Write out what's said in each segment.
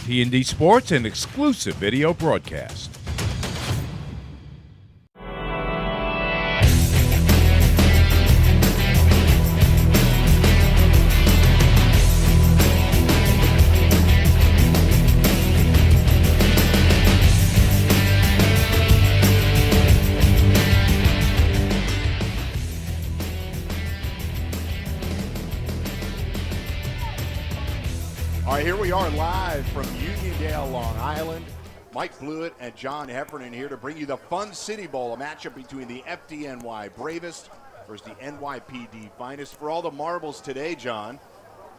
P&D Sports, an exclusive video broadcast. All right, here we are live from Uniondale, Long Island. Mike Blewett and John Heffernan here to bring you the Fun City Bowl, a matchup between the FDNY Bravest versus the NYPD Finest. For all the marbles today, John,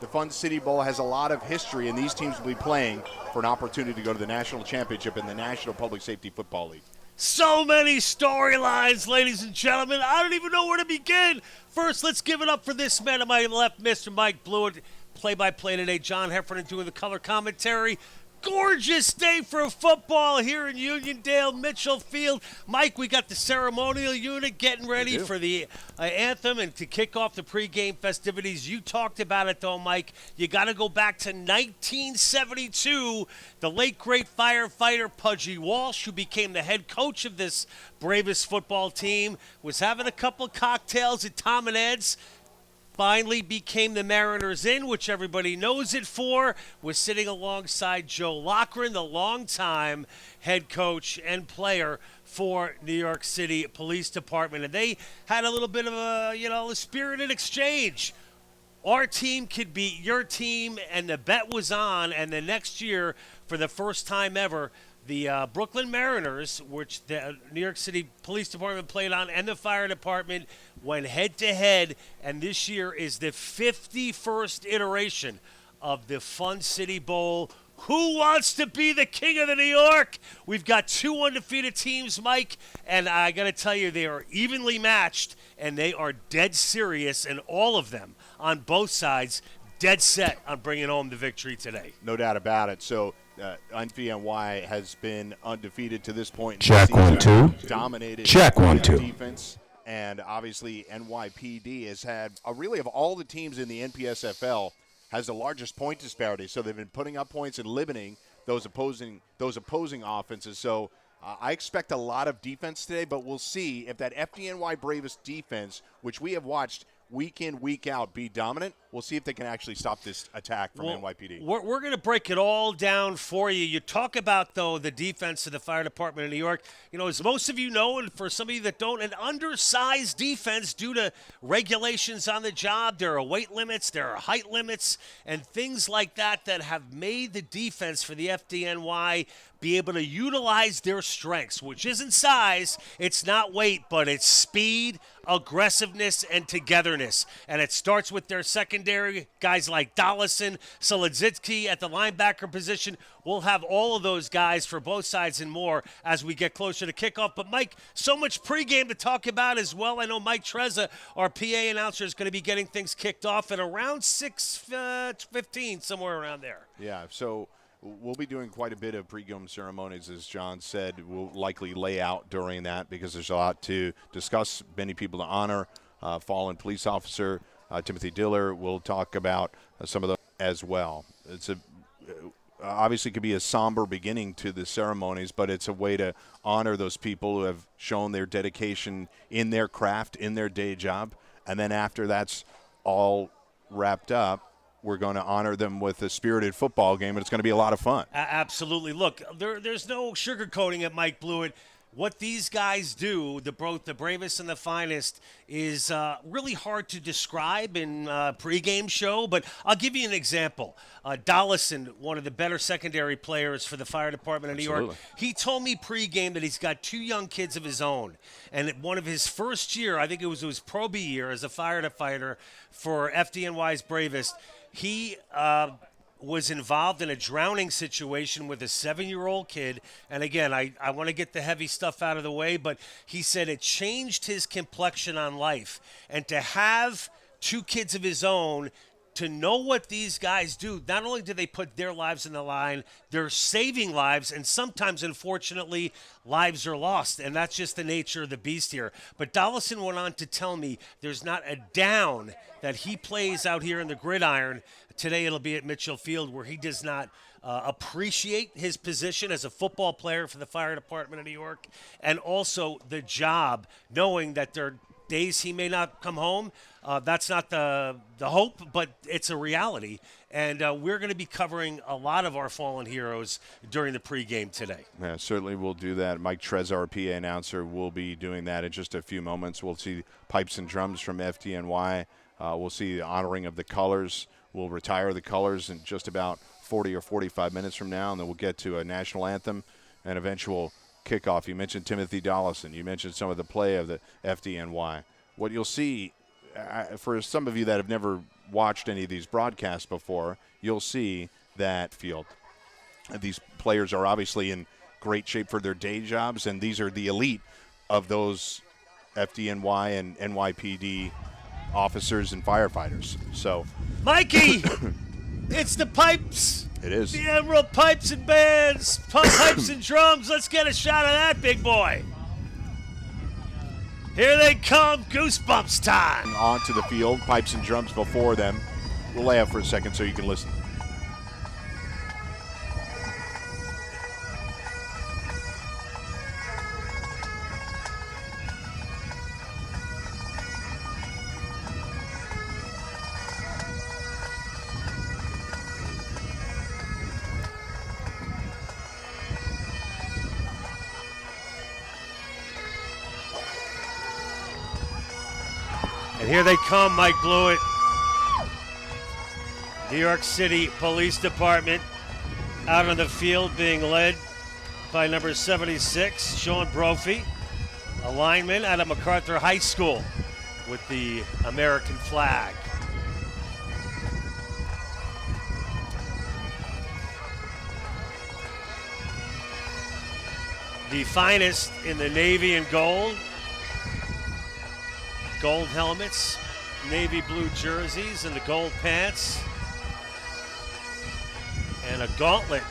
the Fun City Bowl has a lot of history, and these teams will be playing for an opportunity to go to the national championship in the National Public Safety Football League. So many storylines, ladies and gentlemen. I don't even know where to begin. First, let's give it up for this man to my left, Mr. Mike Blewett. Play-by-play today, John Heffernan doing the color commentary. Gorgeous day for football here in Uniondale, Mitchell Field. Mike, we got the ceremonial unit getting ready for the anthem and to kick off the pregame festivities. You talked about it, though, Mike. You got to go back to 1972. The late, great firefighter Pudgy Walsh, who became the head coach of this Bravest football team, was having a couple cocktails at Tom and Ed's. Finally became the Mariners Inn, which everybody knows it for, was sitting alongside Joe Loughran, the longtime head coach and player for New York City Police Department. And they had a little bit of a spirited exchange. Our team could beat your team, and the bet was on. And the next year, for the first time ever, the Brooklyn Mariners, which the New York City Police Department played on, and the fire department went head-to-head, and this year is the 51st iteration of the Fun City Bowl. Who wants to be the king of the New York? We've got two undefeated teams, Mike, and I got to tell you, they are evenly matched, and they are dead serious, and all of them on both sides dead set on bringing home the victory today. No doubt about it. So NPNY has been undefeated to this point. Check 1 2. Dominated. Check 1 2. Defense, and obviously NYPD has had really of all the teams in the NPSFL has the largest point disparity. So they've been putting up points and limiting those opposing offenses. So I expect a lot of defense today, but we'll see if that FDNY Bravest defense, which we have watched week in, week out, be dominant. We'll see if they can actually stop this attack from NYPD. We're going to break it all down for you. You talk about, though, the defense of the fire department in New York. You know, as most of you know, and for some of you that don't, an undersized defense due to regulations on the job. There are weight limits, there are height limits, and things like that that have made the defense for the FDNY be able to utilize their strengths, which isn't size, it's not weight, but it's speed, aggressiveness, and togetherness. And it starts with their secondary, guys like Dollison, Solodzinski at the linebacker position. We'll have all of those guys for both sides and more as we get closer to kickoff. But, Mike, so much pregame to talk about as well. I know Mike Trezza, our PA announcer, is going to be getting things kicked off at around 6:15, somewhere around there. Yeah, so we'll be doing quite a bit of pregame ceremonies, as John said. We'll likely lay out during that because there's a lot to discuss, many people to honor. Fallen police officer Timothy Diller. We'll talk about some of those as well. It's obviously could be a somber beginning to the ceremonies, but it's a way to honor those people who have shown their dedication in their craft, in their day job. And then after that's all wrapped up, we're going to honor them with a spirited football game, and it's going to be a lot of fun. Absolutely. Look, there's no sugarcoating it, Mike Blewett. What these guys do, both the Bravest and the Finest, is really hard to describe in a pregame show, but I'll give you an example. Dollison, one of the better secondary players for the fire department in New York, he told me pregame that he's got two young kids of his own. And one of his first year, I think it was his Pro B year as a firefighter for FDNY's Bravest, he was involved in a drowning situation with a 7-year-old kid. And again, I want to get the heavy stuff out of the way, but he said it changed his complexion on life. And to have two kids of his own, to know what these guys do, not only do they put their lives in the line, they're saving lives, and sometimes, unfortunately, lives are lost, and that's just the nature of the beast here. But Dollison went on to tell me there's not a down that he plays out here in the gridiron. Today it'll be at Mitchell Field where he does not appreciate his position as a football player for the fire department of New York, and also the job, knowing that there are days he may not come home. That's not the hope, but it's a reality. And we're going to be covering a lot of our fallen heroes during the pregame today. Yeah, certainly we'll do that. Mike Trez, our PA announcer, will be doing that in just a few moments. We'll see pipes and drums from FDNY. We'll see the honoring of the colors. We'll retire the colors in just about 40 or 45 minutes from now, and then we'll get to a national anthem and eventual kickoff. You mentioned Timothy Dollison. You mentioned some of the play of the FDNY. What you'll see, for some of you that have never watched any of these broadcasts before, you'll see that field. These players are obviously in great shape for their day jobs, and these are the elite of those FDNY and NYPD officers and firefighters. So, Mikey, it's the pipes. It is. The Emerald Pipes and Bands, pipes and drums. Let's get a shot of that, big boy. Here they come, goosebumps time. Onto the field, pipes and drums before them. We'll lay out for a second so you can listen. And here they come, Mike Blewett. New York City Police Department out on the field being led by number 76, Sean Brophy, a lineman out of MacArthur High School with the American flag. The finest in the navy and gold helmets, navy blue jerseys, and the gold pants, and a gauntlet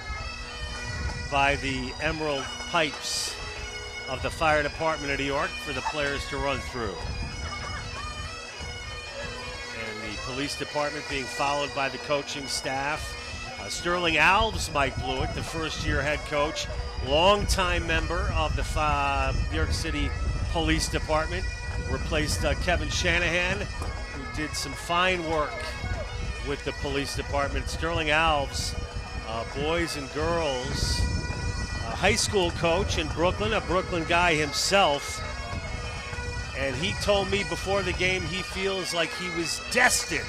by the Emerald Pipes of the Fire Department of New York for the players to run through. And the police department being followed by the coaching staff. Sterling Alves, Mike Blewett, the first-year head coach, longtime member of the New York City Police Department, replaced Kevin Shanahan, who did some fine work with the police department. Sterling Alves, boys and girls, high school coach in Brooklyn, a Brooklyn guy himself. And he told me before the game he feels like he was destined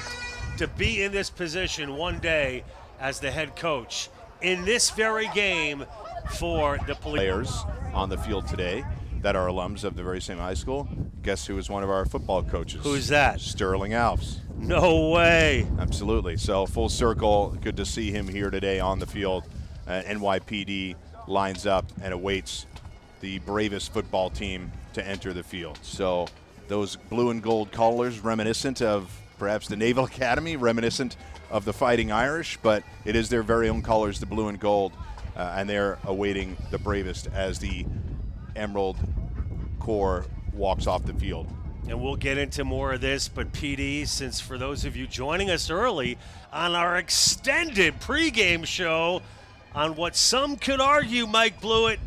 to be in this position one day as the head coach in this very game for the police. Players on the field today that are alums of the very same high school. Guess who was one of our football coaches? Who's that? Sterling Alves. No way. Absolutely. So full circle. Good to see him here today on the field. NYPD lines up and awaits the Bravest football team to enter the field. So those blue and gold colors, reminiscent of perhaps the Naval Academy, reminiscent of the Fighting Irish, but it is their very own colors, the blue and gold, and they're awaiting the Bravest as the Emerald Corps walks off the field. And we'll get into more of this, but PD, since for those of you joining us early on our extended pregame show on what some could argue, Mike Blewett,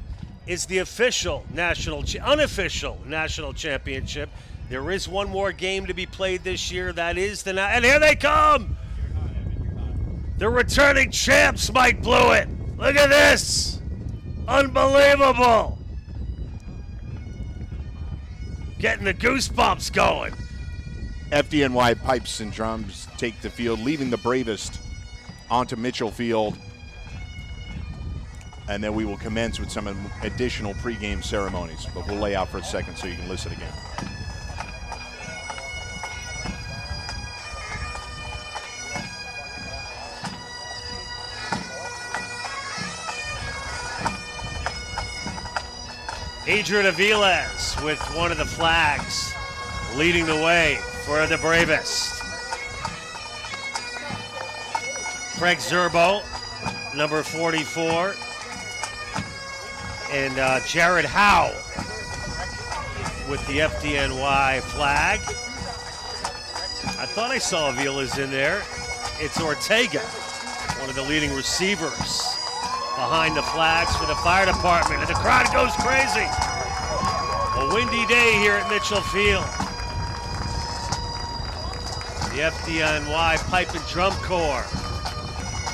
is the unofficial national championship. There is one more game to be played this year. That is and here they come! The returning champs, Mike Blewett. Look at this! Unbelievable! Getting the goosebumps going. FDNY pipes and drums take the field, leaving the Bravest onto Mitchell Field. And then we will commence with some additional pregame ceremonies. But we'll lay out for a second so you can listen again. Adrian Aviles with one of the flags leading the way for the Bravest. Craig Zerbo, number 44. And Jared Howe with the FDNY flag. I thought I saw Aviles in there. It's Ortega, one of the leading receivers behind the flags for the fire department, and the crowd goes crazy. A windy day here at Mitchell Field. The FDNY Pipe and Drum Corps.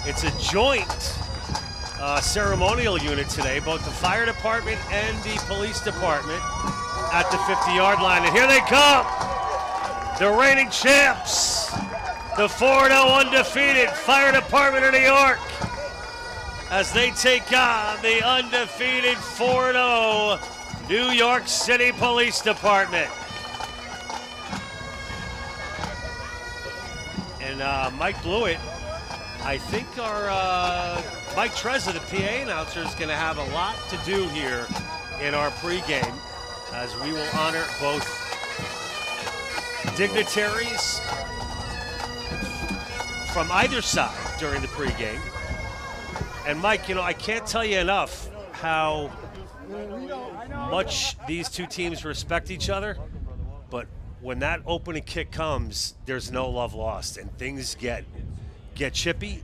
It's a joint ceremonial unit today, both the fire department and the police department at the 50-yard line. And here they come, the reigning champs, the 4-0 undefeated fire department of New York, as they take on the undefeated 4-0 New York City Police Department. And Mike Blewett, I think our Mike Trezza, the PA announcer, is going to have a lot to do here in our pregame, as we will honor both dignitaries from either side during the pregame. And Mike, I can't tell you enough how much these two teams respect each other, but when that opening kick comes, there's no love lost, and things get chippy,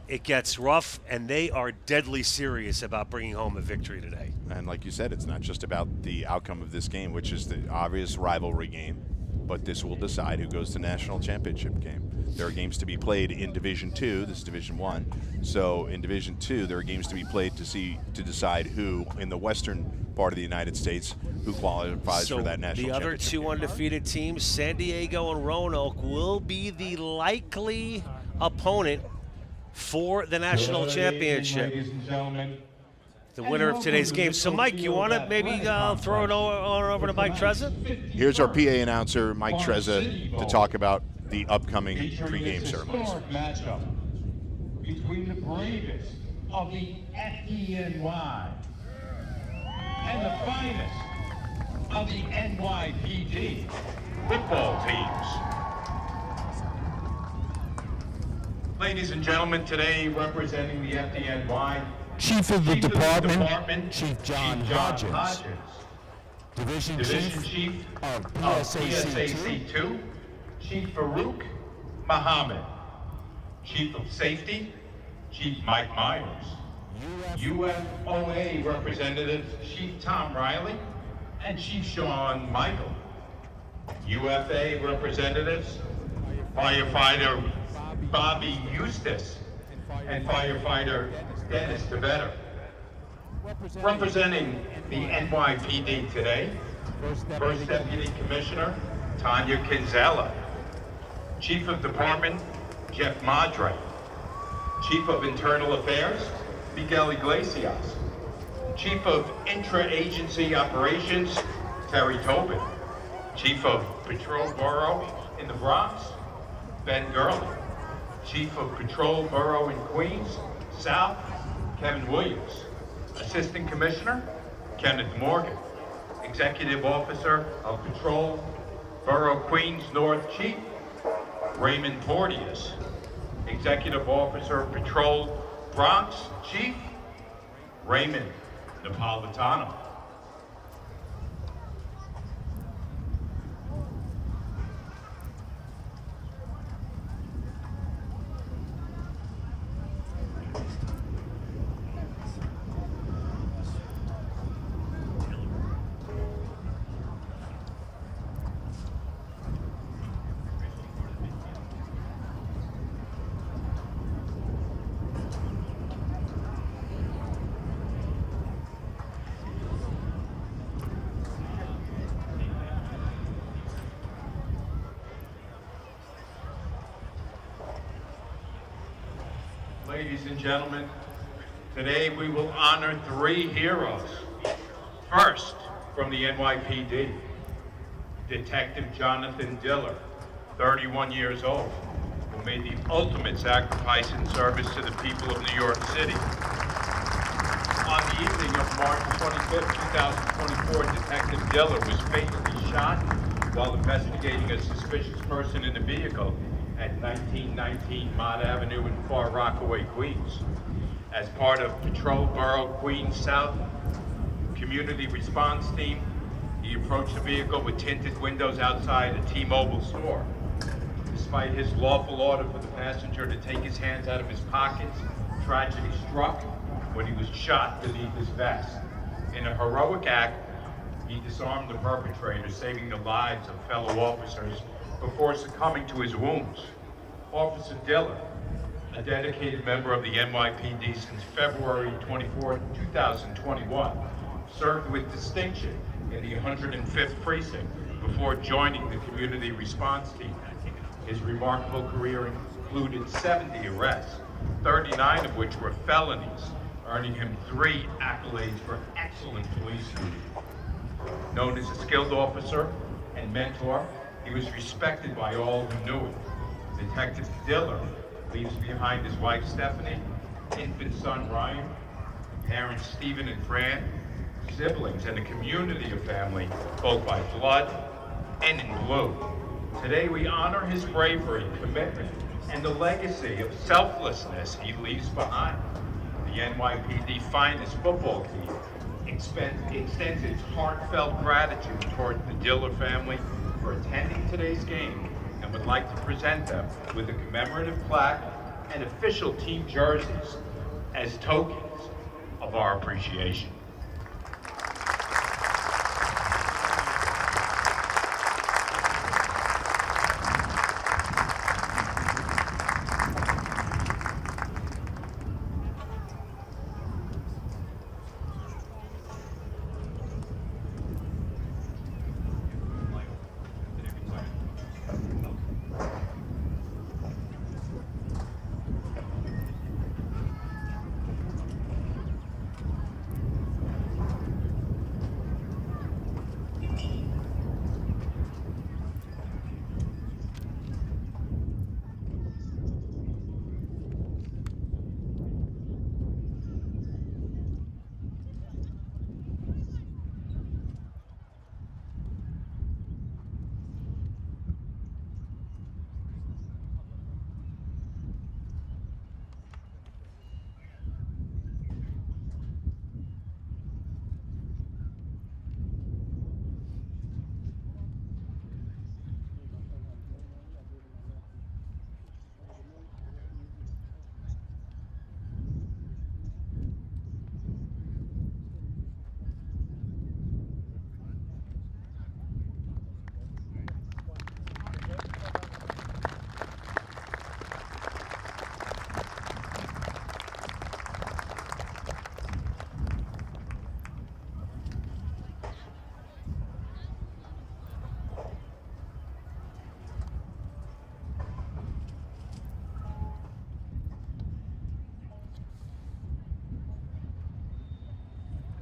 it gets rough, and they are deadly serious about bringing home a victory today. And like you said, it's not just about the outcome of this game, which is the obvious rivalry game, but this will decide who goes to national championship game. There are games to be played in Division II. This is Division I. So in Division II, there are games to be played to decide who in the western part of the United States who qualifies for that national championship. The other two undefeated teams, San Diego and Roanoke, will be the likely opponent for the national championship. Ladies and gentlemen, the winner of today's game. So, Mike, you want to maybe throw it over to Mike Trezza? Here's our PA announcer, Mike Trezza, to talk about the upcoming pregame ceremonies. Matchup between the bravest of the FDNY and the finest of the NYPD football teams. Ladies and gentlemen, today representing the FDNY, Chief of the Department, Chief John Hodgins. Division Chief of PSAC 2, Chief Farouk Muhammad. Chief of Safety, Chief Mike Myers. UFOA Representatives, Chief Tom Riley and Chief Sean Michael. UFA Representatives, Firefighter Bobby Eustace and Firefighter Dennis DeVetter. Representing the NYPD today, First Deputy Commissioner Tanya Kinzella, Chief of Department Jeff Madre, Chief of Internal Affairs Miguel Iglesias, Chief of Intra-Agency Operations Terry Tobin, Chief of Patrol Borough in the Bronx Ben Gurley, Chief of Patrol Borough in Queens South Kevin Williams, Assistant Commissioner Kenneth Morgan, Executive Officer of Patrol Borough Queens North Chief Raymond Porteous, Executive Officer of Patrol Bronx Chief Raymond Napolitano. Ladies and gentlemen, today we will honor 3 heroes. First, from the NYPD, Detective Jonathan Diller, 31 years old, who made the ultimate sacrifice in service to the people of New York City. On the evening of March 25, 2024, Detective Diller was fatally shot while investigating a suspicious person in a vehicle at 1919 Mott Avenue in Far Rockaway, Queens. As part of Patrol Borough Queens South Community Response Team, he approached the vehicle with tinted windows outside a T-Mobile store. Despite his lawful order for the passenger to take his hands out of his pockets, tragedy struck when he was shot beneath his vest. In a heroic act, he disarmed the perpetrator, saving the lives of fellow officers before succumbing to his wounds. Officer Diller, a dedicated member of the NYPD since February 24, 2021, served with distinction in the 105th Precinct before joining the community response team. His remarkable career included 70 arrests, 39 of which were felonies, earning him 3 accolades for excellent police duty. Known as a skilled officer and mentor, he was respected by all who knew him. Detective Diller leaves behind his wife Stephanie, infant son Ryan, parents Stephen and Fran, siblings, and a community of family, both by blood and in blue. Today we honor his bravery, commitment, and the legacy of selflessness he leaves behind. The NYPD finest football team extends its heartfelt gratitude toward the Diller family for attending today's game and would like to present them with a commemorative plaque and official team jerseys as tokens of our appreciation.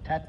Ted.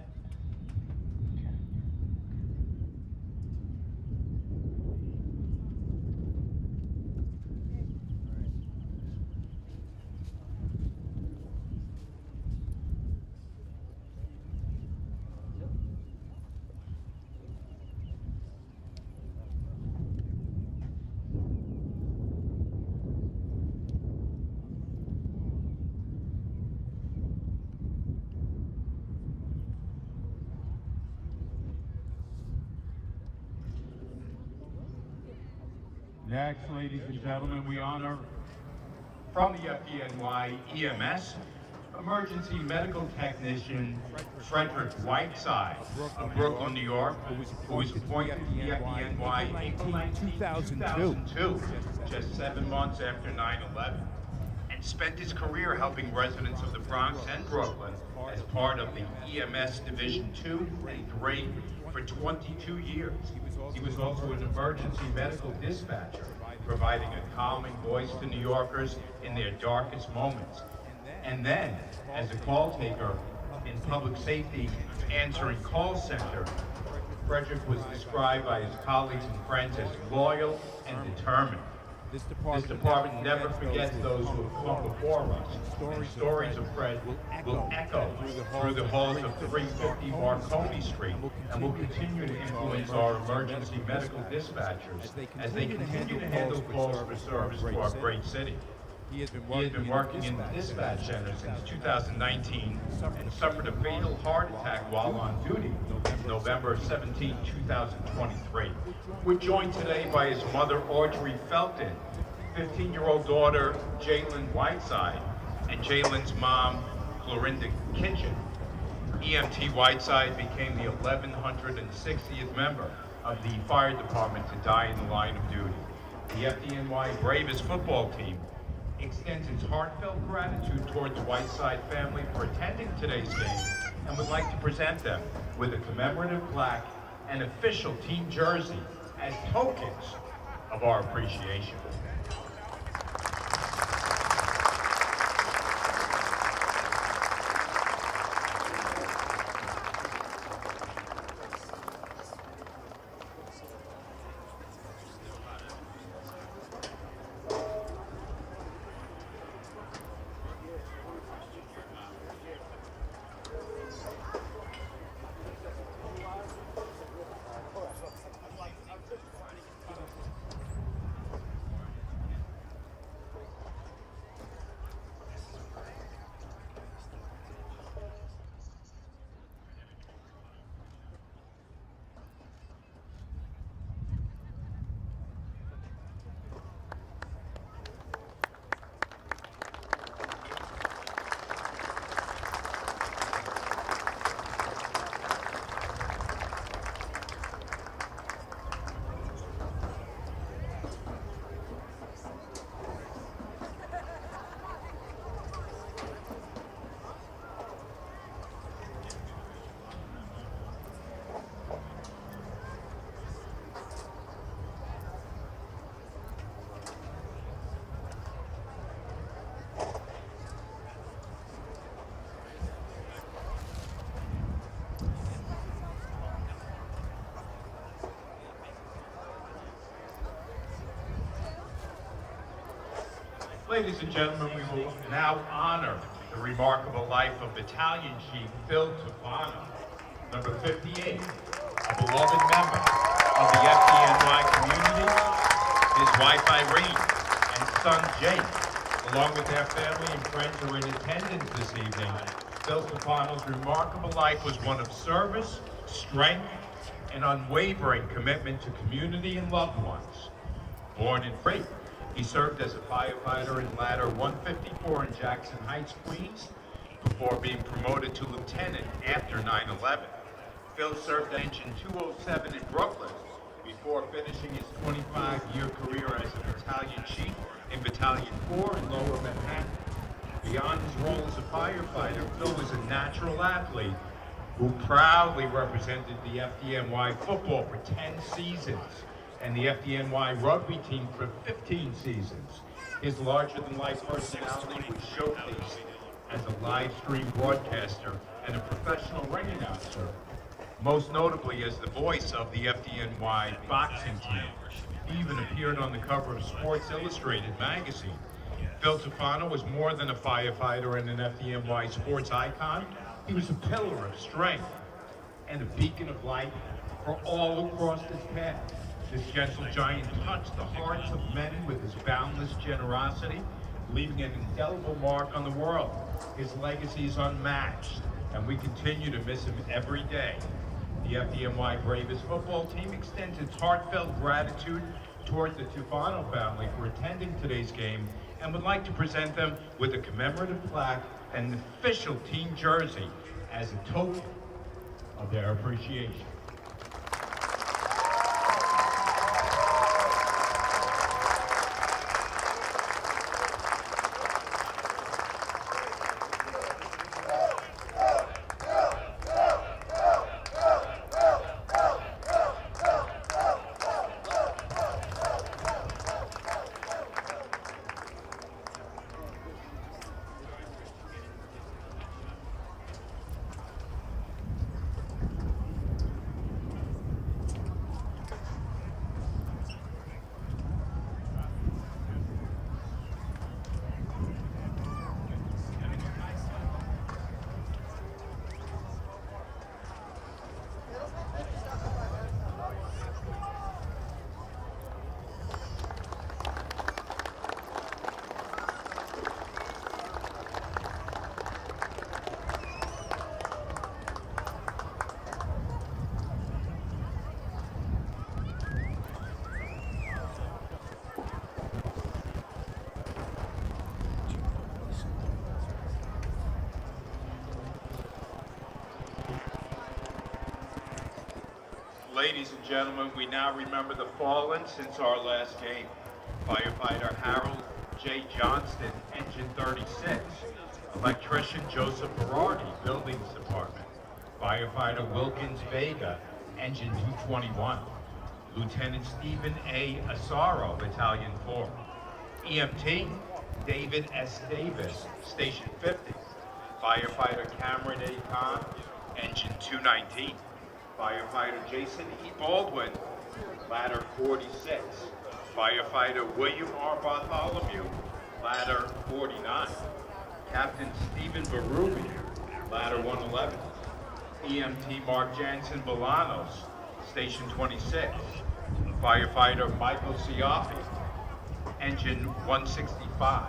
Next, ladies and gentlemen, we honor from the FDNY EMS, Emergency Medical Technician Frederick Whiteside of Brooklyn, New York, who was appointed to the FDNY April 19, 2002, just 7 months after 9/11, and spent his career helping residents of the Bronx and Brooklyn as part of the EMS Division 2 and 3 for 22 years. He was also an emergency medical dispatcher, providing a calming voice to New Yorkers in their darkest moments. And then, as a call taker in public safety answering call center, Frederick was described by his colleagues and friends as loyal and determined. This department never forgets those who have come before us, and stories of Fred will echo through the halls of 350 Marconi Street and will continue to influence our emergency medical dispatchers as they continue to handle calls for service to our great city. He has been working in the dispatch center since 2019 and suffered a fatal heart attack while on duty November 17, 2023. We're joined today by his mother, Audrey Felton, 15-year-old daughter, Jalen Whiteside, and Jalen's mom, Clorinda Kitchen. EMT Whiteside became the 1160th member of the fire department to die in the line of duty. The FDNY Bravest football team extends its heartfelt gratitude towards the Whiteside family for attending today's game and would like to present them with a commemorative plaque and official team jersey as tokens of our appreciation. Ladies and gentlemen, we will now honor the remarkable life of Battalion Chief Phil Tufano, number 58, a beloved member of the FDNY community. His wife Irene and son Jake, along with their family and friends, are in attendance this evening. Phil Tufano's remarkable life was one of service, strength, and unwavering commitment to community and loved ones. Born in Freight, he served as a firefighter in Ladder 154 in Jackson Heights, Queens, before being promoted to lieutenant after 9/11. Phil served Engine 207 in Brooklyn before finishing his 25-year career as a battalion chief in Battalion 4 in Lower Manhattan. Beyond his role as a firefighter, Phil was a natural athlete who proudly represented the FDNY football for 10 seasons and the FDNY rugby team for 15 seasons. His larger-than-life personality was showcased as a live stream broadcaster and a professional ring announcer, most notably as the voice of the FDNY boxing team. He even appeared on the cover of Sports Illustrated magazine. Phil Tufano was more than a firefighter and an FDNY sports icon. He was a pillar of strength and a beacon of light for all who crossed his path. This gentle giant touched the hearts of many with his boundless generosity, leaving an indelible mark on the world. His legacy is unmatched, and we continue to miss him every day. The FDNY Bravest football team extends its heartfelt gratitude toward the Tufano family for attending today's game and would like to present them with a commemorative plaque and an official team jersey as a token of their appreciation. Ladies and gentlemen, we now remember the fallen since our last game. Firefighter Harold J. Johnston, Engine 36. Electrician Joseph Berardi, Buildings Department. Firefighter Wilkins Vega, Engine 221. Lieutenant Stephen A. Asaro, Battalion 4. EMT David S. Davis, Station 50. Firefighter Cameron A. Kahn, Engine 219. Firefighter Jason E. Baldwin, Ladder 46. Firefighter William R. Bartholomew, Ladder 49. Captain Stephen Barubi, Ladder 111. EMT Mark Jansen Bolanos, Station 26. Firefighter Michael Siafi, Engine 165.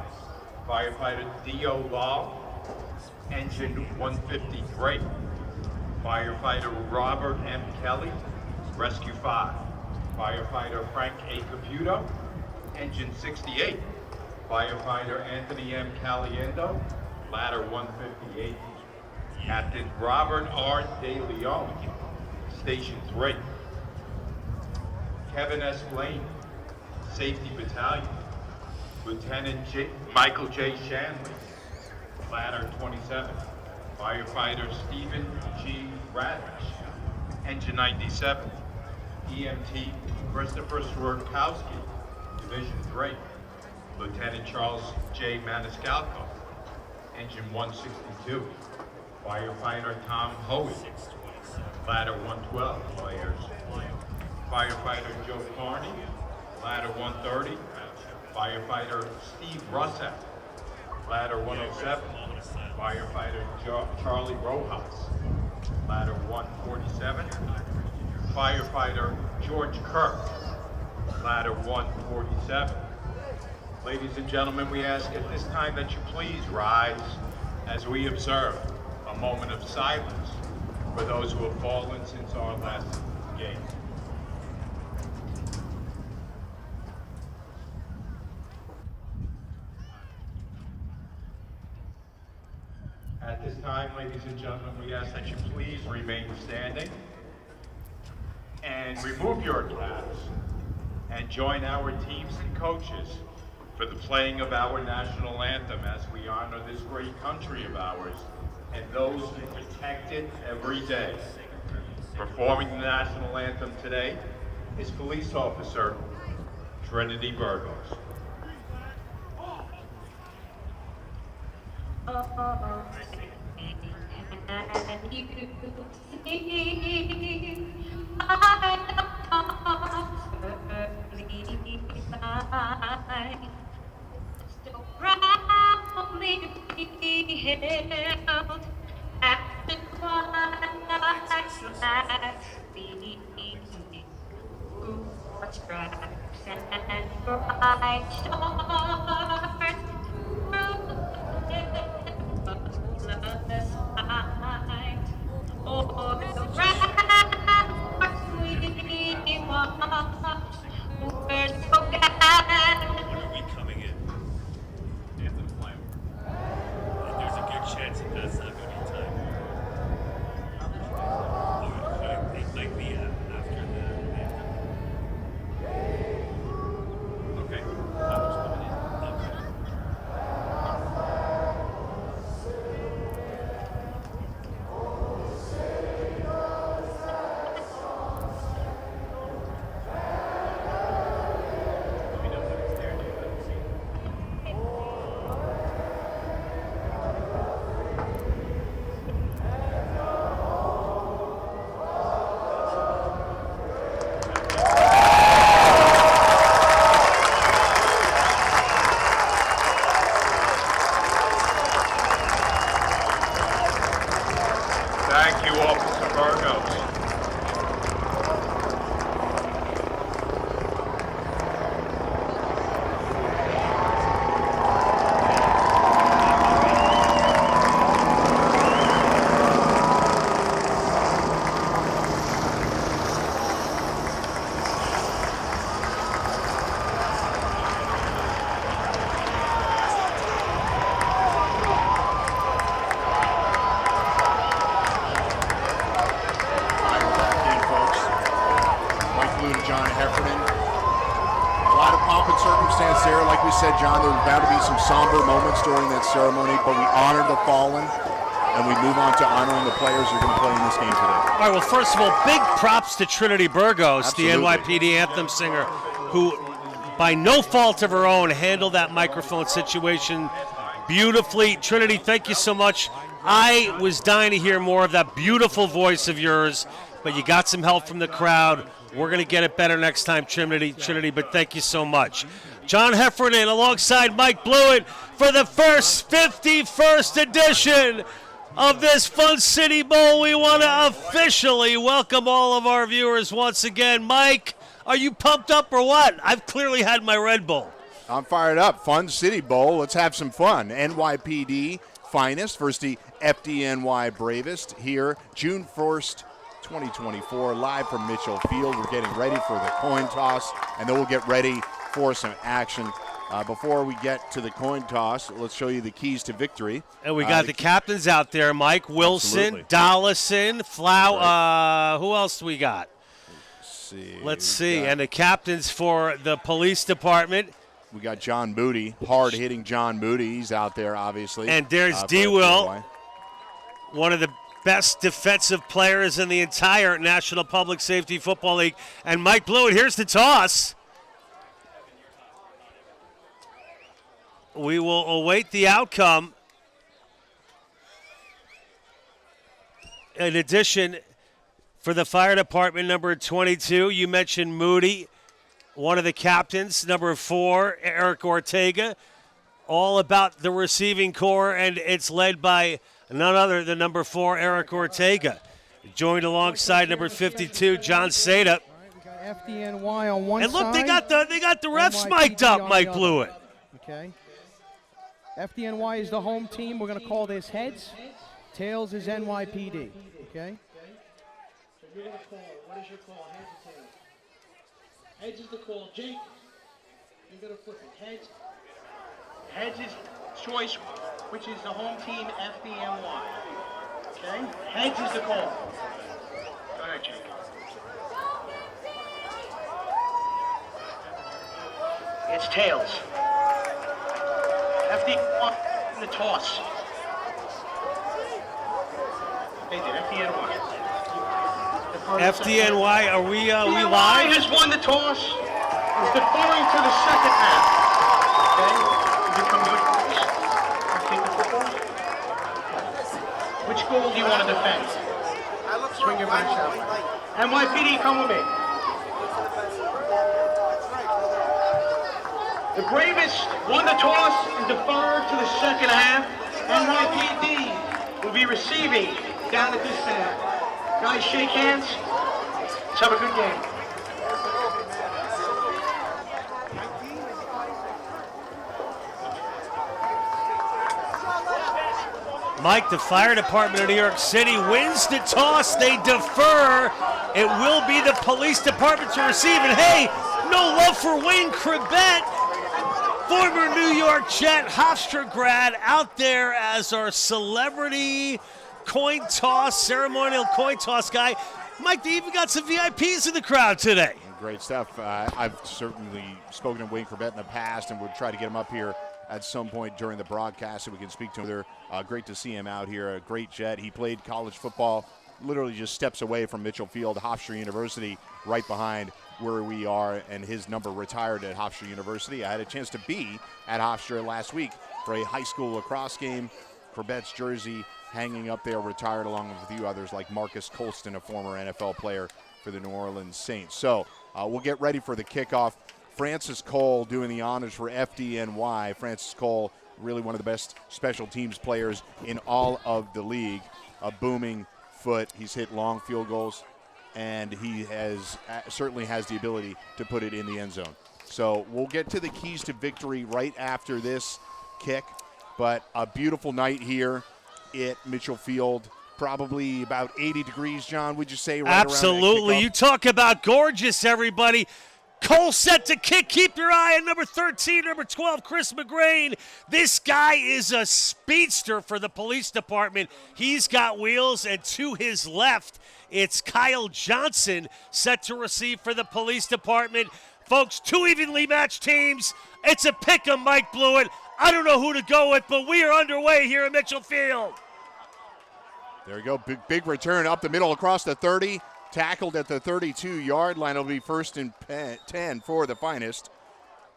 Firefighter Dio Law, Engine 153. Firefighter Robert M. Kelly, Rescue 5. Firefighter Frank A. Caputo, Engine 68. Firefighter Anthony M. Caliendo, Ladder 158. Captain Robert R. De Leon, Station 3. Kevin S. Lane, Safety Battalion. Lieutenant Michael J. Shanley, Ladder 27. Firefighter Stephen G. Radish, Engine 97. EMT Christopher Swerkowski, Division 3. Lieutenant Charles J. Maniscalco, Engine 162. Firefighter Tom Hoey, Ladder 112. Firefighter Joe Carney, Ladder 130. Firefighter Steve Russett, Ladder 107. Firefighter Charlie Rojas, Ladder 147. Firefighter George Kirk, Ladder 147. Ladies and gentlemen, we ask at this time that you please rise as we observe a moment of silence for those who have fallen since our last game. At this time, ladies and gentlemen, we ask that you please remain standing and remove your caps and join our teams and coaches for the playing of our national anthem as we honor this great country of ours and those who protect it every day. Performing the national anthem today is Police Officer Trinity Burgos. So proudly be held at the twilight's last gleaming, stripes and bright stars oh, the ramparts we watch were so gallant. When are we coming in? After the firework. And there's a good chance that that's not going to be time. It might be after the anthem. Okay. I was coming in. Okay. Let me know when it's there, dude. Let me see. Thank you, Officer Burgos. always said, John, there was bound to be some somber moments during that ceremony, but we honor the fallen, and we move on to honoring the players who are going to play in this game today. All right, well, first of all, big props to Trinity Burgos, Absolutely. the NYPD anthem singer, who, by no fault of her own, handled that microphone situation beautifully. Trinity, thank you so much. I was dying to hear more of that beautiful voice of yours, but you got some help from the crowd. We're going to get it better next time, Trinity, but thank you so much. John Heffernan alongside Mike Blewett for the first 51st edition of this Fun City Bowl. We want to officially welcome all of our viewers once again. Mike, are you pumped up or what? I've clearly had my Red Bull. I'm fired up. Fun City Bowl. Let's have some fun. NYPD Finest versus the FDNY Bravest here June 1st, 2024, live from Mitchell Field. We're getting ready for the coin toss, and then we'll get ready for some action. Before we get to the coin toss, let's show you the keys to victory. And we got the captains out there, Mike Wilson, Absolutely. Dollison, Flower. Right. Who else do we got? Let's see. Got- And the captains for the police department. We got John Moody, hard-hitting John Moody. He's out there, obviously. And there's for D-Will, FDNY. one of the best defensive players in the entire National Public Safety Football League. And Mike Blewett, here's the toss. We will await the outcome. In addition, for the fire department, number 22, you mentioned Moody, one of the captains. Number 4, Eric Ortega, all about the receiving corps, and it's led by none other than number 4, Eric Ortega. Joined alongside number 52, John Seda. FDNY on one side. And look, they got the refs NYPD mic'd up, on Mike the other. Blewett. Okay. FDNY is the home team. We're going to call this heads. Tails is NYPD. Okay. So you're going to call. What is your call? Heads or tails? Heads is the call. Jake, you're going to flip it. Heads. Heads is choice, which is the home team FDNY. Okay? Heads is the call. Go ahead, Jake. It's tails. FDNY in the toss. They did. FDNY. FDNY, are we FDNY live? has won the toss. Is deferring to the second half. Okay? You come good first. Take the football. Which goal do you want to defend? Swing your back out. NYPD, come with me. The Bravest won the toss and deferred to the second half. NYPD will be receiving down at this half. Guys, shake hands. Let's have a good game. Mike, the fire department of New York City wins the toss. They defer. It will be the police department to receive. And hey, no love for Wayne Cribette, former New York Jet, Hofstra grad, out there as our celebrity coin toss, ceremonial coin toss guy. Mike, they even got some VIPs in the crowd today. Great stuff. I've certainly spoken to Wayne Corbett in the past and would try to get him up here at some point during the broadcast so we can speak to him. Great to see him out here. A great Jet. He played college football literally just steps away from Mitchell Field, Hofstra University, right behind where we are, and his number retired at Hofstra University. I had a chance to be at Hofstra last week for a high school lacrosse game. Corbet's jersey hanging up there, retired, along with a few others like Marcus Colston, a former NFL player for the New Orleans Saints. So we'll get ready for the kickoff. Francis Cole doing the honors for FDNY. Francis Cole, really one of the best special teams players in all of the league. A booming foot. He's hit long field goals, and he certainly has the ability to put it in the end zone. So we'll get to the keys to victory right after this kick. But a beautiful night here at Mitchell Field. Probably about 80 degrees, John, would you say? Right Absolutely. Around you talk about gorgeous, everybody. Cole set to kick. Keep your eye on number 13, number 12, Chris McGrain. This guy is a speedster for the police department. He's got wheels, and to his left, it's Kyle Johnson set to receive for the police department. Folks, 2 evenly matched teams. It's a pick-em, Mike Blewett. I don't know who to go with, but we are underway here at Mitchell Field. There you go. Big return up the middle across the 30. Tackled at the 32-yard line. It'll be 1st and 10 for the Finest.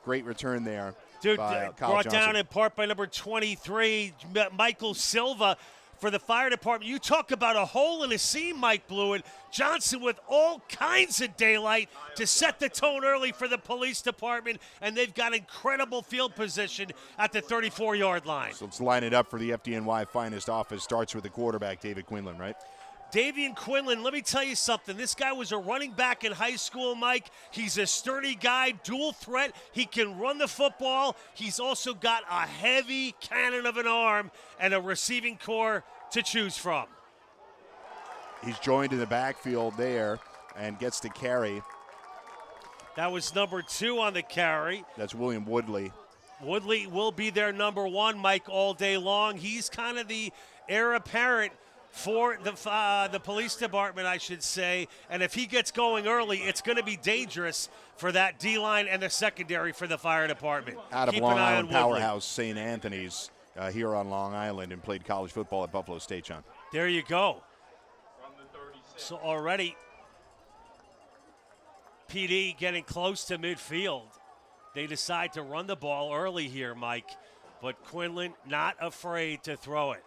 Great return there. Dude, by Kyle brought Johnson. down in part by number 23, Michael Silva for the fire department. You talk about a hole in a seam, Mike Blewett. Johnson with all kinds of daylight to set the tone early for the police department, and they've got incredible field position at the 34-yard line. So let's line it up for the FDNY Finest office. Starts with the quarterback, David Quinlan, right? Davian Quinlan, let me tell you something. This guy was a running back in high school, Mike. He's a sturdy guy, dual threat. He can run the football. He's also got a heavy cannon of an arm and a receiving core to choose from. He's joined in the backfield there and gets the carry. That was number 2 on the carry. That's William Woodley. Woodley will be their number 1, Mike, all day long. He's kind of the heir apparent for the police department, I should say. And if he gets going early, it's going to be dangerous for that D-line and the secondary for the fire department. Out of Keep Long an eye Island on Woodley. powerhouse St. Anthony's here on Long Island, and played college football at Buffalo State, John. There you go. So already PD getting close to midfield. They decide to run the ball early here, Mike. But Quinlan not afraid to throw it.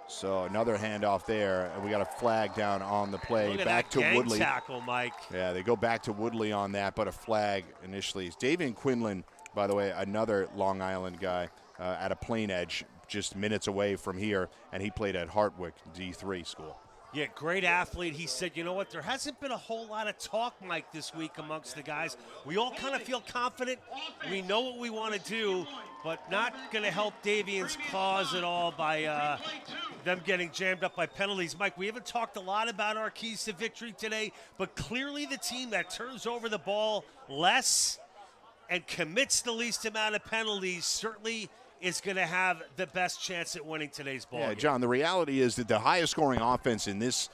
So another handoff there, and we got a flag down on the play. Look at back that to gang Woodley. tackle, Mike. Yeah, they go back to Woodley on that, but a flag initially. Davian Quinlan, by the way, another Long Island guy at a Plain Edge, just minutes away from here, and he played at Hartwick D3 school. Yeah, great athlete. He said, you know what, there hasn't been a whole lot of talk, Mike, this week amongst the guys. We all kind of feel confident. We know what we want to do, but not going to help Davian's cause at all by them getting jammed up by penalties. Mike, we haven't talked a lot about our keys to victory today, but clearly the team that turns over the ball less and commits the least amount of penalties certainly is going to have the best chance at winning today's ball game. John, the reality is that the highest scoring offense in this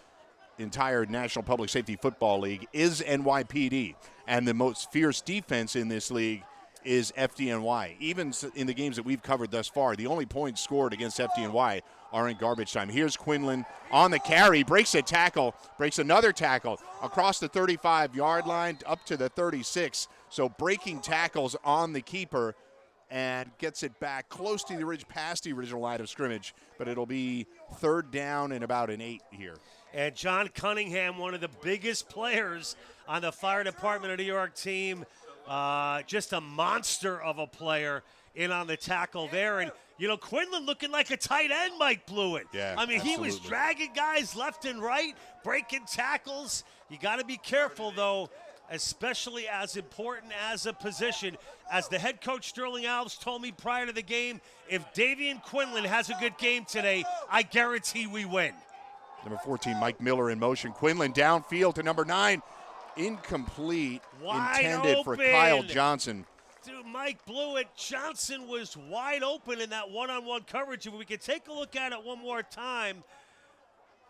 entire National Public Safety Football League is NYPD, and the most fierce defense in this league is FDNY. Even in the games that we've covered thus far, the only points scored against FDNY are in garbage time. Here's Quinlan on the carry, breaks a tackle, breaks another tackle across the 35-yard line up to the 36. So breaking tackles on the keeper, and gets it back close to the past the original line of scrimmage, but it'll be 3rd down and about an 8 here. And John Cunningham, one of the biggest players on the fire department of New York team, just a monster of a player in on the tackle there. And, you know, Quinlan looking like a tight end, Mike Blewett. Yeah, I mean, absolutely. He was dragging guys left and right, breaking tackles. You got to be careful, though, especially as important as a position. As the head coach Sterling Alves told me prior to the game, if Davian Quinlan has a good game today, I guarantee we win. Number 14, Mike Miller in motion. Quinlan downfield to number 9. Incomplete, Wide intended for open. Kyle Johnson. Dude, Mike Blewett, Johnson was wide open in that one-on-one coverage. If we could take a look at it one more time.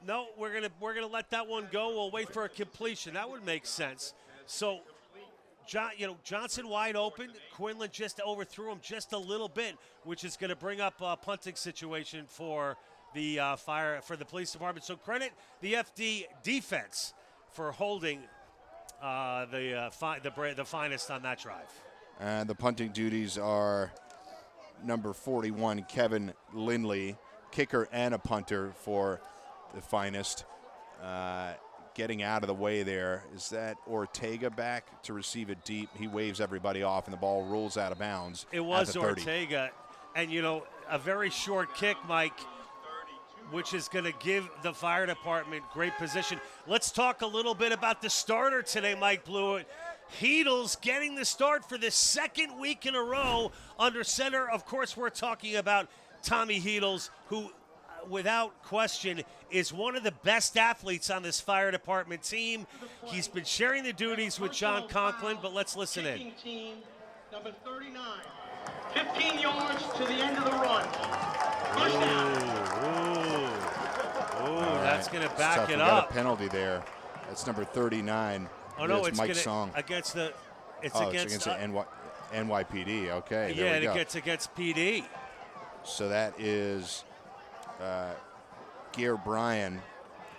No, we're gonna let that one go. We'll wait for a completion. That would make sense. So, Johnson wide open. Quinlan just overthrew him just a little bit, which is going to bring up a punting situation for the for the police department. So credit the FD defense for holding the Finest on that drive. And the punting duties are number 41, Kevin Lindley, kicker and a punter for the Finest. Getting out of the way there. Is that Ortega back to receive it deep? He waves everybody off, and the ball rolls out of bounds. It was at the 30. Ortega. And, you know, a very short kick, Mike, which is going to give the fire department great position. Let's talk a little bit about the starter today, Mike Blewett. Heedles getting the start for the 2nd week in a row under center. Of course, we're talking about Tommy Heedles, who, without question, is one of the best athletes on this fire department team. He's been sharing the duties with John Conklin, but let's listen in. Team, number 39, 15 yards to the end of the run. First down. That's going to back Tough. it We got up. a penalty there. That's number 39. Oh, no, That's it's Mike going Song. to against the It's against the NYPD. Okay, yeah, there we and go. it gets against PD. So that is Gare Bryan,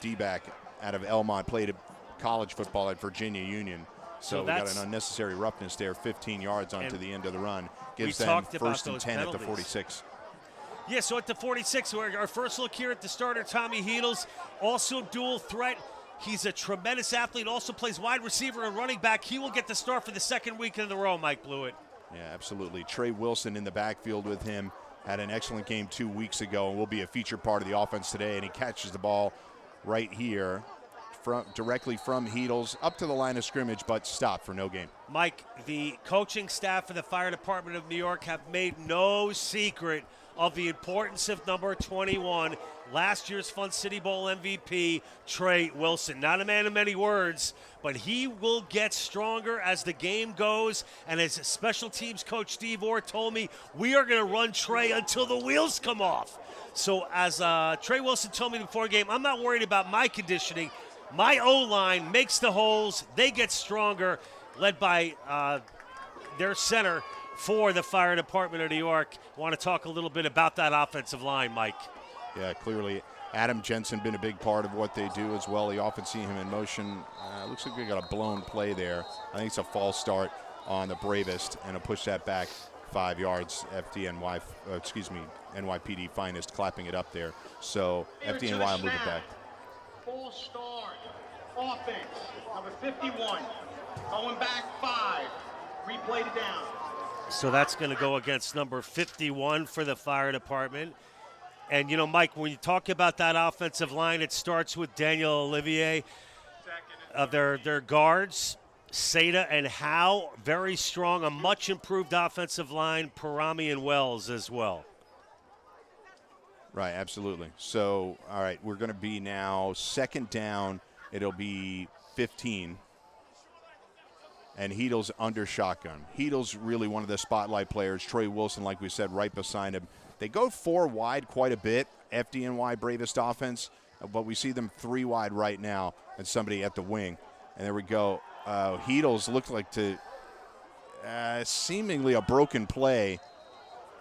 D-back out of Elmont, played college football at Virginia Union. So we got an unnecessary roughness there, 15 yards onto the end of the run. Gives them first and 10 at the 46. Yeah, so at the 46, our first look here at the starter, Tommy Heedles, also dual threat. He's a tremendous athlete, also plays wide receiver and running back. He will get the start for the second week in a row, Mike Blewett. Yeah, absolutely. Trey Wilson in the backfield with him. Had an excellent game 2 weeks ago and will be a featured part of the offense today. And he catches the ball right here directly from Heedles up to the line of scrimmage, but stopped for no gain. Mike, the coaching staff for the Fire Department of New York have made no secret of the importance of number 21, last year's Fun City Bowl MVP, Trey Wilson. Not a man of many words, but he will get stronger as the game goes. And as special teams coach Steve Orr told me, we are going to run Trey until the wheels come off. So as Trey Wilson told me before the game, I'm not worried about my conditioning. My O-line makes the holes. They get stronger, led by their center for the Fire Department of New York. Want to talk a little bit about that offensive line, Mike? Yeah, clearly Adam Jensen been a big part of what they do as well. You often see him in motion. Looks like we got a blown play there. I think it's a false start on the Bravest, and he'll push that back 5 yards. NYPD finest clapping it up there. So FDNY will move it back. Full start. Offense, number 51. Going back 5. Replay it down. So that's going to go against number 51 for the Fire Department. And, you know, Mike, when you talk about that offensive line, it starts with Daniel Olivier. Their guards, Seda and Howe, very strong. A much improved offensive line, Parami and Wells as well. Right, absolutely. So, all right, we're going to be now second down. It'll be 15. And Heedles under shotgun. Heedles really one of the spotlight players. Trey Wilson, like we said, right beside him. They go 4 wide quite a bit, FDNY Bravest offense, but we see them 3 wide right now and somebody at the wing. And there we go. Heedles looked like seemingly a broken play,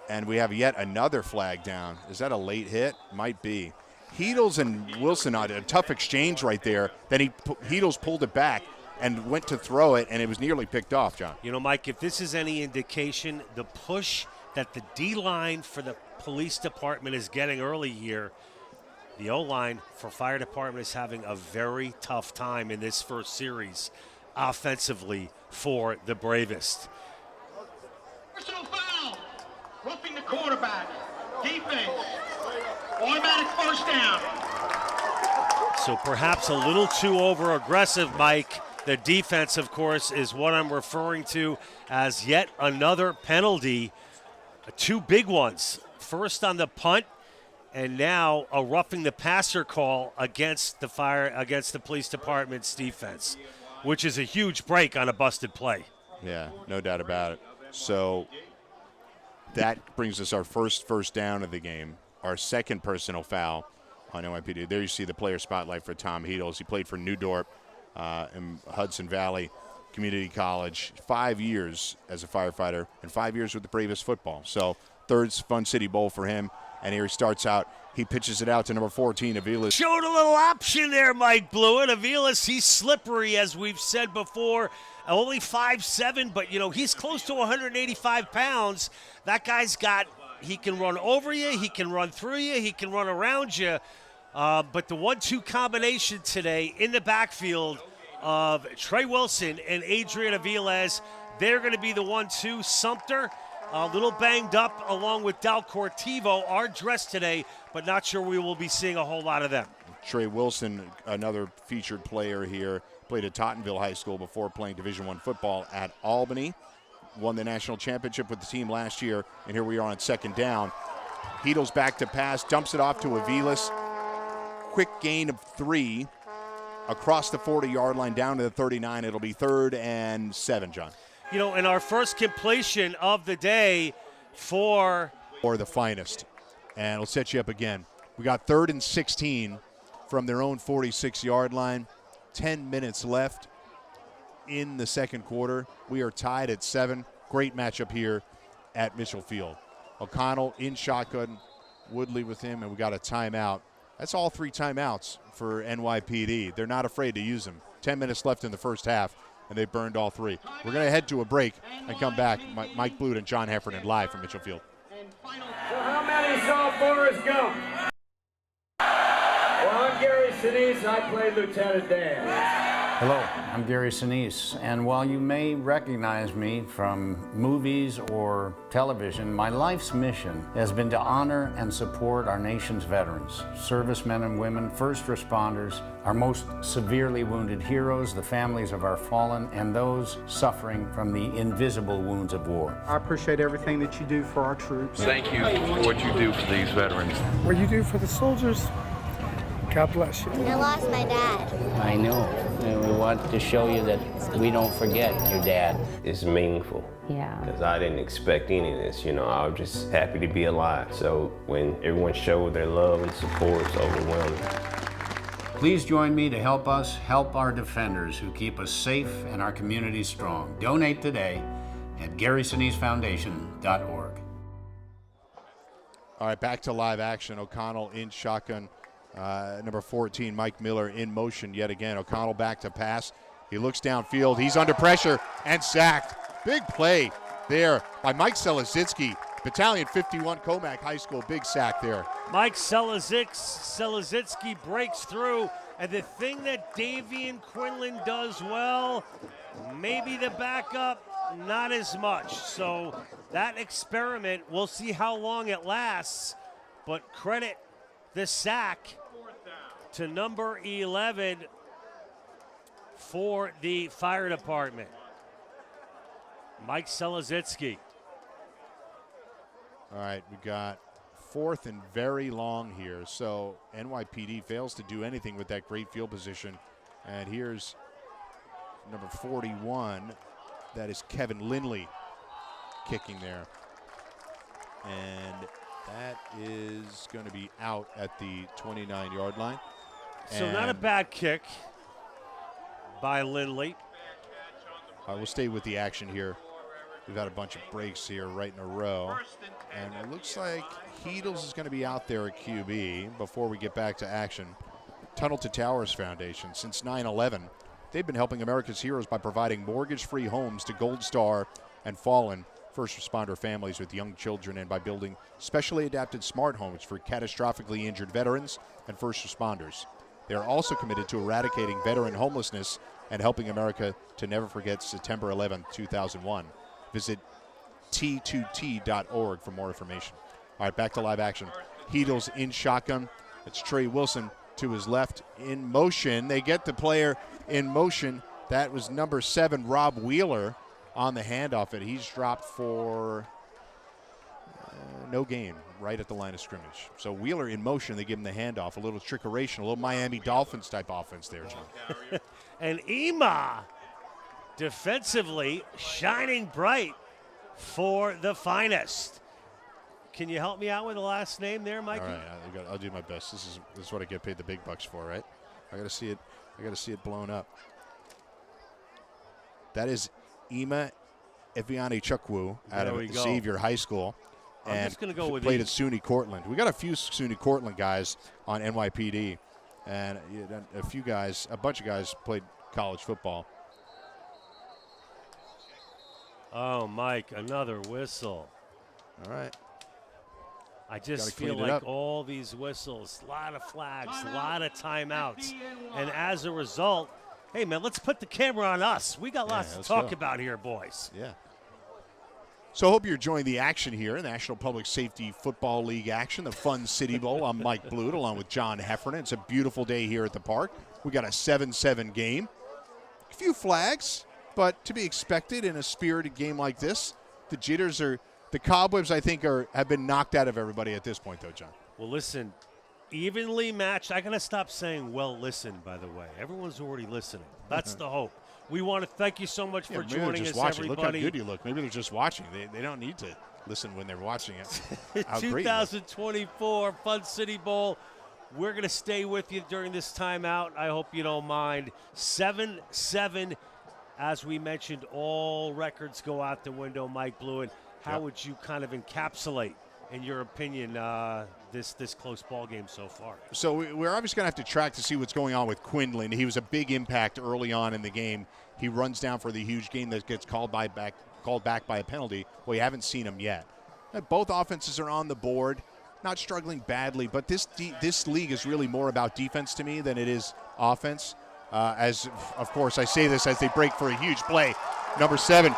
and we have yet another flag down. Is that a late hit? Might be. Heedles and Wilson on a tough exchange right there. Then Heedles pulled it back and went to throw it, and it was nearly picked off, John. You know, Mike, if this is any indication, the push that the D-line for the police department is getting early here, the O-line for Fire Department is having a very tough time in this first series offensively for the Bravest. Personal foul. Roughing the quarterback. Defense. Automatic first down. So perhaps a little too over-aggressive, Mike. The defense, of course, is what I'm referring to as yet another penalty. 2 big ones. First on the punt, and now a roughing the passer call against the police department's defense, which is a huge break on a busted play. Yeah, no doubt about it. So that brings us our first down of the game, our second personal foul on NYPD. There you see the player spotlight for Tom Heedles. He played for New Dorp in Hudson Valley Community College, 5 years as a firefighter and 5 years with the Bravest football. So third Fun City Bowl for him, and here he starts out. He pitches it out to number 14, Avilas. Showed a little option there, Mike Blewett. Avilas, he's slippery, as we've said before. Only 5'7", but, you know, he's close to 185 pounds. That guy's he can run over you, he can run through you, he can run around you. But the 1-2 combination today in the backfield of Trey Wilson and Adrian Aviles, they're going to be the 1-2. Sumter, a little banged up, along with Dal Cortivo, are dressed today, but not sure we will be seeing a whole lot of them. Trey Wilson, another featured player here, played at Tottenville High School before playing Division I football at Albany. Won the national championship with the team last year, and here we are on second down. Heedles back to pass, dumps it off to Aviles. Quick gain of 3 across the 40-yard line down to the 39. It'll be 3rd and 7, John. You know, in our first completion of the day for the finest. And we'll set you up again. We got 3rd and 16 from their own 46-yard line. 10 minutes left. in the second quarter. We are tied at 7. Great matchup here at Mitchell Field. O'Connell in shotgun, Woodley with him, and we got a timeout. That's all 3 timeouts for NYPD. They're not afraid to use them. 10 minutes left in the first half, and they burned all 3. We're going to head to a break and come back. Mike Blute and John Heffernan live from Mitchell Field. So how many saw Forrest Gump? Well, I'm Gary Sinise, and I play Lieutenant Dan. Hello, I'm Gary Sinise, and while you may recognize me from movies or television, my life's mission has been to honor and support our nation's veterans, servicemen and women, first responders, our most severely wounded heroes, the families of our fallen, and those suffering from the invisible wounds of war. I appreciate everything that you do for our troops. Thank you for what you do for these veterans. What you do for the soldiers, God bless you. I lost my dad. I know. And we want to show you that we don't forget your dad. It's meaningful. Yeah. Because I didn't expect any of this, I was just happy to be alive. So when everyone showed their love and support, it's overwhelming. Please join me to help us help our defenders who keep us safe and our communities strong. Donate today at GarySiniseFoundation.org. All right, back to live action. O'Connell in shotgun. Number 14, Mike Miller in motion yet again. O'Connell back to pass. He looks downfield. He's under pressure and sacked. Big play there by Mike Selezitsky. Battalion 51, Comac High School. Big sack there. Mike Selezitsky breaks through. And the thing that Davian Quinlan does well, maybe the backup, not as much. So that experiment, we'll see how long it lasts. But credit the sack to number 11 for the fire department, Mike Selezitsky. All right, we got 4th and very long here. So NYPD fails to do anything with that great field position. And here's number 41. That is Kevin Lindley kicking there. And that is going to be out at the 29-yard line. So not a bad kick by Lindley. All right, we'll stay with the action here. We've had a bunch of breaks here right in a row. And it looks like Heedles is going to be out there at QB before we get back to action. Tunnel to Towers Foundation. Since 9/11, they've been helping America's heroes by providing mortgage-free homes to Gold Star and fallen first responder families with young children, and by building specially adapted smart homes for catastrophically injured veterans and first responders. They are also committed to eradicating veteran homelessness and helping America to never forget September 11, 2001. Visit t2t.org for more information. All right, back to live action. Heedles in shotgun. It's Trey Wilson to his left in motion. They get the player in motion. That was number 7, Rob Wheeler, on the handoff. He's dropped for no gain right at the line of scrimmage. So Wheeler in motion, they give him the handoff. A little trickeration, a little Miami Dolphins type offense there, John. And Ema defensively shining bright for the finest. Can you help me out with the last name there, Mikey? All right, I'll do my best. This is what I get paid the big bucks for, right? I got to see it blown up. That is Ema Eviani Chukwu out of Xavier High School. I'm just going to go with played at SUNY Cortland. We got a few SUNY Cortland guys on NYPD, and a bunch of guys played college football. Oh, Mike, another whistle. All right. I just feel like all these whistles, a lot of flags, a lot of timeouts. And as a result, hey, man, let's put the camera on us. We got lots to talk about here, boys. Yeah. So I hope you're enjoying the action here, National Public Safety Football League action, the Fun City Bowl. I'm Mike Blute along with John Heffernan. It's a beautiful day here at the park. We got a 7-7 game. A few flags, but to be expected in a spirited game like this. The jitters are, the cobwebs, I think, have been knocked out of everybody at this point, though, John. Well, listen, evenly matched. I got to stop saying, well, listen, by the way. Everyone's already listening. That's the hope. We want to thank you so much for joining us, everybody. Look how good you look. Maybe they're just watching. They don't need to listen when they're watching it. 2024 Fun City Bowl. We're going to stay with you during this timeout. I hope you don't mind. 7-7 as we mentioned, all records go out the window, Mike Blewett. How would you kind of encapsulate, in your opinion, this close ball game so far? So we're obviously going to have to track to see what's going on with Quinlan. He was a big impact early on in the game. He runs down for the huge gain that gets called back by a penalty. Well, we haven't seen him yet. Both offenses are on the board, not struggling badly, but this league is really more about defense to me than it is offense. As, of course, I say this as they break for a huge play. Number 7,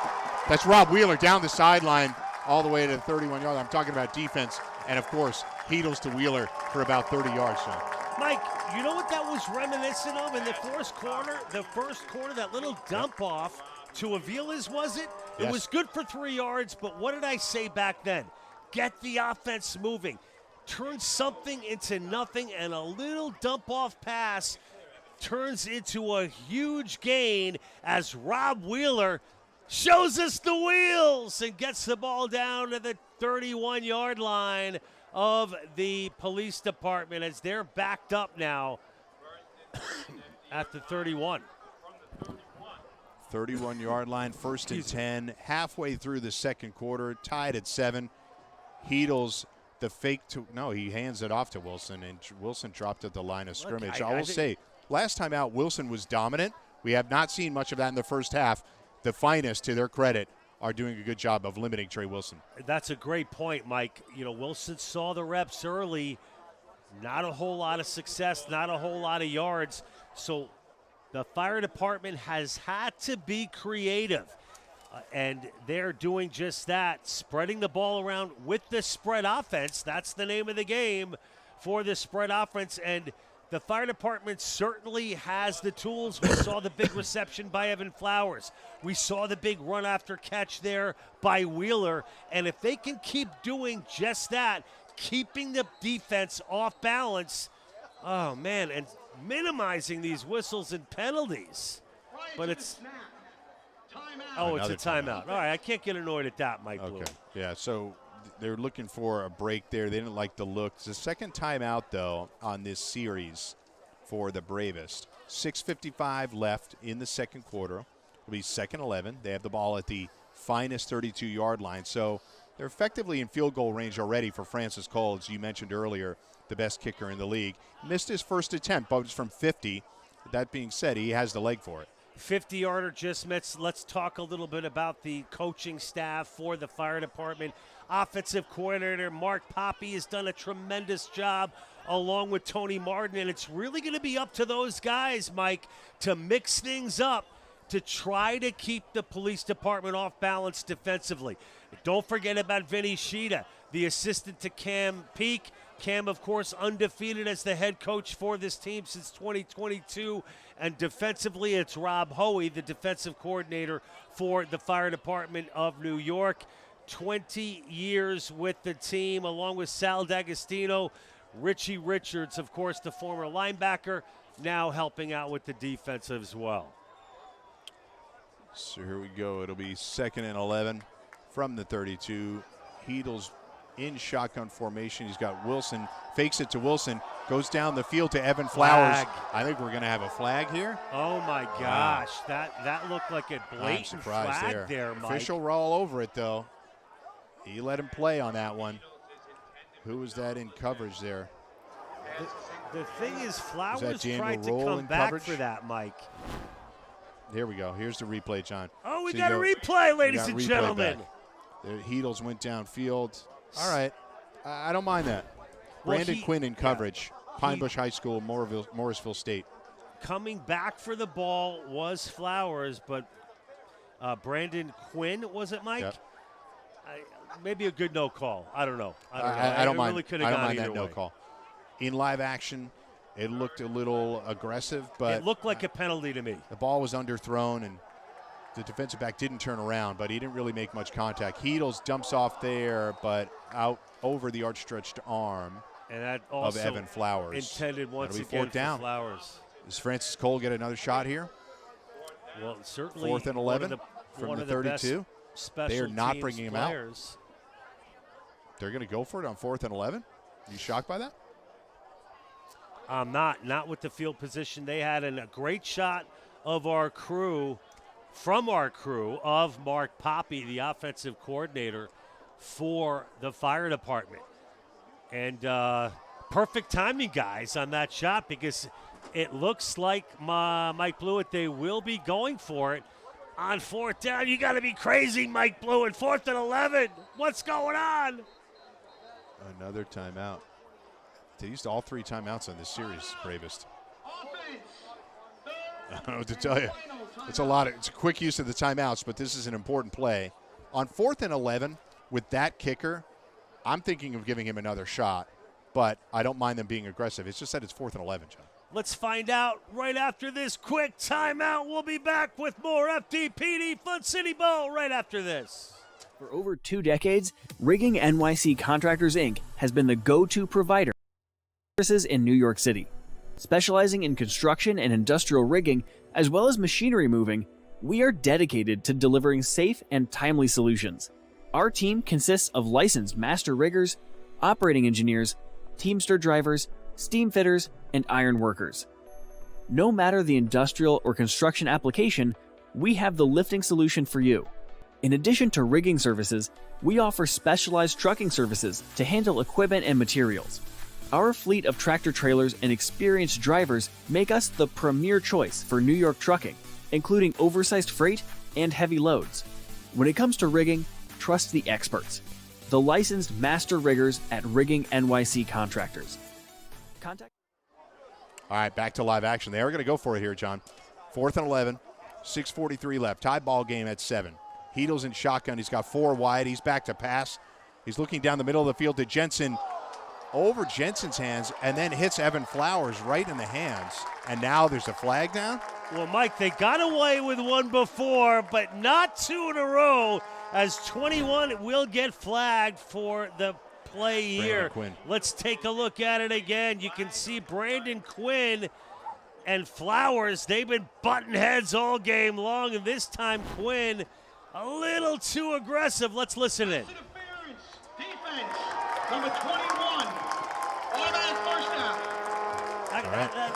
that's Rob Wheeler down the sideline all the way to the 31-yard line. I'm talking about defense. And, of course, Heedles to Wheeler for about 30 yards, Sean. Mike, you know what that was reminiscent of in the first quarter? The first quarter, that little dump off to Avila's, was it? Yes. It was good for 3 yards, but what did I say back then? Get the offense moving. Turn something into nothing, and a little dump-off pass turns into a huge gain as Rob Wheeler shows us the wheels and gets the ball down to the 31-yard line of the police department as they're backed up now at the 31. 31-yard line, first and 10, halfway through the second quarter, tied at 7. Heedles, the fake he hands it off to Wilson, and Wilson dropped at the line of scrimmage. I will say, last time out, Wilson was dominant. We have not seen much of that in the first half. The Finest, to their credit, are doing a good job of limiting Trey Wilson. That's a great point, Mike. You know, Wilson saw the reps early. Not a whole lot of success, not a whole lot of yards. So the fire department has had to be creative. And they're doing just that, spreading the ball around with the spread offense. That's the name of the game for the spread offense. And the fire department certainly has the tools. We saw the big reception by Evan Flowers. We saw the big run after catch there by Wheeler. And if they can keep doing just that, keeping the defense off balance, oh man, and minimizing these whistles and penalties. But it's Another it's a timeout. All right, I can't get annoyed at that, Mike Blue. Yeah, so they're looking for a break there. They didn't like the look. It's the second timeout, though, on this series for the Bravest. 6:55 left in the second quarter. It'll be second 11. They have the ball at the Finest 32-yard line. So they're effectively in field goal range already for Francis Cole, as you mentioned earlier, the best kicker in the league. Missed his first attempt, but it was from 50. That being said, he has the leg for it. 50-yarder just missed. Let's talk a little bit about the coaching staff for the fire department. Offensive coordinator Mark Poppy has done a tremendous job along with Tony Martin, and it's really going to be up to those guys, Mike, to mix things up to try to keep the police department off balance defensively. Don't forget about Vinny Sheeta, the assistant to Cam Peake. Cam, of course, undefeated as the head coach for this team since 2022. And defensively, it's Rob Hoey, the defensive coordinator for the fire department of New York. 20 years with the team, along with Sal D'Agostino. Richie Richards, of course, the former linebacker, now helping out with the defense as well. So here we go. It'll be second and 11 from the 32. Heedles in shotgun formation. He's got Wilson, fakes it to Wilson, goes down the field to Evan Flowers. Flag. I think we're going to have a flag here. Oh, my gosh. That looked like a blatant flag there, Mike. Official were all over it, though. He let him play on that one. Who was that in coverage there? The thing is, Flowers Daniel tried to Roll come in back coverage? for that, Mike. Here we go. Here's the replay, John. Oh, we So got a replay, ladies and replay gentlemen. back. The Heedles went downfield. All right. I don't mind that. Well, Brandon Quinn in coverage. Pine Bush High School, Morrisville State. Coming back for the ball was Flowers, but Brandon Quinn, was it, Mike? Yep. Maybe a good no call. I don't know. I don't mind. Really could I have don't gone mind either that no way. call. In live action, it looked a little aggressive, but It looked like a penalty to me. the ball was underthrown, and the defensive back didn't turn around, but he didn't really make much contact. Heedles jumps off there, but out over the outstretched arm And that of also Evan Flowers. intended once That'll be again fourth down. for Flowers. Does Francis Cole get another shot here? Well, certainly Fourth and 11 from one the of the 32. best special They are not teams bringing him players. out. They're going to go for it on 4th and 11? You shocked by that? I'm not with the field position they had, and a great shot of our crew from our crew of Mark Poppy, the offensive coordinator for the fire department. And perfect timing, guys, on that shot, because it looks like Mike Blewett, they will be going for it on 4th down. You got to be crazy, Mike Blewett. 4th and 11. What's going on? Another timeout. They used all 3 timeouts on this series, Bravest. I don't know what to tell you. It's a quick use of the timeouts, but this is an important play. On 4th and 11, with that kicker, I'm thinking of giving him another shot, but I don't mind them being aggressive. It's just that it's 4th and 11, John. Let's find out right after this quick timeout. We'll be back with more FDPD Fun City Bowl right after this. For over 2 decades, Rigging NYC Contractors, Inc. has been the go-to provider of services in New York City. Specializing in construction and industrial rigging, as well as machinery moving, we are dedicated to delivering safe and timely solutions. Our team consists of licensed master riggers, operating engineers, Teamster drivers, steam fitters, and iron workers. No matter the industrial or construction application, we have the lifting solution for you. In addition to rigging services, we offer specialized trucking services to handle equipment and materials. Our fleet of tractor trailers and experienced drivers make us the premier choice for New York trucking, including oversized freight and heavy loads. When it comes to rigging, trust the experts, the licensed master riggers at Rigging NYC Contractors. Contact. All right, back to live action. They are going to go for it here, John. 4th and 11, 6:43 left. Tie ball game at 7. Heedle's in shotgun. He's got 4 wide. He's back to pass. He's looking down the middle of the field to Jensen. Over Jensen's hands, and then hits Evan Flowers right in the hands. And now there's a flag down? Well, Mike, they got away with one before, but not 2 in a row, as 21 will get flagged for the play here. Quinn. Let's take a look at it again. You can see Brandon Quinn and Flowers, they've been butting heads all game long, and this time Quinn a little too aggressive. Let's listen in. Defense, number 21. First down.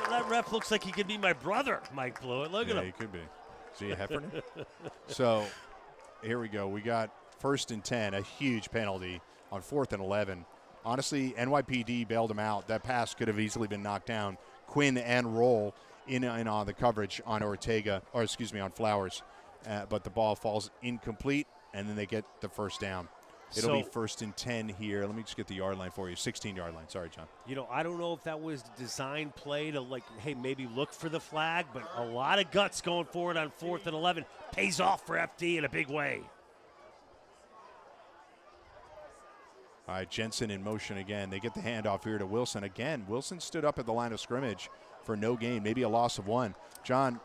That ref looks like he could be my brother, Mike Blewett. Look at him. Yeah, he could be. Is he a Heffernan? So here we go. We got 1st and 10, a huge penalty on 4th and 11. Honestly, NYPD bailed him out. That pass could have easily been knocked down. Quinn and Roll in on the coverage on on Flowers. But the ball falls incomplete, and then they get the first down. It'll be 1st and 10 here. Let me just get the yard line for you. 16-yard line. Sorry, John. You know, I don't know if that was the design play to, hey, maybe look for the flag, but a lot of guts going forward on 4th and 11. Pays off for FD in a big way. All right, Jensen in motion again. They get the handoff here to Wilson. Again, Wilson stood up at the line of scrimmage for no gain, maybe a loss of 1. John,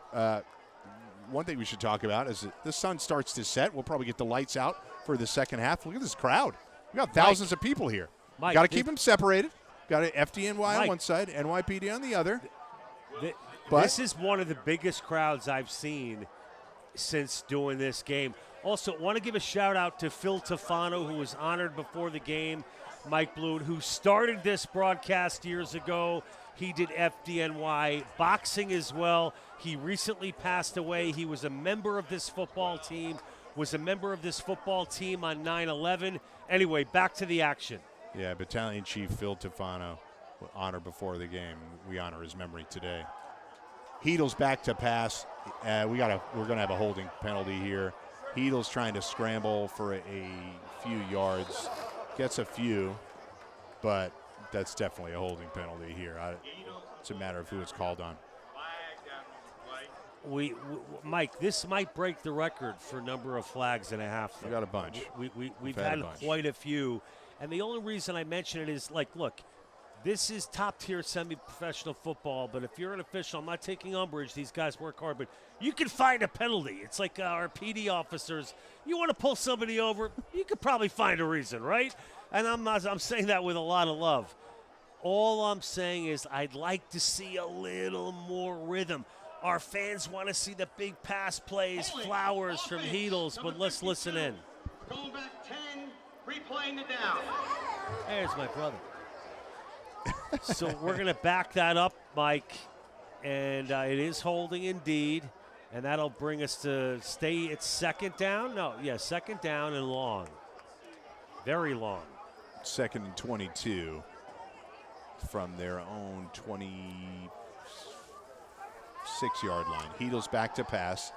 one thing we should talk about is that the sun starts to set. We'll probably get the lights out for the second half. Look at this crowd. We got thousands of people here. Got to keep them separated. Got an FDNY on one side, NYPD on the other. This is one of the biggest crowds I've seen since doing this game. Also, want to give a shout-out to Phil Tofano, who was honored before the game, Mike Blewett, who started this broadcast years ago. He did FDNY boxing as well. He recently passed away. He was a member of this football team, on 9/11. Anyway, back to the action. Yeah, Battalion Chief Phil Tofano, honored before the game. We honor his memory today. Heedle's back to pass. We're going to have a holding penalty here. Heedle's trying to scramble for a few yards. Gets a few, but that's definitely a holding penalty here. It's a matter of who it's called on. Mike, this might break the record for number of flags and a half. We got a bunch. We've had quite a few. And the only reason I mention it is, look, this is top-tier semi-professional football, but if you're an official, I'm not taking umbrage. These guys work hard, but you can find a penalty. It's like our PD officers. You want to pull somebody over, you could probably find a reason, right? And I'm saying that with a lot of love. All I'm saying is I'd like to see a little more rhythm. Our fans want to see the big pass plays, Flowers from Heedles, but let's listen in. Going back 10, replaying the down. There's my brother. So we're going to back that up, Mike, and it is holding indeed. And that'll bring us to stay at second down. No, yeah, second down and long. Very long. 2nd and 22 from their own 26-yard line. Heedles back to pass.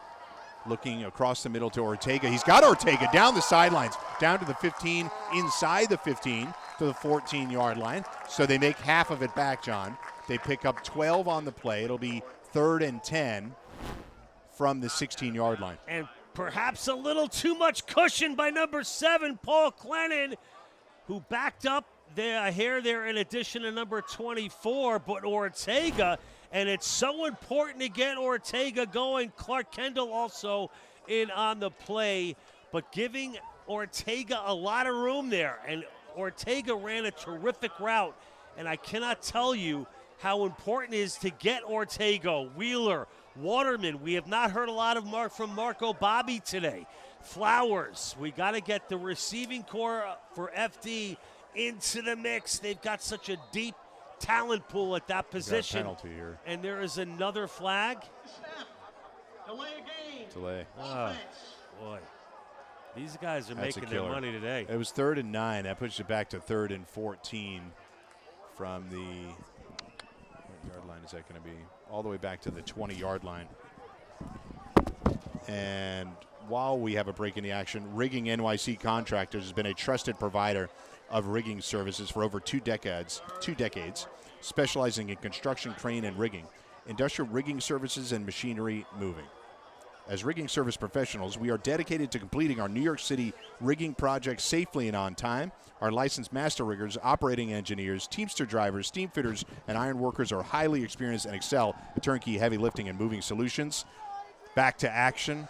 Looking across the middle to Ortega. He's got Ortega down the sidelines, down to the 15, inside the 15 to the 14-yard line. So they make half of it back, John. They pick up 12 on the play. It'll be 3rd and 10 from the 16-yard line. And perhaps a little too much cushion by number 7, Paul Clennon, who backed up the hair there in addition to number 24, but Ortega, and it's so important to get Ortega going. Clark Kendall also in on the play, but giving Ortega a lot of room there. And Ortega ran a terrific route, and I cannot tell you how important it is to get Ortega, Wheeler, Waterman. We have not heard a lot of from Marco Bobby today. Flowers, we got to get the receiving core for FD into the mix. They've got such a deep talent pool at that position. Penalty here. And there is another flag. Delay a game. Delay. Oh, boy. These guys are making their money today. It was 3rd and 9. That pushes it back to 3rd and 14 from the, what yard line is that going to be? All the way back to the 20-yard line. And while we have a break in the action, Rigging NYC Contractors has been a trusted provider of rigging services for over 2 decades, specializing in construction, crane, and rigging, industrial rigging services, and machinery moving. As rigging service professionals, we are dedicated to completing our New York City rigging projects safely and on time. Our licensed master riggers, operating engineers, Teamster drivers, steam fitters, and iron workers are highly experienced and excel at turnkey heavy lifting and moving solutions. Back to action.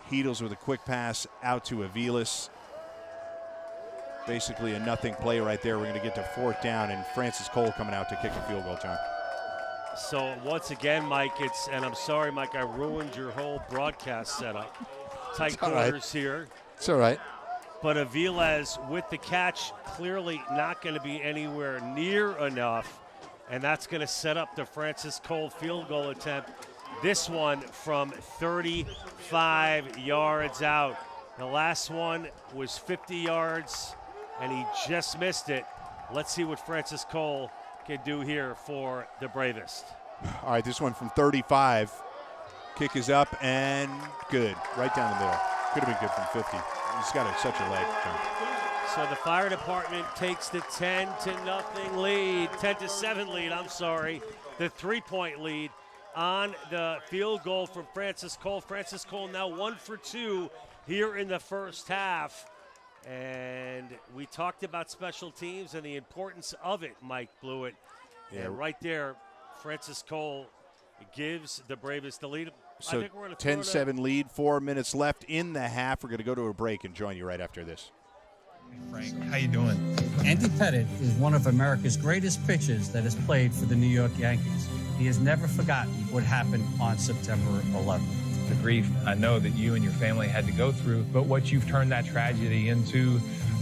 Heedles with a quick pass out to Aviles. Basically a nothing play right there. We're going to get to 4th down, and Francis Cole coming out to kick a field goal, John. So once again, Mike, and I'm sorry, Mike, I ruined your whole broadcast setup. Tight quarters here. It's all right. But Aviles with the catch, clearly not going to be anywhere near enough, and that's going to set up the Francis Cole field goal attempt. This one from 35 yards out. The last one was 50 yards, and he just missed it. Let's see what Francis Cole can do here for the Bravest. All right, this one from 35. Kick is up and good. Right down the middle. Could have been good from 50. He's got such a leg. So the fire department takes the 10-0 lead, 10-7 lead, I'm sorry. The 3-point lead on the field goal from Francis Cole. Francis Cole now 1 for 2 here in the first half. And we talked about special teams and the importance of it, Mike Blewett. Yeah. And right there, Francis Cole gives the Bravest the lead. So I think we're 10-7 lead, 4 minutes left in the half. We're going to go to a break and join you right after this. Frank, how you doing? Andy Pettitte is one of America's greatest pitchers that has played for the New York Yankees. He has never forgotten what happened on September 11th. The grief I know that you and your family had to go through, but what you've turned that tragedy into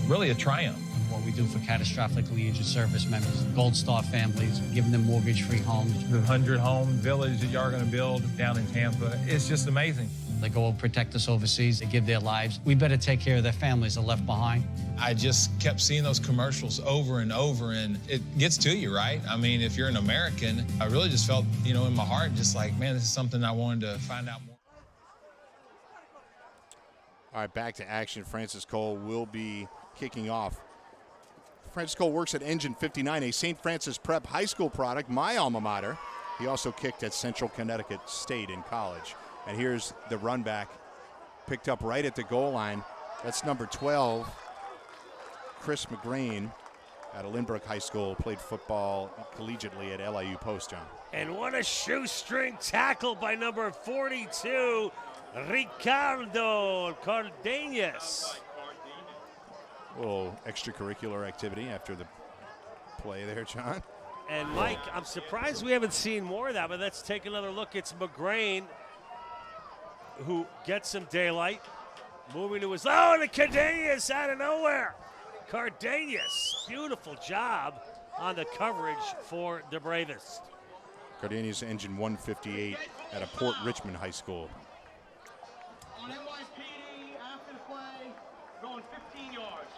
really a triumph. What we do for catastrophically injured service members, Gold Star families, giving them mortgage-free homes. The 100-home village that you are going to build down in Tampa, it's just amazing. They go and protect us overseas. They give their lives. We better take care of their families that are left behind. I just kept seeing those commercials over and over, and it gets to you, right? I mean, if you're an American, I really just felt, in my heart, just like, man, this is something I wanted to find out more. All right, back to action. Francis Cole will be kicking off. Francis Cole works at Engine 59, a St. Francis Prep high school product, my alma mater. He also kicked at Central Connecticut State in college. And here's the run back, picked up right at the goal line. That's number 12, Chris McGrain, out of Lynbrook High School, played football collegiately at LIU Post, John. And what a shoestring tackle by number 42, Ricardo Cardenas. A little extracurricular activity after the play there, John. And Mike, I'm surprised we haven't seen more of that, but let's take another look. It's McGrain who gets some daylight. Moving to his, and Cardenas out of nowhere. Cardenas, beautiful job on the coverage for the Bravest. Gardenia's engine 158 at a Port Richmond high school. On NYPD, after the play, going 15 yards.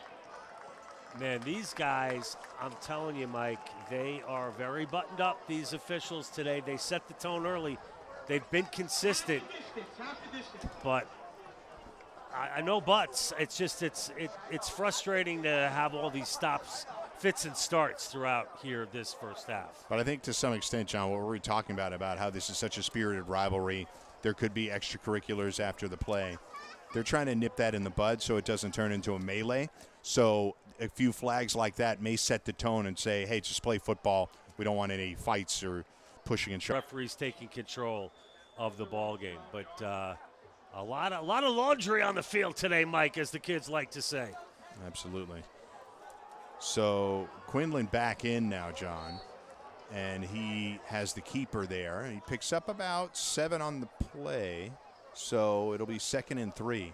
Man, these guys, I'm telling you, Mike, they are very buttoned up, these officials today. They set the tone early. They've been consistent. But I know buts. It's just it's frustrating to have all these stops, fits and starts throughout here this first half. But I think to some extent, John, what we're talking about how this is such a spirited rivalry, there could be extracurriculars after the play. They're trying to nip that in the bud so it doesn't turn into a melee. So a few flags like that may set the tone and say, hey, just play football. We don't want any fights or pushing and shoving. Referees taking control of the ball game. But a lot of laundry on the field today, Mike, as the kids like to say. Absolutely. So Quinlan back in now, John, and he has the keeper there. He picks up about 7 on the play, so it'll be 2nd and 3.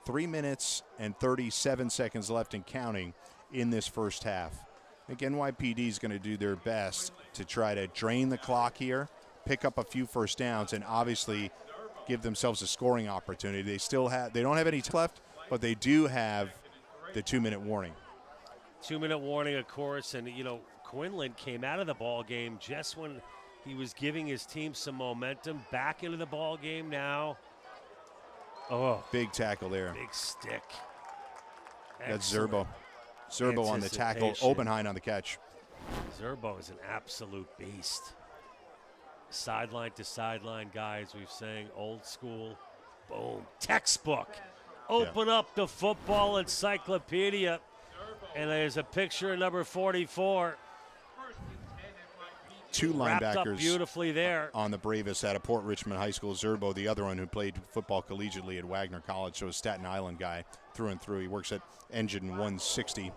3 minutes and 37 seconds left and counting in this first half. I think NYPD is going to do their best to try to drain the clock here, pick up a few first downs, and obviously give themselves a scoring opportunity. They don't have any time left, but they do have the 2-minute warning. 2-minute warning, of course, and Quinlan came out of the ball game just when he was giving his team some momentum. Back into the ball game now. Oh, big tackle there. Big stick. That's Zerbo. Zerbo on the tackle. Obenheim on the catch. Zerbo is an absolute beast. Sideline to sideline guys, we've saying old school. Boom. Textbook. Open up the football encyclopedia. And there's a picture of number 44. 2 Wrapped up linebackers beautifully there on the Bravest out of Port Richmond High School. Zerbo, the other one who played football collegiately at Wagner College, so a Staten Island guy through and through. He works at Engine 160.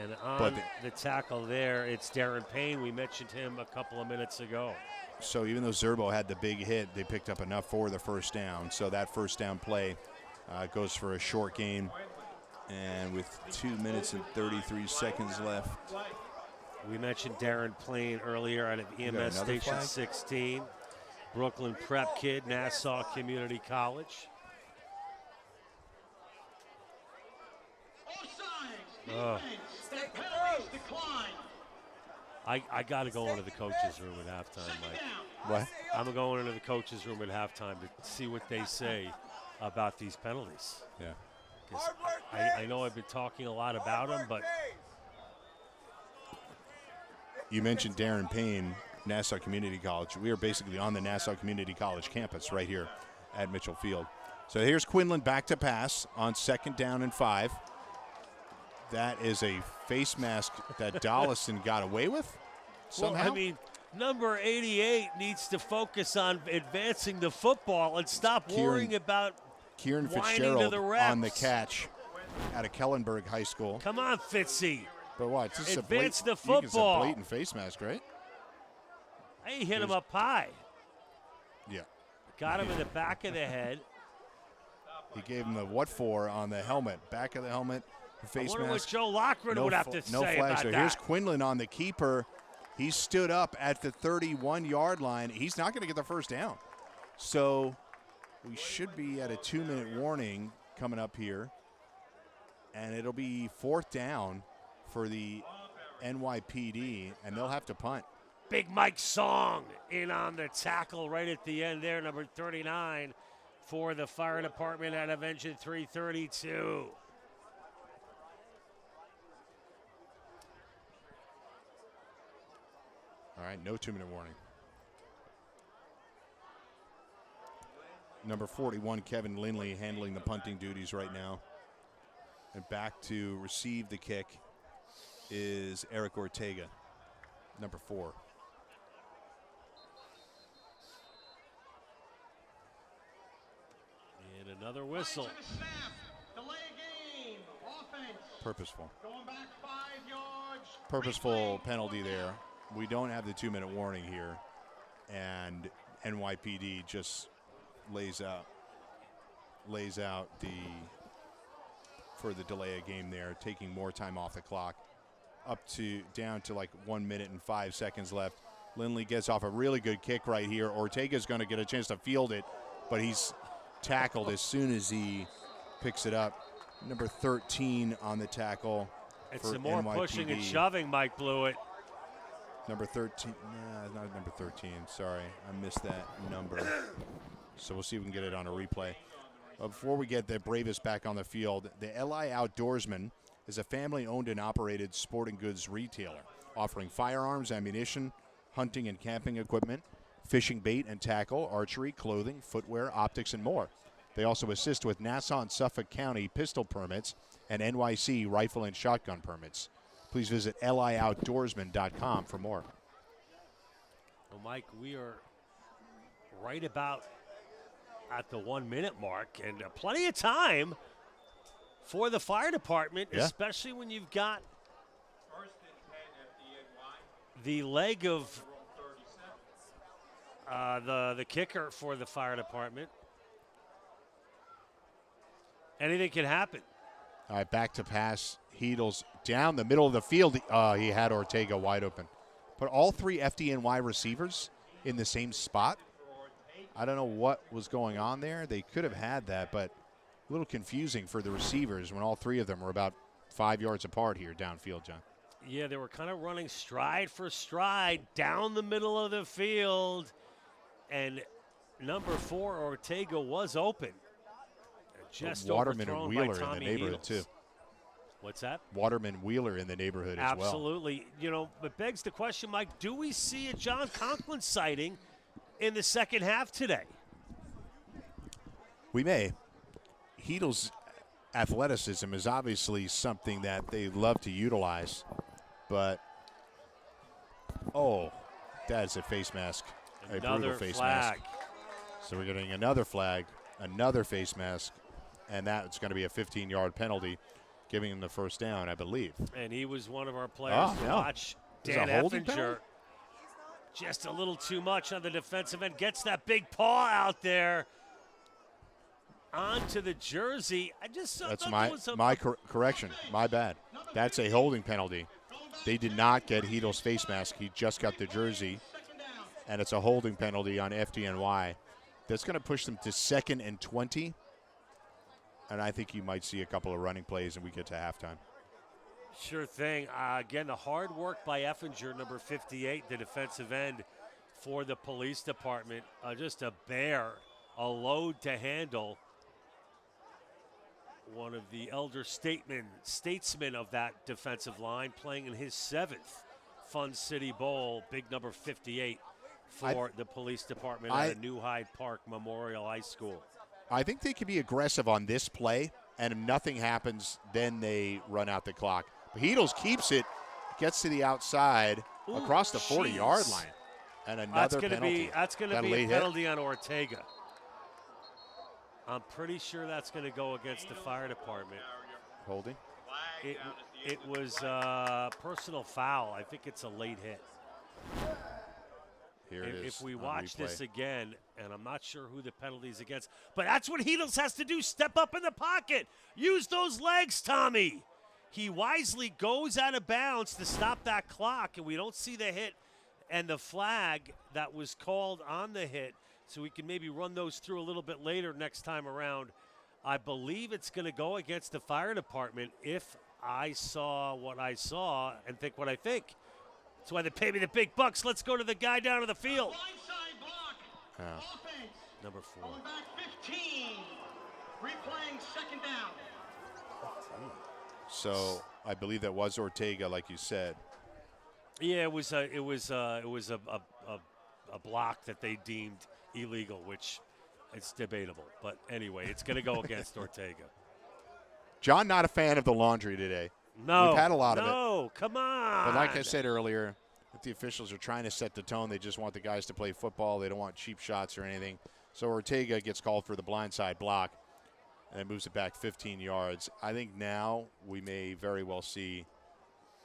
And on the tackle there, it's Darren Payne. We mentioned him a couple of minutes ago. So even though Zerbo had the big hit, they picked up enough for the first down. So that first down play goes for a short gain. And with 2 minutes and 33 seconds left. We mentioned Darren Payne earlier out of EMS Station 16. Brooklyn Prep kid, Nassau Community College. I got to go into the coach's room at halftime, Mike. What? I'm going into the coach's room at halftime to see what they say about these penalties. Yeah. I know I've been talking a lot about them, but you mentioned Darren Payne, Nassau Community College. We are basically on the Nassau Community College campus right here at Mitchell Field. So here's Quinlan back to pass on 2nd down and 5. That is a face mask that Dollison got away with somehow. Well, I mean, number 88 needs to focus on advancing the football and stop worrying about Kieran whining Fitzgerald to the refs. on the catch out of Kellenberg High School. Come on, Fitzy. But what? This Advance the it's a football. blatant face mask, right? He hit him up high. Yeah. Got him in the back of the head. He gave him the what for on the helmet, back of the helmet, face I wonder mask. what Joe Lockridge would have to say about so that. Here's Quinlan on the keeper. He stood up at the 31-yard line. He's not going to get the first down. So we should be at a 2-minute warning coming up here. And it'll be 4th down for the NYPD, and they'll have to punt. Big Mike Song in on the tackle right at the end there, number 39 for the fire department out of Engine 332. All right, no 2-minute warning. Number 41, Kevin Lindley, handling the punting duties right now. And back to receive the kick is Eric Ortega, number 4. And another whistle. Delay game. Offense. Purposeful. Going back 5 yards. Purposeful penalty there. We don't have the 2-minute warning here. And NYPD just lays out for the delay of game there, taking more time off the clock, down to like 1 minute and 5 seconds left. Lindley gets off a really good kick right here. Ortega's going to get a chance to field it, but he's tackled as soon as he picks it up. Number 13 on the tackle. It's for some more NYPD. pushing and shoving, Mike Blewett. Number 13. Nah, not number 13. Sorry, I missed that number. So we'll see if we can get it on a replay. Before we get the Bravest back on the field, the LI Outdoorsman is a family-owned and operated sporting goods retailer offering firearms, ammunition, hunting and camping equipment, fishing bait and tackle, archery, clothing, footwear, optics, and more. They also assist with Nassau and Suffolk County pistol permits and NYC rifle and shotgun permits. Please visit lioutdoorsman.com for more. Well, Mike, we are right about at the 1 minute mark, and plenty of time for the fire department, especially when you've got the leg of the kicker for the fire department. Anything can happen. All right, back to pass. Heedles down the middle of the field. He had Ortega wide open. But all three FDNY receivers in the same spot. I don't know what was going on there. They could have had that, but a little confusing for the receivers when all three of them were about 5 yards apart here downfield, John. Yeah, they were kind of running stride for stride down the middle of the field. And number 4, Ortega, was open. Just Waterman and overthrown by Wheeler Tommy in the neighborhood, Heedles. too. What's that? Waterman Wheeler in the neighborhood as well. Absolutely. You know, but begs the question, Mike, do we see a John Conklin sighting in the second half today? We may. Heedle's athleticism is obviously something that they love to utilize, but, that's a face mask, a brutal face mask. So we're getting another flag, another face mask, and that's going to be a 15-yard penalty, giving him the first down, I believe. And he was one of our players to watch. Dan Effinger, just a little too much on the defensive end, gets that big paw out there onto the jersey. I just saw that's my correction. My bad. That's a holding penalty. They did not get Heedle's face mask. He just got the jersey, and it's a holding penalty on FDNY. That's going to push them to 2nd and 20, and I think you might see a couple of running plays, and we get to halftime. Sure thing. Again, the hard work by Effinger, number 58, the defensive end for the police department. Just a bear, a load to handle. One of the elder statesmen of that defensive line, playing in his 7th Fun City Bowl, big number 58 for the police department at a New Hyde Park Memorial High School. I think they can be aggressive on this play, and if nothing happens, then they run out the clock. But Heedles keeps it, gets to the outside, across the 40-yard line, and another penalty. That's going to be a penalty on Ortega. I'm pretty sure that's going to go against the fire department. Holding? It was a personal foul. I think it's a late hit. Here it is. If we watch this again, and I'm not sure who the penalty is against, but that's what Heedles has to do, step up in the pocket. Use those legs, Tommy. He wisely goes out of bounds to stop that clock, and we don't see the hit and the flag that was called on the hit. So we can maybe run those through a little bit later next time around. I believe it's going to go against the fire department if I saw what I saw and think what I think. That's why they pay me the big bucks. Let's go to the guy down to the field. Number 4. Going back 15. Replaying 2nd down. So I believe that was Ortega, like you said. Yeah, it was a block that they deemed illegal, which it's debatable. But anyway, it's going to go against Ortega. John, not a fan of the laundry today. No. We've had a lot of it. No, come on. But like I said earlier, if the officials are trying to set the tone, they just want the guys to play football. They don't want cheap shots or anything. So Ortega gets called for the blindside block and moves it back 15 yards. I think now we may very well see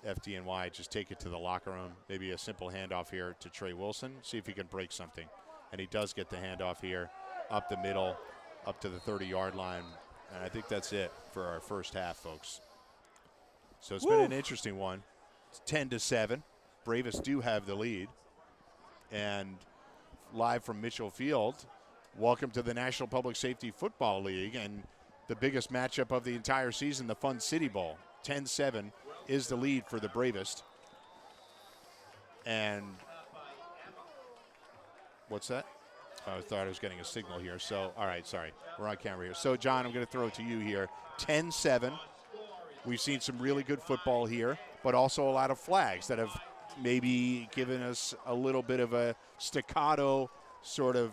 FDNY just take it to the locker room. Maybe a simple handoff here to Trey Wilson, see if he can break something. And he does get the handoff here up the middle, up to the 30-yard line. And I think that's it for our first half, folks. So it's been an interesting one. It's 10-7. Bravest do have the lead. And live from Mitchell Field, welcome to the National Public Safety Football League and the biggest matchup of the entire season, the Fun City Bowl. 10-7 is the lead for the Bravest. And what's that? Oh, I thought I was getting a signal here. So, all right, sorry. We're on camera here. So, John, I'm going to throw it to you here. 10-7. We've seen some really good football here, but also a lot of flags that have maybe given us a little bit of a staccato sort of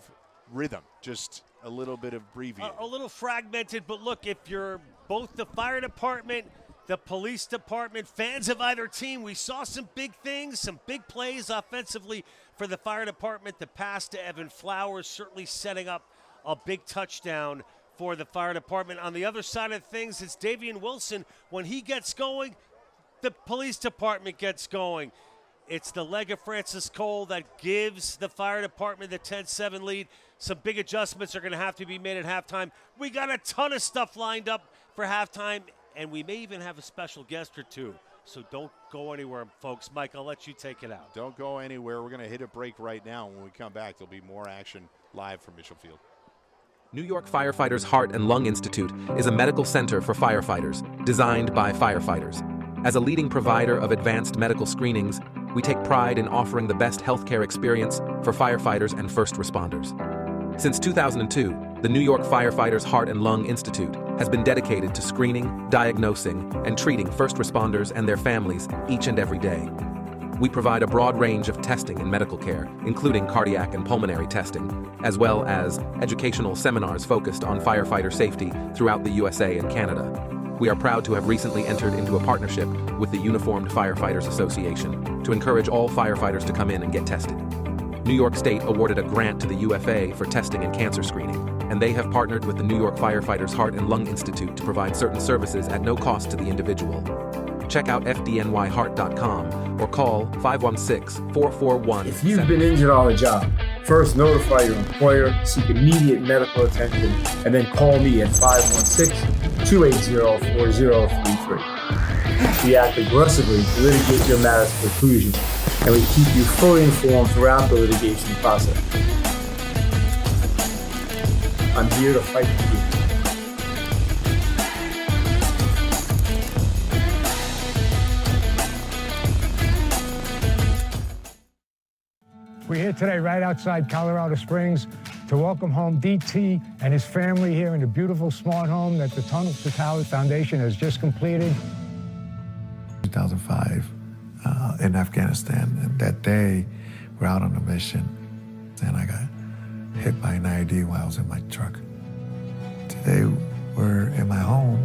rhythm, just a little bit of abbreviated. A little fragmented, but look, if you're both the fire department, the police department, fans of either team, we saw some big things, some big plays offensively for the fire department. The pass to Evan Flowers certainly setting up a big touchdown for the fire department. On the other side of things, it's Davian Wilson. When he gets going, the police department gets going. It's the leg of Francis Cole that gives the fire department the 10-7 lead. Some big adjustments are going to have to be made at halftime. We got a ton of stuff lined up for halftime, and we may even have a special guest or two. So don't go anywhere, folks. Mike, I'll let you take it out. Don't go anywhere. We're going to hit a break right now. When we come back, there'll be more action live from Mitchell Field. New York Firefighters Heart and Lung Institute is a medical center for firefighters, designed by firefighters. As a leading provider of advanced medical screenings, we take pride in offering the best healthcare experience for firefighters and first responders. Since 2002, the New York Firefighters Heart and Lung Institute has been dedicated to screening, diagnosing, and treating first responders and their families each and every day. We provide a broad range of testing and medical care, including cardiac and pulmonary testing, as well as educational seminars focused on firefighter safety throughout the USA and Canada. We are proud to have recently entered into a partnership with the Uniformed Firefighters Association to encourage all firefighters to come in and get tested. New York State awarded a grant to the UFA for testing and cancer screening, and they have partnered with the New York Firefighters Heart and Lung Institute to provide certain services at no cost to the individual. Check out FDNYHeart.com or call 516-441. If you've been injured on the job, first notify your employer, seek immediate medical attention, and then call me at 516-280-4033. We act aggressively to litigate your matters to conclusion, and we keep you fully informed throughout the litigation process. I'm here to fight for you. We're here today right outside Colorado Springs to welcome home DT and his family here in the beautiful smart home that the Tunnels to Towers Foundation has just completed. 2005 in Afghanistan, and that day we're out on a mission and I got hit by an IED while I was in my truck. Today we're in my home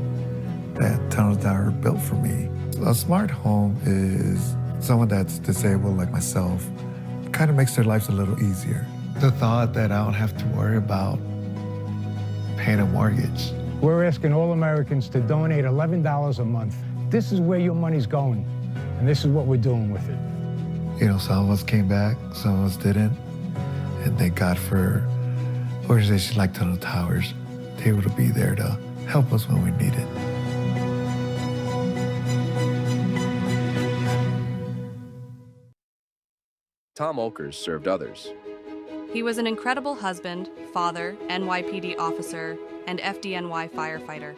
that Tunnels to Towers built for me. A smart home is someone that's disabled like myself. Kind of makes their lives a little easier. The thought that I don't have to worry about paying a mortgage. We're asking all Americans to donate $11 a month. This is where your money's going, and this is what we're doing with it. You know, some of us came back, some of us didn't, and thank God for organizations like Tunnel Towers. They're able to be there to help us when we need it. Tom Olkers served others. He was an incredible husband, father, NYPD officer, and FDNY firefighter.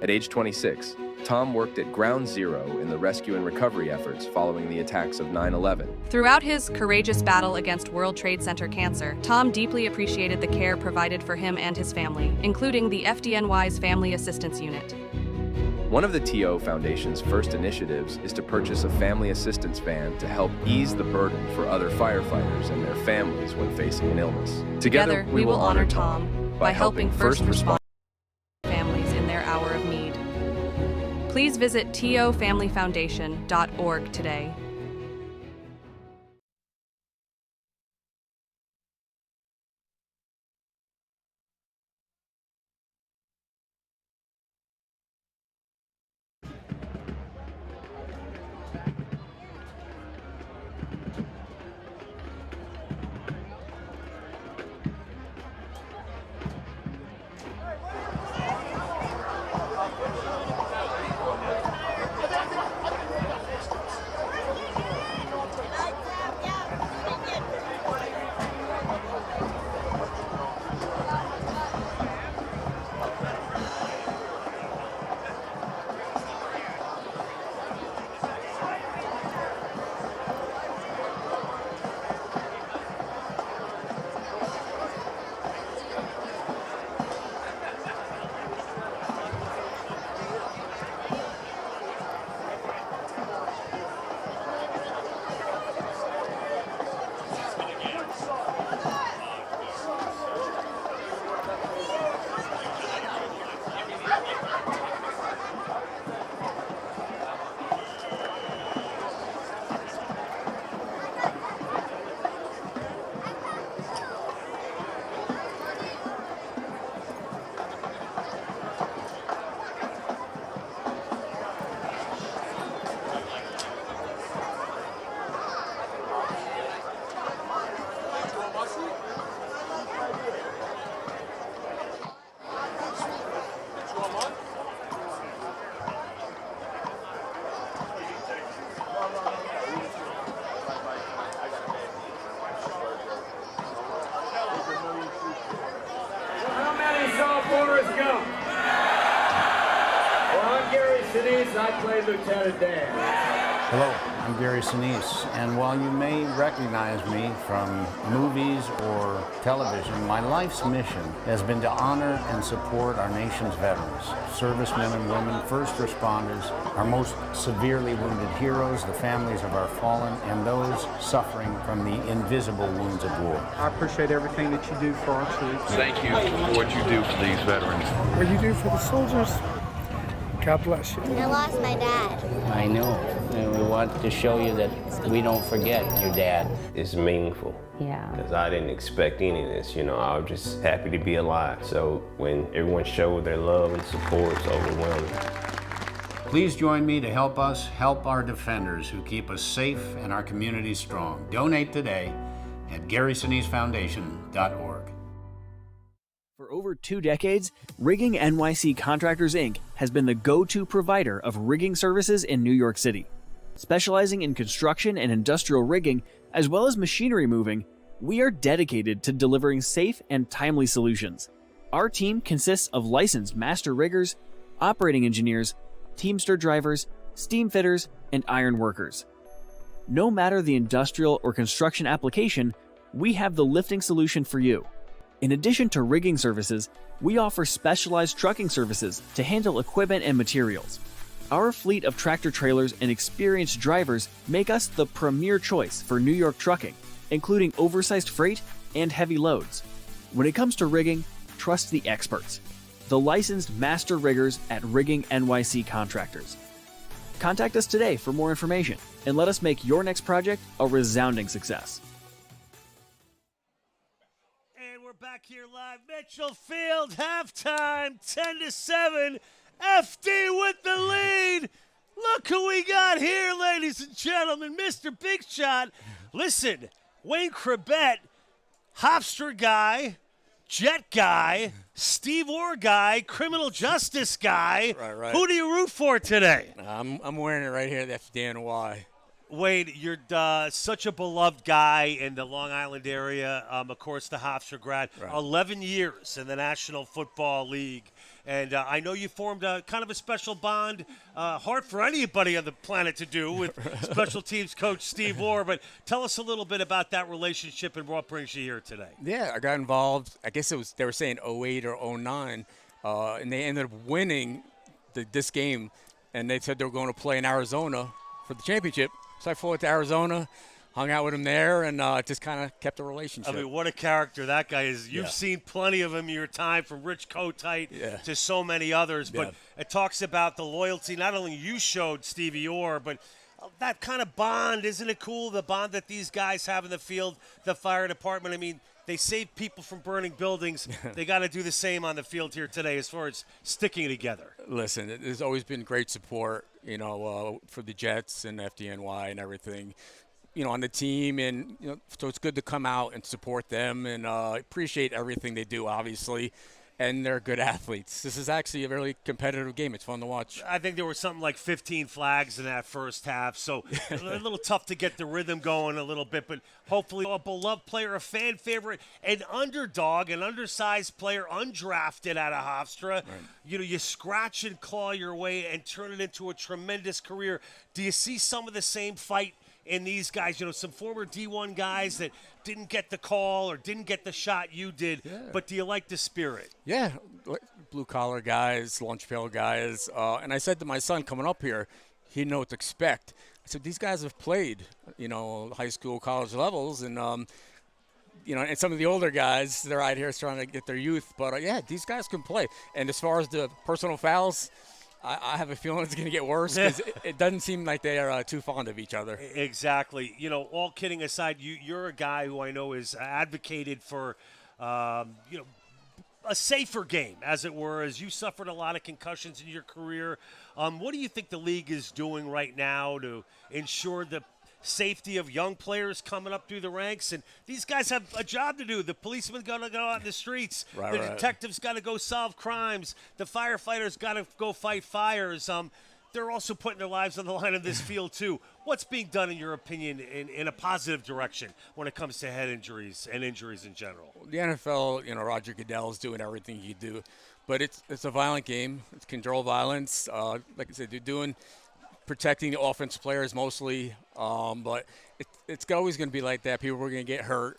At age 26, Tom worked at Ground Zero in the rescue and recovery efforts following the attacks of 9/11. Throughout his courageous battle against World Trade Center cancer, Tom deeply appreciated the care provided for him and his family, including the FDNY's Family Assistance Unit. One of the TO Foundation's first initiatives is to purchase a family assistance van to help ease the burden for other firefighters and their families when facing an illness. Together, we will honor Tom by helping first responders families in their hour of need. Please visit tofamilyfoundation.org today. Let's go. Well, I'm Gary Sinise. I play Lieutenant Dan. Hello, I'm Gary Sinise, and while you may recognize me from movies or television, my life's mission has been to honor and support our nation's veterans, servicemen and women, first responders, our most severely wounded heroes, the families of our fallen, and those suffering from the invisible wounds of war. I appreciate everything that you do for our troops. Thank you for what you do for these veterans. What you do for the soldiers. God bless you. I lost my dad. I know. And we want to show you that we don't forget your dad. It's meaningful. Yeah. Because I didn't expect any of this, you know. I was just happy to be alive. So when everyone showed their love and support, it's overwhelming. Please join me to help us help our defenders who keep us safe and our communities strong. Donate today at GarySiniseFoundation.org. For over 2 decades, Rigging NYC Contractors, Inc. has been the go-to provider of rigging services in New York City. Specializing in construction and industrial rigging, as well as machinery moving, we are dedicated to delivering safe and timely solutions. Our team consists of licensed master riggers, operating engineers, Teamster drivers, steam fitters, and iron workers. No matter the industrial or construction application, we have the lifting solution for you. In addition to rigging services, we offer specialized trucking services to handle equipment and materials. Our fleet of tractor trailers and experienced drivers make us the premier choice for New York trucking, including oversized freight and heavy loads. When it comes to rigging, trust the experts, the licensed master riggers at Rigging NYC Contractors. Contact us today for more information and let us make your next project a resounding success. Back here live, Mitchell Field, halftime, 10-7, FD with the lead. Look who we got here, ladies and gentlemen, Mr. Big Shot. Listen, Wayne Krebet, Hofstra guy, Jet guy, Steve Orr guy, criminal justice guy. Right. Who do you root for today? I'm wearing it right here, the FDNY. Wade, you're such a beloved guy in the Long Island area. Of course, the Hofstra grad. Right. 11 years in the National Football League. And I know you formed a kind of a special bond, hard for anybody on the planet to do, with special teams coach Steve Orr. But tell us a little bit about that relationship and what brings you here today. Yeah, I got involved. I guess they were saying 08 or 09, and they ended up winning this game. And they said they were going to play in Arizona for the championship. So I flew to Arizona, hung out with him there, and just kind of kept the relationship. I mean, what a character that guy is. You've seen plenty of him in your time, from Rich Kotite to so many others. But it talks about the loyalty not only you showed Stevie Orr, but that kind of bond. Isn't it cool, the bond that these guys have in the field, the fire department? I mean, they save people from burning buildings. They got to do the same on the field here today as far as sticking together. Listen, there's always been great support, for the Jets and FDNY and everything, on the team. And, so it's good to come out and support them, and appreciate everything they do, obviously. And they're good athletes. This is actually a really competitive game. It's fun to watch. I think there were something like 15 flags in that first half, so a little tough to get the rhythm going a little bit, but hopefully a beloved player, a fan favorite, an underdog, an undersized player, undrafted out of Hofstra. Right. You scratch and claw your way and turn it into a tremendous career. Do you see some of the same fight in these guys? Some former D1 guys that didn't get the call or didn't get the shot you did, but do you like the spirit? Yeah, blue-collar guys, lunch pail guys. And I said to my son coming up here, he didn't know what to expect. I said, these guys have played, high school, college levels, and, and some of the older guys, they're out here trying to get their youth. But, these guys can play. And as far as the personal fouls, I have a feeling it's going to get worse, because it doesn't seem like they are too fond of each other. Exactly. All kidding aside, you're a guy who I know is advocated for, a safer game, as it were, as you suffered a lot of concussions in your career. What do you think the league is doing right now to ensure the safety of young players coming up through the ranks? And these guys have a job to do. The policemen got to go out in the streets. The detectives got to go solve crimes. The firefighters got to go fight fires. they're also putting their lives on the line in this field too. What's being done, in your opinion, in a positive direction when it comes to head injuries and injuries in general? The NFL, Roger Goodell is doing everything he can do, but it's a violent game. It's controlled violence. Like I said, they're protecting the offensive players mostly, but it's always going to be like that. People are going to get hurt,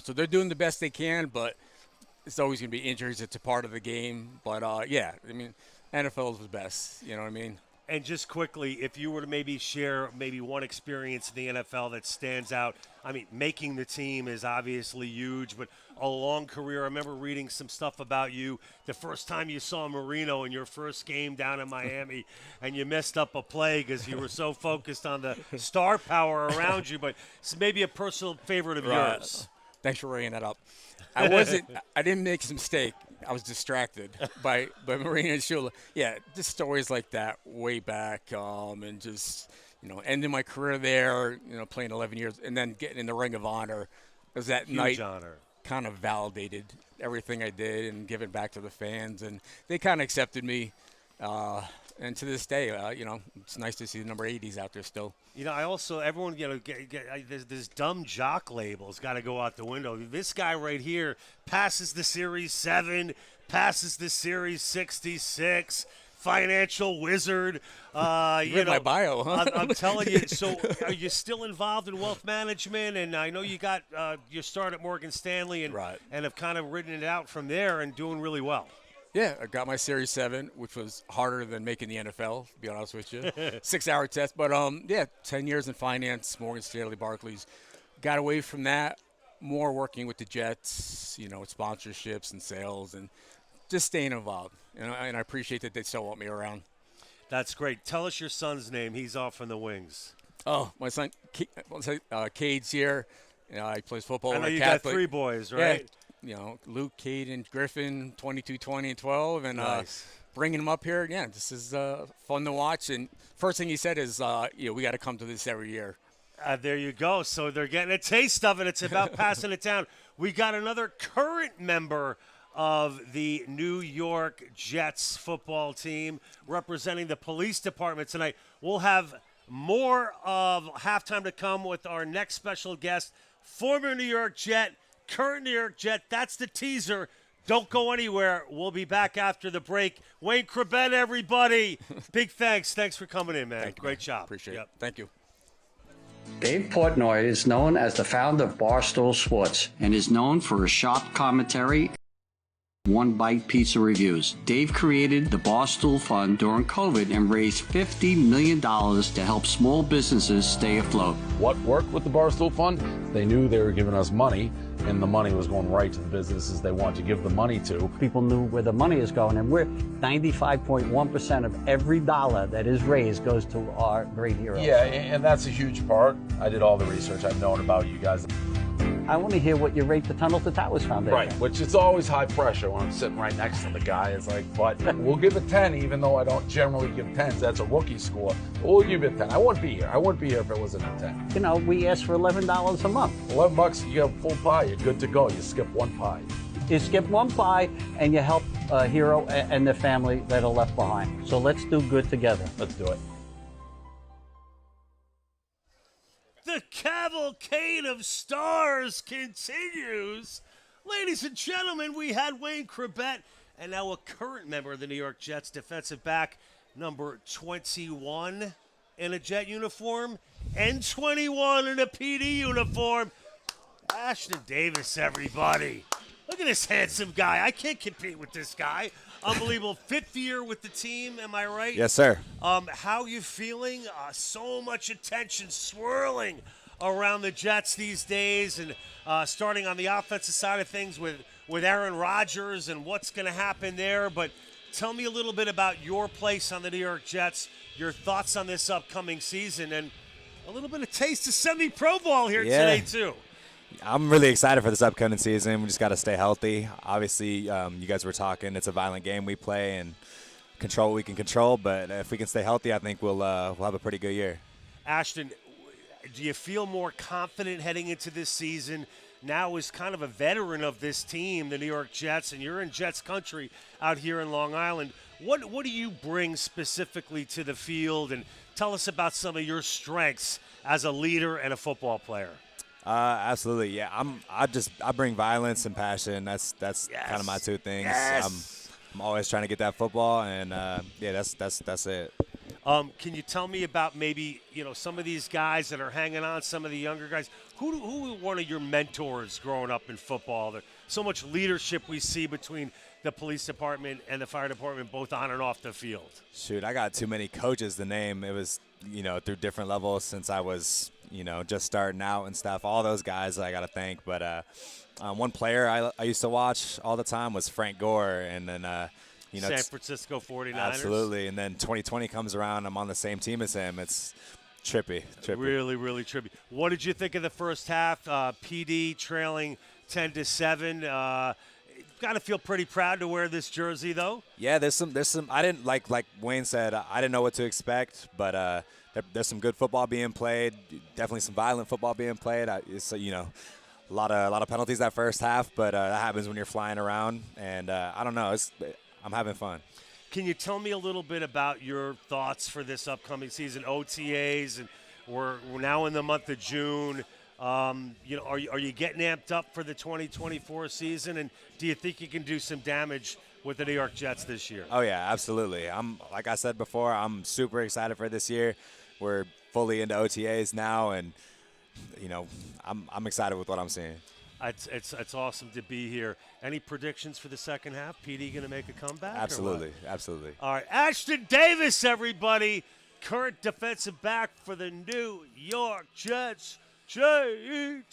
so they're doing the best they can, but it's always going to be injuries. It's a part of the game, but NFL is the best. You know what I mean? And just quickly, if you were to maybe share one experience in the NFL that stands out, making the team is obviously huge, but a long career. I remember reading some stuff about you the first time you saw Marino in your first game down in Miami, and you messed up a play because you were so focused on the star power around you, but it's maybe a personal favorite of yours. Thanks for bringing that up. I didn't make a mistake. I was distracted by Marino and Shula. Yeah, just stories like that way back, and just ending my career there. Playing 11 years and then getting in the Ring of Honor. Because that Huge night honor. Kind of validated everything I did and giving back to the fans, and they kind of accepted me. And to this day, it's nice to see the number 80s out there still. I also, everyone, this dumb jock label's got to go out the window. This guy right here passes the Series 7, passes the Series 66, financial wizard. Read my bio, huh? I'm telling you. So are you still involved in wealth management? And I know you got your start at Morgan Stanley and have kind of ridden it out from there and doing really well. Yeah, I got my Series 7, which was harder than making the NFL, to be honest with you. 6-hour test. But, 10 years in finance, Morgan Stanley, Barclays. Got away from that, more working with the Jets, sponsorships and sales and just staying involved. And I appreciate that they still want me around. That's great. Tell us your son's name. He's off in the wings. Oh, my son, Cade's here. He plays football. I know you got 3 boys, right? Yeah. Luke, Cade, and Griffin, 22, 20, and 12, and nice. Bringing them up here. Yeah, this is fun to watch. And first thing he said is, we got to come to this every year. There you go. So they're getting a taste of it. It's about passing it down. We got another current member of the New York Jets football team representing the police department tonight. We'll have more of halftime to come with our next special guest, former New York Jet, current New York Jet. That's the teaser. Don't go anywhere. We'll be back after the break. Wayne Krabet, everybody. Big thanks. Thanks for coming in, man. Great job. Appreciate it. Thank you. Dave Portnoy is known as the founder of Barstool Sports and is known for his sharp commentary, one bite pizza reviews. Dave created the Barstool Fund during COVID and raised $50 million to help small businesses stay afloat. What worked with the Barstool Fund? They knew they were giving us money, and the money was going right to the businesses they wanted to give the money to. People knew where the money is going, and we're 95.1% of every dollar that is raised goes to our great heroes. Yeah, and that's a huge part. I did all the research. I've known about you guys. I want to hear what you rate the Tunnel to Towers Foundation. Right, which is always high pressure when I'm sitting right next to the guy. It's like, but we'll give it 10, even though I don't generally give 10s. That's a rookie score. But we'll give it 10. I wouldn't be here. I wouldn't be here if it wasn't a 10. You know, we ask for $11 a month. $11, you get a full pie. You're good to go. You skip one pie. You skip one pie, and you help a hero and their family that are left behind. So let's do good together. Let's do it. The cavalcade of stars continues. Ladies and gentlemen, we had Wayne Krabet, and now a current member of the New York Jets, defensive back number 21 in a Jet uniform and 21 in a PD uniform. Ashton Davis, everybody. Look at this handsome guy. I can't compete with this guy. Unbelievable. 5th year with the team, am I right? Yes, sir. How you feeling? So much attention swirling around the Jets these days, and starting on the offensive side of things with Aaron Rodgers and what's going to happen there. But tell me a little bit about your place on the New York Jets, your thoughts on this upcoming season, and a little bit of taste of semi-pro ball here today, too. I'm really excited for this upcoming season. We just got to stay healthy. Obviously, you guys were talking. It's a violent game we play and control what we can control. But if we can stay healthy, I think we'll have a pretty good year. Ashton, do you feel more confident heading into this season now is kind of a veteran of this team, the New York Jets, and you're in Jets country out here in Long Island. What do you bring specifically to the field, and tell us about some of your strengths as a leader and a football player? Absolutely, yeah. I bring violence and passion. That's kind of my two things. Yes. I'm always trying to get that football, and that's it. Can you tell me about maybe some of these guys that are hanging on, some of the younger guys? Who were one of your mentors growing up in football? There's so much leadership we see between the police department and the fire department, both on and off the field. Shoot, I got too many coaches to name. It was through different levels since I was just starting out and stuff. All those guys I got to thank. But one player I used to watch all the time was Frank Gore, and then San Francisco 49ers. Absolutely, and then 2020 comes around, I'm on the same team as him. It's trippy. Really, really trippy. What did you think of the first half? PD trailing 10-7. Got to feel pretty proud to wear this jersey, though. Yeah, there's some. I didn't like Wayne said. I didn't know what to expect, but there's some good football being played. Definitely some violent football being played. It's a lot of penalties that first half, but that happens when you're flying around. And I don't know. I'm having fun. Can you tell me a little bit about your thoughts for this upcoming season? OTAs, and we're now in the month of June. Are you getting amped up for the 2024 season? And do you think you can do some damage with the New York Jets this year? Oh yeah, absolutely. Like I said before, I'm super excited for this year. We're fully into OTAs now, and I'm excited with what I'm seeing. It's awesome to be here. Any predictions for the second half? PD going to make a comeback? Absolutely. All right, Ashton Davis, everybody, current defensive back for the New York Jets. Jets,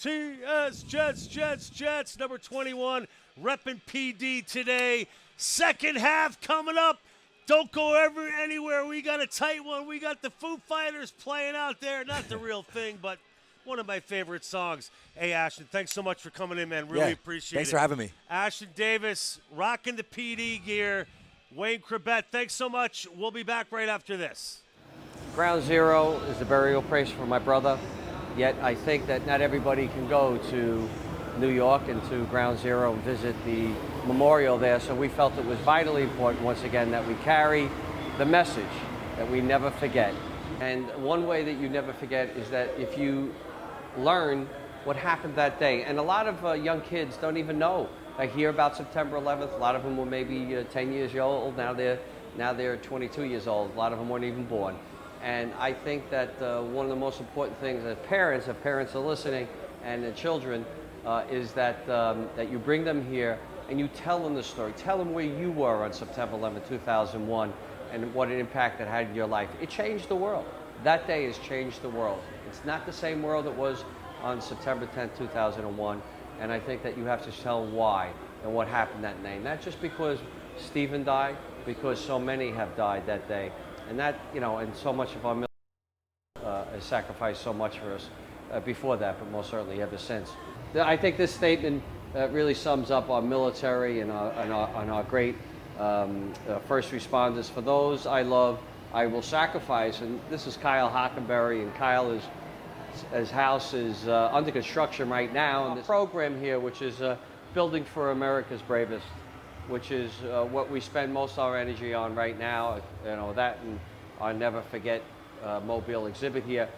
Jets, number 21, repping PD today. Second half coming up. Don't go anywhere. We got a tight one. We got the Foo Fighters playing out there. Not the real thing, but one of my favorite songs. Hey, Ashton, thanks so much for coming in, man. Really appreciate it. Thanks for having me. Ashton Davis, rocking the PD gear. Wayne Crabett, thanks so much. We'll be back right after this. Ground Zero is the burial place for my brother. Yet I think that not everybody can go to New York and to Ground Zero and visit the memorial there. So we felt it was vitally important, once again, that we carry the message that we never forget. And one way that you never forget is that if you learn what happened that day, and a lot of young kids don't even know. I hear about September 11th. A lot of them were maybe 10 years old. Now they're 22 years old. A lot of them weren't even born. And I think that one of the most important things as parents, if parents are listening, and the children, is that that you bring them here and you tell them the story. Tell them where you were on September 11, 2001, and what an impact it had in your life. It changed the world. That day has changed the world. It's not the same world it was on September 10, 2001, and I think that you have to tell why and what happened that day. Not just because Stephen died, because so many have died that day. And that, and so much of our military has sacrificed so much for us before that, but most certainly ever since. I think this statement really sums up our military and our great first responders. For those I love, I will sacrifice. And this is Kyle Hockenberry, and Kyle his house is under construction right now. And this program here, which is Building for America's Bravest, which is what we spend most of our energy on right now, that and our Never Forget Mobile exhibit here,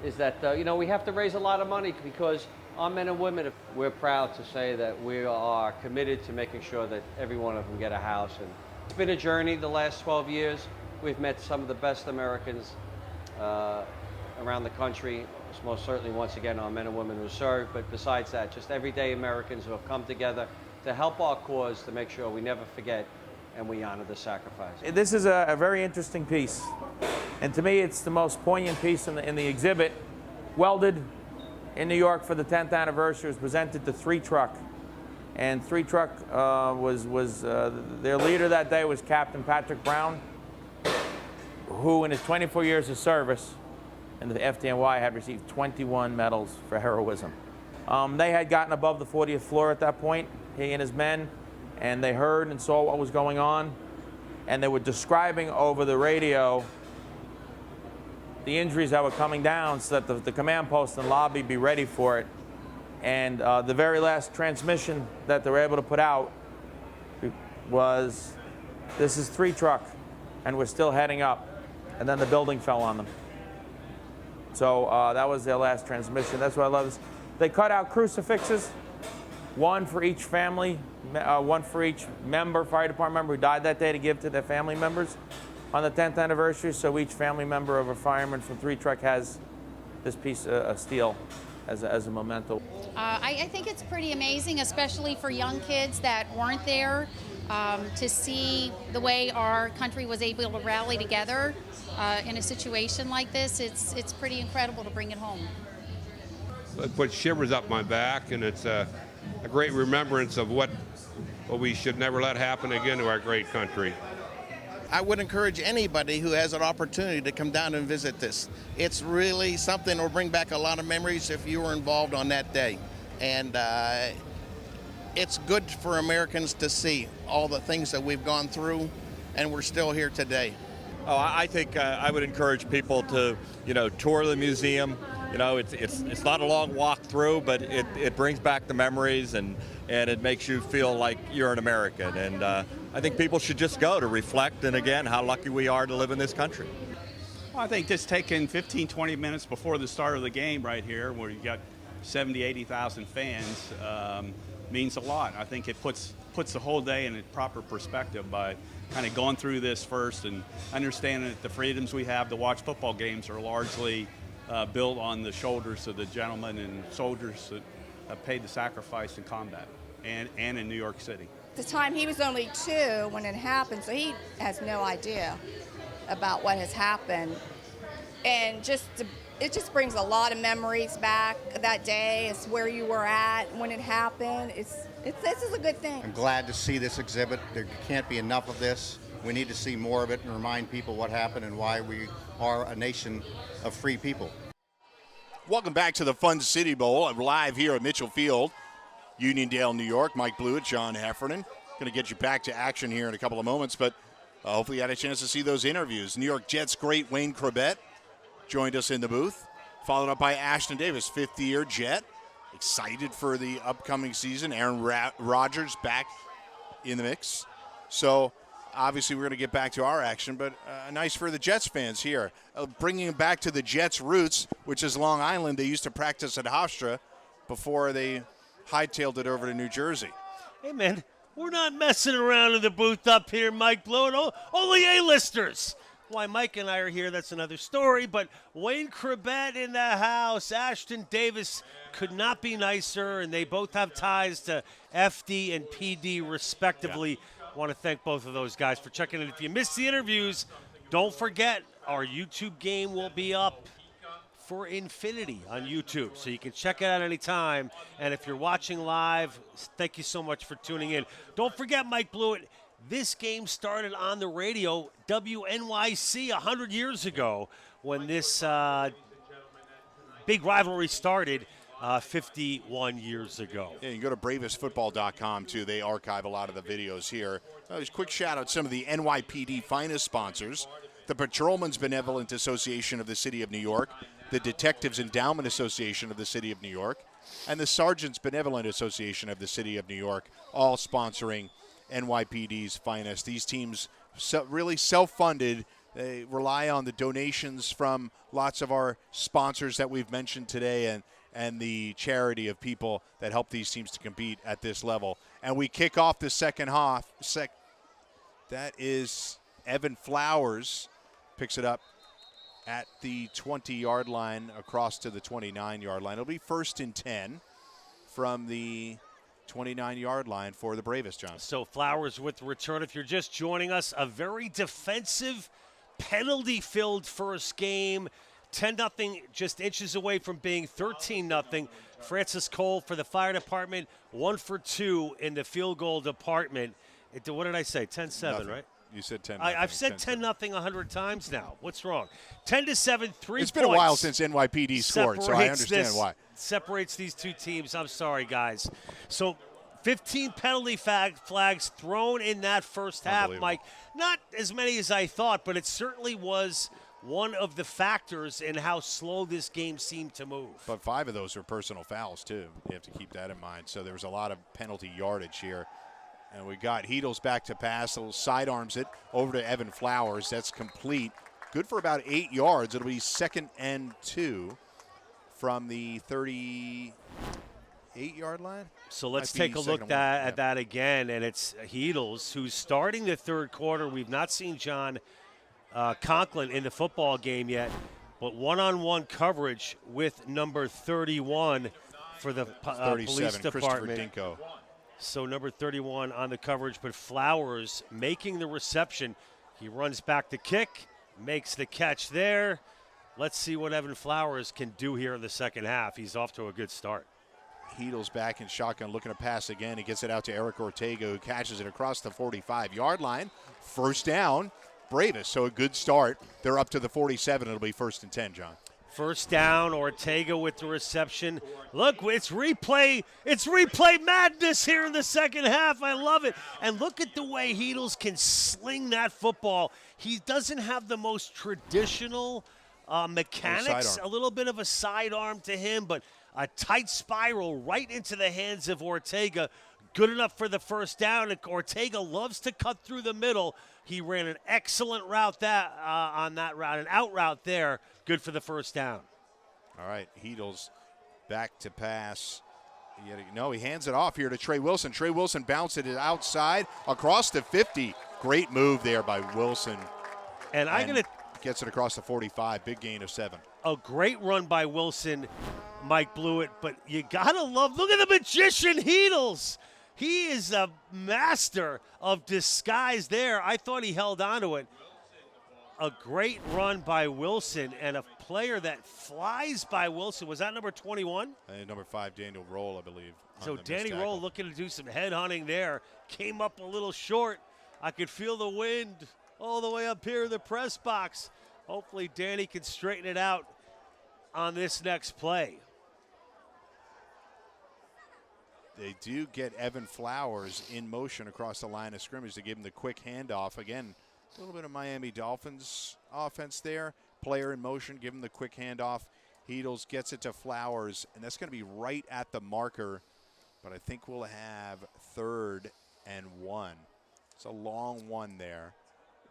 is that, we have to raise a lot of money because our men and women, we're proud to say that we are committed to making sure that every one of them get a house. And it's been a journey the last 12 years. We've met some of the best Americans around the country. It's most certainly, once again, our men and women who serve, but besides that, just everyday Americans who have come together to help our cause, to make sure we never forget and we honor the sacrifice. This is a very interesting piece, and to me it's the most poignant piece in the exhibit. Welded in New York for the 10th anniversary, was presented to 3 Truck, and 3 Truck their leader that day was Captain Patrick Brown, who in his 24 years of service in the FDNY had received 21 medals for heroism. They had gotten above the 40th floor at that point, he and his men, and they heard and saw what was going on, and they were describing over the radio the injuries that were coming down so that the command post and lobby be ready for it. And the very last transmission that they were able to put out was, this is 3 truck, and we're still heading up. And then the building fell on them. So that was their last transmission. That's what I love. They cut out crucifixes, one for each family, one for each member, fire department member who died that day, to give to their family members on the 10th anniversary. So each family member of a fireman from 3 truck has this piece of steel as a memento. I think it's pretty amazing, especially for young kids that weren't there, to see the way our country was able to rally together in a situation like this. It's pretty incredible to bring it home. It puts shivers up my back, and it's a great remembrance of what we should never let happen again to our great country. I would encourage anybody who has an opportunity to come down and visit this. It's really something that will bring back a lot of memories if you were involved on that day. And it's good for Americans to see all the things that we've gone through, and we're still here today. Oh, I think I would encourage people to, tour the museum. It's not a long walk through, but it brings back the memories, and it makes you feel like you're an American. And I think people should just go to reflect, and again, how lucky we are to live in this country. Well, I think just taking 15, 20 minutes before the start of the game right here, where you got 70, 80,000 fans, means a lot. I think it puts the whole day in a proper perspective by kind of going through this first and understanding that the freedoms we have to watch football games are largely built on the shoulders of the gentlemen and soldiers that have paid the sacrifice in combat and in New York City. At the time, he was only 2 when it happened, so he has no idea about what has happened. And it just brings a lot of memories back. That day is where you were at when it happened. This is a good thing. I'm glad to see this exhibit. There can't be enough of this. We need to see more of it and remind people what happened and why we are a nation of free people. Welcome back to the Fun City Bowl. I'm live here at Mitchell Field, Uniondale, New York. Mike Blewett, John Heffernan. Going to get you back to action here in a couple of moments, but hopefully you had a chance to see those interviews. New York Jets great Wayne Corbett joined us in the booth, followed up by Ashton Davis, 5th-year Jet. Excited for the upcoming season. Aaron Rodgers back in the mix. So obviously we're going to get back to our action, but nice for the Jets fans here. Bringing them back to the Jets' roots, which is Long Island. They used to practice at Hofstra before they hightailed it over to New Jersey. Hey, man, we're not messing around in the booth up here, Mike Blewett. Only A-listers. Why Mike and I are here, that's another story, but Wayne Corbett in the house. Ashton Davis could not be nicer, and they both have ties to FD and PD respectively. Yeah. Want to thank both of those guys for checking in. If you missed the interviews, don't forget our YouTube game will be up for infinity on YouTube, so you can check it out anytime. And if you're watching live, thank you so much for tuning in. Don't forget, Mike Blewett, this game started on the radio, WNYC, 100 years ago, when this big rivalry started 51 years ago. Yeah, you can go to bravestfootball.com, too. They archive a lot of the videos here. Just a quick shout-out to some of the NYPD finest sponsors: the Patrolmen's Benevolent Association of the City of New York, the Detectives Endowment Association of the City of New York, and the Sergeants Benevolent Association of the City of New York, all sponsoring NYPD's finest. These teams really self-funded. They rely on the donations from lots of our sponsors that we've mentioned today and the charity of people that help these teams to compete at this level. And we kick off the second half. That is Evan Flowers picks it up at the 20-yard line across to the 29-yard line. It'll be 1st and 10 from the 29-yard line for the Bravest, John. So Flowers with the return. If you're just joining us, a very defensive, penalty-filled first game. 10-0, just inches away from being 13-0. Francis Cole for the fire department, 1 for 2 in the field goal department. What did I say? 10-7, right? You said 10. I've said 10-0 100 times now. What's wrong? 10-7, 3 It's been a while since NYPD scored, so I understand why. Separates these two teams. I'm sorry, guys. So 15 penalty flags thrown in that first half, Mike. Not as many as I thought, but it certainly was one of the factors in how slow this game seemed to move. But 5 of those were personal fouls, too. You have to keep that in mind. So there was a lot of penalty yardage here. And we got Heedles back to pass. A little sidearms it over to Evan Flowers. That's complete. Good for about 8 yards. It'll be 2nd and 2 from the 38-yard line. So let's take a look at that again. And it's Heedles who's starting the third quarter. We've not seen John Conklin in the football game yet, but one-on-one coverage with number 31 for the police department. So number 31 on the coverage, but Flowers making the reception. He runs back to kick, makes the catch there. Let's see what Evan Flowers can do here in the second half. He's off to a good start. Heedles back in shotgun, looking to pass again. He gets it out to Eric Ortega, who catches it across the 45-yard line. First down, Bravest. So a good start. They're up to the 47. It'll be 1st and 10, John. First down, Ortega with the reception. Look, it's replay madness here in the second half. I love it. And look at the way Heedles can sling that football. He doesn't have the most traditional mechanics, a little bit of a sidearm to him, but a tight spiral right into the hands of Ortega. Good enough for the first down. Ortega loves to cut through the middle. He ran an excellent route on that route, an out route there. Good for the first down. All right, Heedles back to pass. No, he hands it off here to Trey Wilson. Trey Wilson bounces it outside across the 50. Great move there by Wilson. And gets it across the 45. Big gain of 7. A great run by Wilson, Mike Blewett, but you gotta love. Look at the magician Heedles. He is a master of disguise there. I thought he held on to it. A great run by Wilson and a player that flies by Wilson. Was that number 21? Number 5, Daniel Roll, I believe. So Danny Roll looking to do some head hunting there. Came up a little short. I could feel the wind all the way up here in the press box. Hopefully Danny can straighten it out on this next play. They do get Evan Flowers in motion across the line of scrimmage to give him the quick handoff. Again, a little bit of Miami Dolphins offense there. Player in motion, give him the quick handoff. Heedles gets it to Flowers, and that's going to be right at the marker. But I think we'll have 3rd and 1. It's a long one there.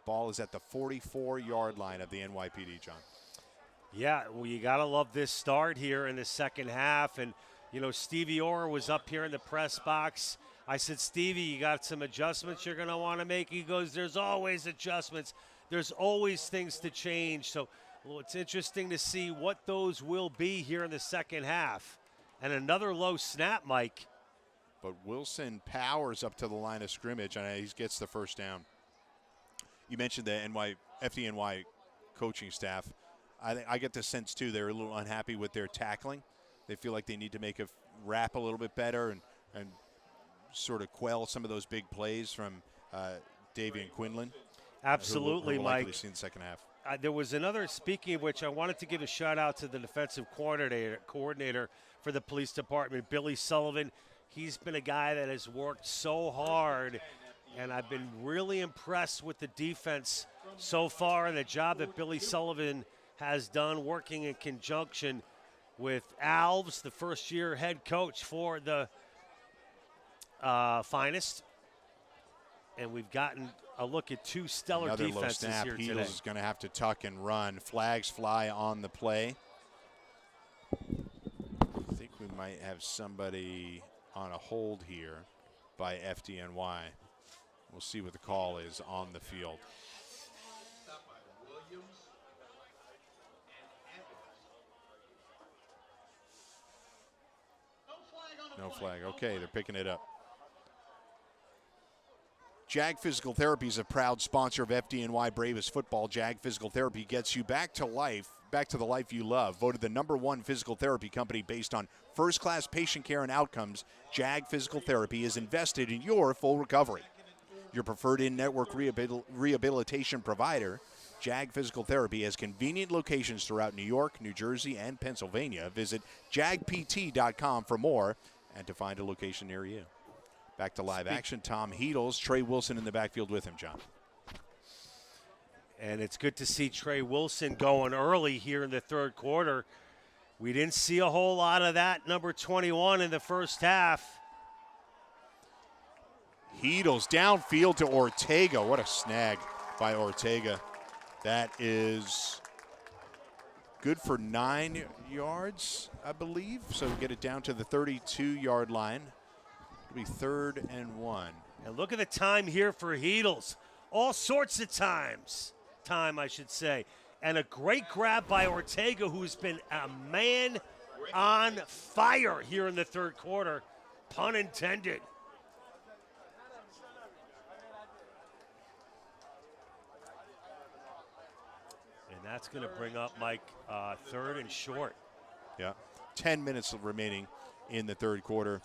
Ball is at the 44-yard line of the NYPD, John. Yeah, well, you got to love this start here in the second half. And, you know, Stevie Orr was up here in the press box. I said, Stevie, you got some adjustments you're going to want to make? He goes, there's always adjustments. There's always things to change. So it's interesting to see what those will be here in the second half. And another low snap, Mike. But Wilson powers up to the line of scrimmage, and he gets the first down. You mentioned the FDNY coaching staff. I get the sense, too, they're a little unhappy with their tackling. They feel like they need to make a wrap a little bit better and sort of quell some of those big plays from Davian Quinlan. Absolutely, who we'll Mike. likely see in the second half. There was another, speaking of which, I wanted to give a shout-out to the defensive coordinator for the police department, Billy Sullivan. He's been a guy that has worked so hard, and I've been really impressed with the defense so far and the job that Billy Sullivan has done working in conjunction with Alves, the first-year head coach for the Finest. And we've gotten a look at 2 stellar Another defenses low snap. here Heedles today. is going to have to tuck and run. Flags fly on the play. I think we might have somebody on a hold here by FDNY. We'll see what the call is on the field. No flag. Okay, they're picking it up. JAG Physical Therapy is a proud sponsor of FDNY Bravest football. JAG Physical Therapy gets you back to life, back to the life you love. Voted the #1 physical therapy company based on first-class patient care and outcomes, JAG Physical Therapy is invested in your full recovery. Your preferred in-network rehabilitation provider, JAG Physical Therapy has convenient locations throughout New York, New Jersey, and Pennsylvania. Visit jagpt.com for more and to find a location near you. Back to live action. Tom Heedles, Trey Wilson in the backfield with him, John. And it's good to see Trey Wilson going early here in the third quarter. We didn't see a whole lot of that number 21 in the first half. Heedles downfield to Ortega. What a snag by Ortega. That is good for 9 yards, I believe. So we get it down to the 32-yard line. It'll be 3rd and 1. And look at the time here for Heedles. All sorts of time, I should say. And a great grab by Ortega, who's been a man on fire here in the third quarter. Pun intended. And that's going to bring up Mike 3rd and short. Yeah, 10 minutes remaining in the third quarter.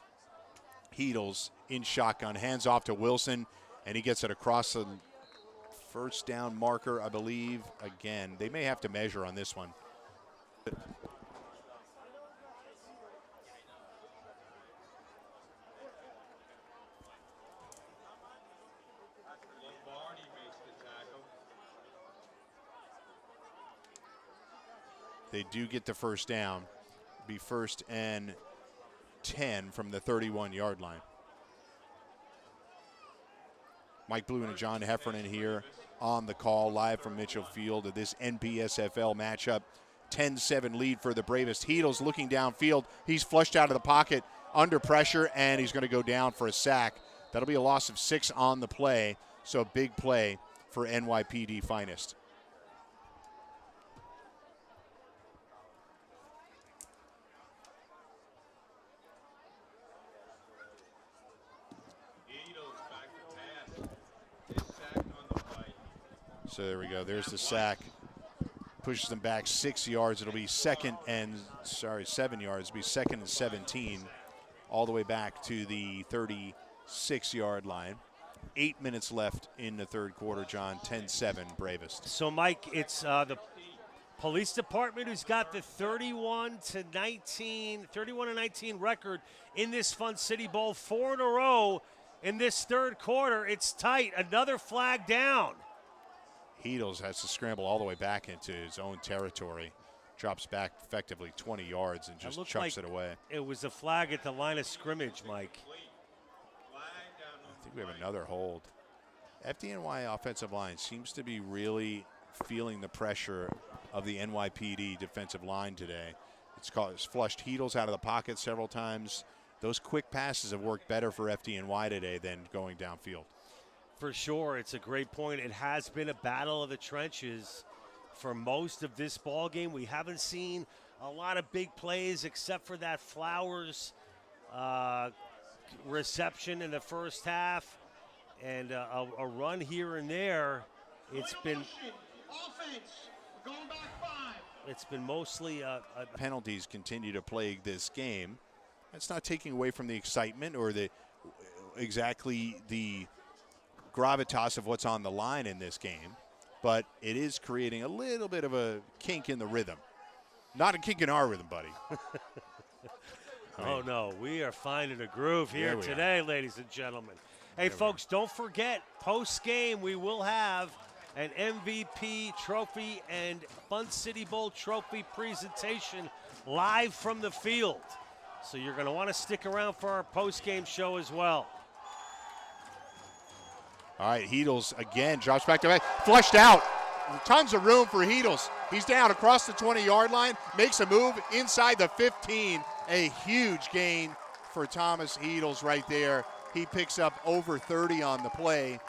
Heedles in shotgun, hands off to Wilson, and he gets it across the first down marker, I believe. Again, they may have to measure on this one. They do get the first down. Be 1st and 10 from the 31-yard line. Mike Blue and John Heffernan here on the call, live from Mitchell Field of this NPSFL matchup. 10-7 lead for the Bravest. Heedles looking downfield. He's flushed out of the pocket under pressure, and he's going to go down for a sack. That'll be a loss of 6 on the play, so big play for NYPD finest. So there we go. There's the sack. Pushes them back 6 yards. It'll be 7 yards. It'll be 2nd and 17. All the way back to the 36-yard line. 8 minutes left in the third quarter, John. 10-7 Bravest. So, Mike, it's the police department who's got the 31-19 record in this Fun City Bowl. 4 in a row in this third quarter. It's tight. Another flag down. Heedles has to scramble all the way back into his own territory. Drops back effectively 20 yards and just chucks it away. It was a flag at the line of scrimmage, Mike. I think we have another hold. FDNY offensive line seems to be really feeling the pressure of the NYPD defensive line today. It's flushed Heedles out of the pocket several times. Those quick passes have worked better for FDNY today than going downfield. For sure, it's a great point. It has been a battle of the trenches for most of this ball game. We haven't seen a lot of big plays except for that Flowers reception in the first half and a run here and there. It's been mostly penalties continue to plague this game. That's not taking away from the excitement or the gravitas of what's on the line in this game, but it is creating a little bit of a kink in the rhythm. Not a kink in our rhythm, buddy. Oh, no. We are finding a groove here today, ladies and gentlemen. Hey, folks, don't forget, post-game, we will have an MVP trophy and Fun City Bowl trophy presentation live from the field. So you're going to want to stick around for our post-game show as well. All right, Heedles again drops back to back, flushed out. Tons of room for Heedles. He's down across the 20-yard line, makes a move inside the 15. A huge gain for Thomas Heedles right there. He picks up over 30 on the play,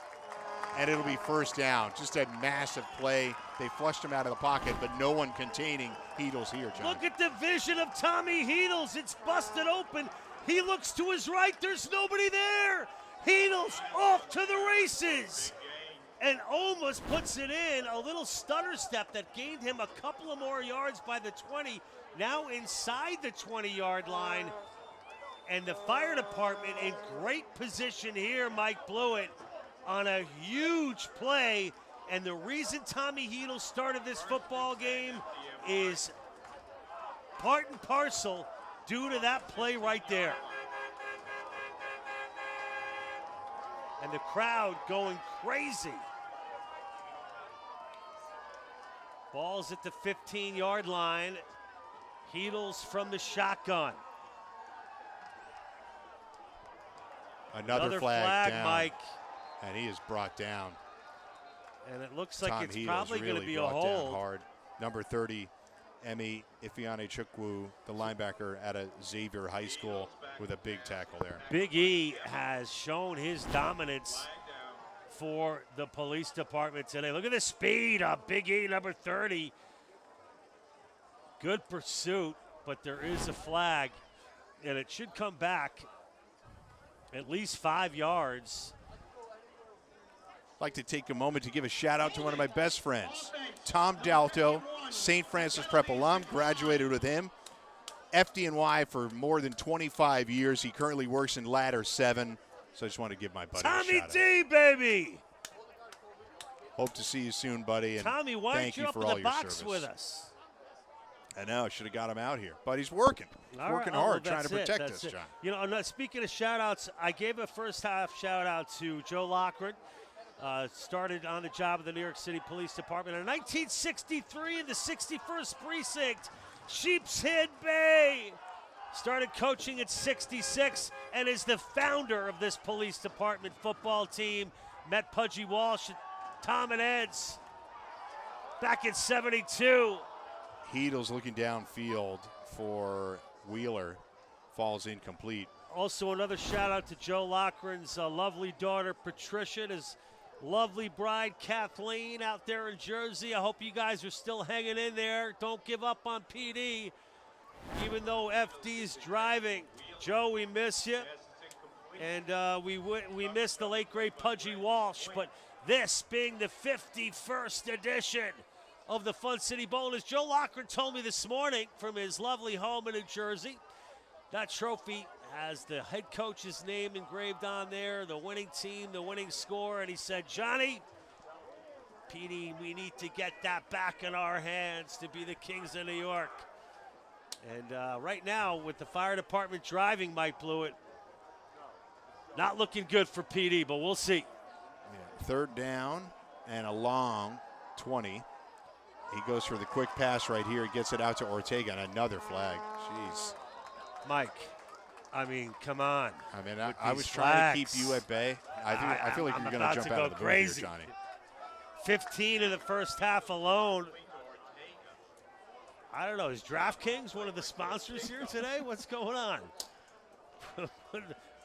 and it'll be first down. Just a massive play. They flushed him out of the pocket, but no one containing Heedles here, John. Look at the vision of Tommy Heedles. It's busted open. He looks to his right. There's nobody there. Heedles off to the races and almost puts it in. A little stutter step that gained him a couple of more yards by the 20. Now inside the 20-yard line. And the fire department in great position here, Mike Blewett, on a huge play. And the reason Tommy Heedles started this football game is part and parcel due to that play right there. And the crowd going crazy. Ball's at the 15-yard line. Heedles from the shotgun. Another flag down, Mike. And he is brought down. And it looks like Tom it's Heedles probably going to really be a brought down hold. hard. Number 30, Emi Ifeanyi-Chukwu, the linebacker out of Xavier High School, with a big tackle there. Big E has shown his dominance for the police department today. Look at the speed of Big E, number 30. Good pursuit, but there is a flag, and it should come back at least 5 yards. I'd like to take a moment to give a shout out to one of my best friends, Tom Dalto, St. Francis Prep alum, graduated with him. FDNY for more than 25 years. He currently works in Ladder 7, so I just want to give my buddy a Tommy shout D, baby. Hope to see you soon, buddy. And Tommy, why thank aren't you you up for in all the your box service. with us? I know, should have got him out here, but he's working. He's All right, working well, hard, trying to that's protect that's us, John. You know, speaking of shout-outs, I gave a first-half shout-out to Joe Lockren. Started on the job of the New York City Police Department in 1963 in the 61st Precinct, Sheepshead Bay. Started coaching at 66 and is the founder of this police department football team. Met Pudgy Walsh at Tom and Ed's back in 72. Heedles looking downfield for Wheeler. Falls incomplete. Also another shout out to Joe Lochran's lovely daughter Patricia and his lovely bride Kathleen out there in Jersey. I hope you guys are still hanging in there. Don't give up on PD, even though FD's driving. Joe, we miss you. And we miss the late, great Pudgy Walsh. But this being the 51st edition of the Fun City Bowl, and as Joe Lochran told me this morning from his lovely home in New Jersey, that trophy has the head coach's name engraved on there, the winning team, the winning score, and he said, Johnny, PD, we need to get that back in our hands to be the Kings of New York. And right now, with the fire department driving Mike Blewett, not looking good for PD, but we'll see. Yeah, third down and a long 20. He goes for the quick pass right here. He gets it out to Ortega, and another flag. Jeez. Mike, I mean, come on. I mean, I was trying to keep you at bay. I feel like you're going to jump out of the booth here, Johnny. 15 in the first half alone. I don't know. Is DraftKings one of the sponsors here today? What's going on?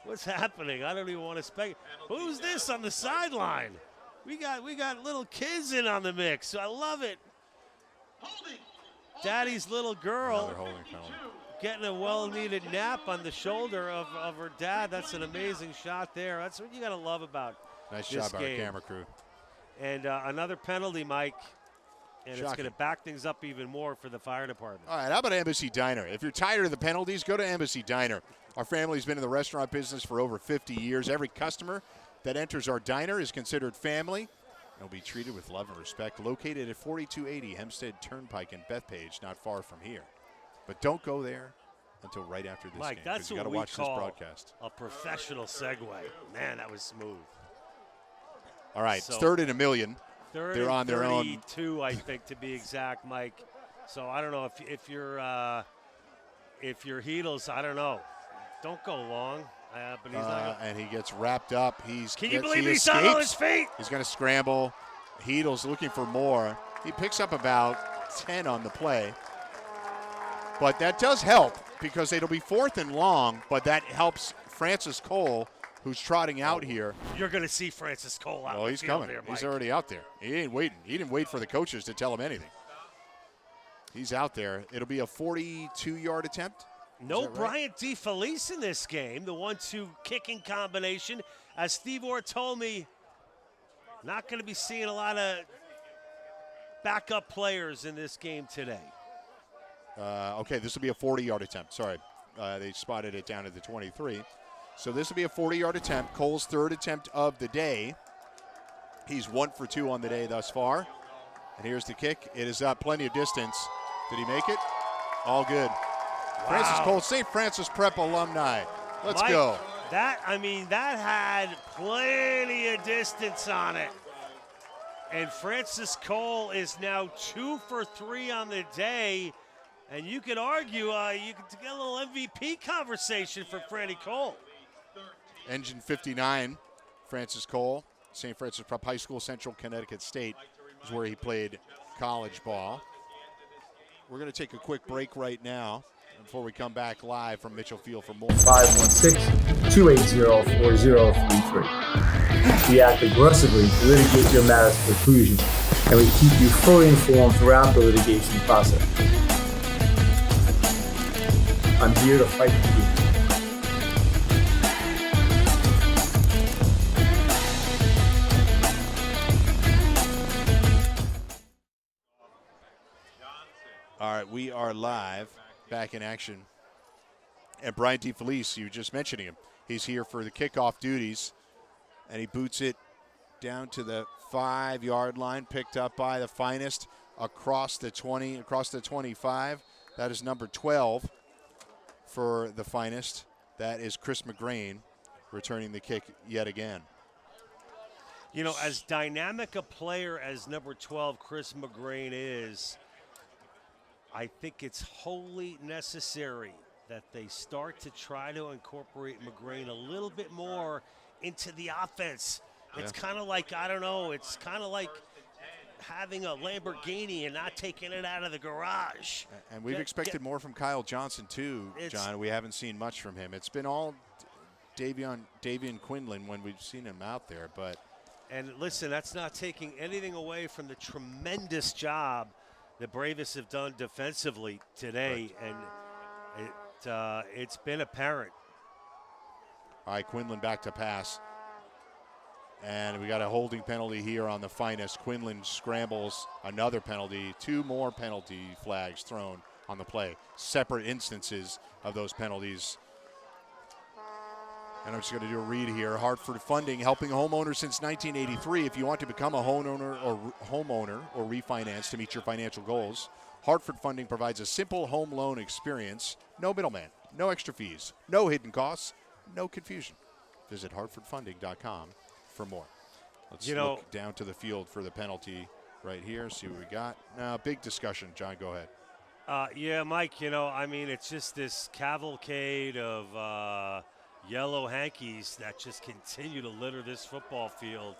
What's happening? I don't even want to speculate. Who's this on the sideline? We got little kids in on the mix. I love it. Daddy's little girl getting a well-needed nap on the shoulder of her dad. That's an amazing shot there. That's what you got to love about Nice this job by our game. camera crew. And another penalty, Mike. And it's Shocking. going to back things up even more for the fire department. All right, how about Embassy Diner? If you're tired of the penalties, go to Embassy Diner. Our family's been in the restaurant business for over 50 years. Every customer that enters our diner is considered family and will be treated with love and respect. Located at 4280 Hempstead Turnpike in Bethpage, not far from here. But don't go there until right after this Mike, game. that's You what got to we watch this call broadcast. a professional segue. Man, that was smooth. All right, So, it's third and a million. Third They're and on their own. 32, I think, to be exact, Mike. So I don't know if you're Heedles, I don't know. Don't go long. But he's not gonna, And he gets wrapped up. Can you believe he's on his feet? He's going to scramble. Heedles looking for more. He picks up about 10 on the play. But that does help because it'll be fourth and long, but that helps Francis Cole, who's trotting out here. You're going to see Francis Cole out. Oh, he's coming. There, He's Mike. already out there. He ain't waiting. He didn't wait for the coaches to tell him anything. He's out there. It'll be a 42-yard attempt. No right? Bryant DeFelice in this game, the 1-2 kicking combination. As Steve Orr told me, not going to be seeing a lot of backup players in this game today. Okay, this will be a 40-yard attempt. Sorry. They spotted it down at the 23. So this will be a 40-yard attempt. Cole's third attempt of the day. He's 1 for 2 on the day thus far. And here's the kick. It is up plenty of distance. Did he make it? All good. Wow. Francis Cole, St. Francis Prep alumni. Let's Mike, go. That had plenty of distance on it. And Francis Cole is now 2 for 3 on the day. And you could argue you could get a little MVP conversation for Franny Cole. Engine 59, Francis Cole, St. Francis Prep High School, Central Connecticut State is where he played college ball. We're going to take a quick break right now before we come back live from Mitchell Field for more. 516-280-4033. We act aggressively to litigate your matters to conclusion, and we keep you fully informed throughout the litigation process. I'm here to fight for you. All right, we are live, back in action. And Brian DeFelice, you were just mentioning him. He's here for the kickoff duties, and he boots it down to the 5-yard line, picked up by the finest across the 20, across the 25. That is number 12 for the finest. That is Chris McGrain returning the kick yet again. You know, as dynamic a player as number 12 Chris McGrain is, I think it's wholly necessary that they start to try to incorporate McGrain a little bit more into the offense. It's kind of like, I don't know, it's kind of like having a Lamborghini and not taking it out of the garage. And we've expected more from Kyle Johnson too, John. We haven't seen much from him. It's been all Davian Quinlan when we've seen him out there. And listen, that's not taking anything away from the tremendous job the Bravest have done defensively today, and it's been apparent. All right, Quinlan back to pass. And we got a holding penalty here on the finest. Quinlan scrambles, another penalty, 2 more penalty flags thrown on the play. Separate instances of those penalties. And I'm just going to do a read here. Hartford Funding, helping homeowners since 1983. If you want to become a homeowner or refinance to meet your financial goals, Hartford Funding provides a simple home loan experience. No middleman, no extra fees, no hidden costs, no confusion. Visit hartfordfunding.com for more. Let's look down to the field for the penalty right here, see what we got. Now, big discussion. John, go ahead. Yeah, Mike, I mean, it's just this cavalcade of yellow hankies that just continue to litter this football field,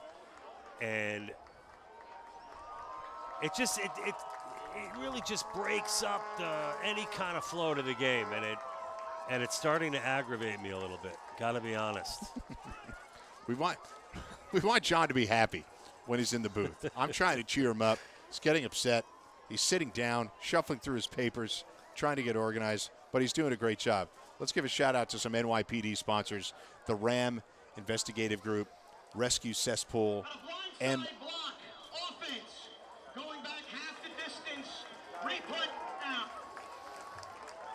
and it really just breaks up any kind of flow to the game, and it's starting to aggravate me a little bit. Got to be honest. We want John to be happy when he's in the booth. I'm trying to cheer him up. He's getting upset. He's sitting down, shuffling through his papers, trying to get organized, but he's doing a great job. Let's give a shout-out to some NYPD sponsors, the RAM Investigative Group, Rescue Cesspool, and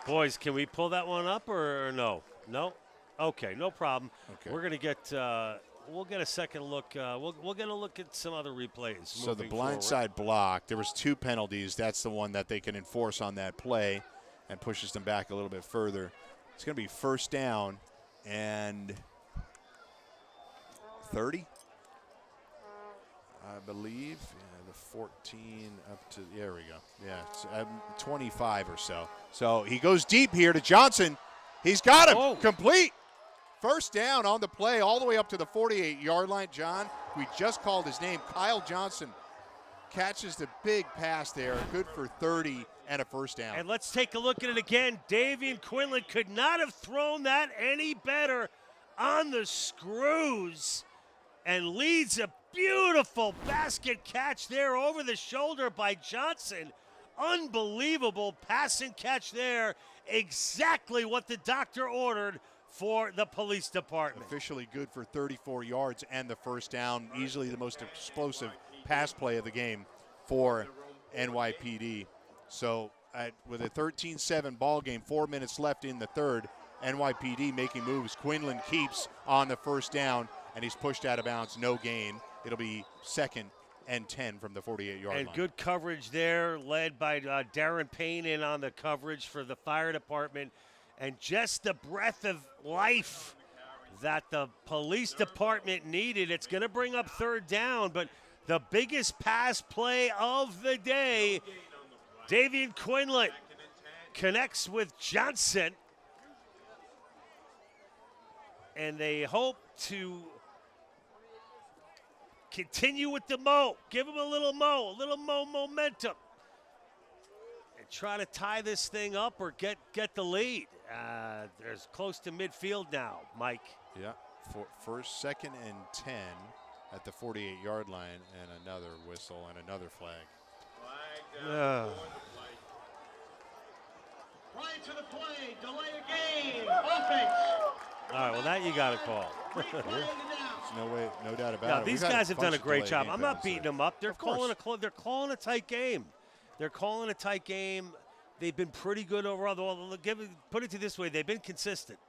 Boys, can we pull that one up or no? No? Okay, no problem. Okay. We're going to get we'll get a second look. We'll get a look at some other replays. So the blindside block, there was 2 penalties. That's the one that they can enforce on that play and pushes them back a little bit further. It's going to be first down and 30, I believe. Yeah, the 14 up to, there we go. Yeah, it's 25 or so. So he goes deep here to Johnson. He's got him. Complete. First down on the play all the way up to the 48-yard line. John, we just called his name. Kyle Johnson catches the big pass there. Good for 30 and a first down. And let's take a look at it again. Davian Quinlan could not have thrown that any better on the screws and leads a beautiful basket catch there over the shoulder by Johnson. Unbelievable pass and catch there. Exactly what the doctor ordered for the police department. Officially good for 34 yards and the first down. Easily the most explosive pass play of the game for NYPD. So with a 13-7 ball game, 4 minutes left in the third, NYPD making moves. Quinlan keeps on the first down, and he's pushed out of bounds. No gain. It'll be 2nd and 10 from the 48-yard line. And good coverage there, led by Darren Payne in on the coverage for the fire department. And just the breath of life that the police department needed. It's going to bring up third down, but the biggest pass play of the day. Davian Quinlan connects with Johnson. And they hope to continue with the mo. Give him a little mo momentum. And try to tie this thing up or get the lead. There's close to midfield now, Mike. Yeah, for first, second, and 10 at the 48-yard line, and another whistle and another flag. Right to the play, delay a game, offense. All right, well, that you got to call. There's no way, no doubt about it. These guys have done a great job. I'm not beating them up. They're calling a tight game. They're calling a tight game. They've been pretty good overall. Put it to this way, they've been consistent.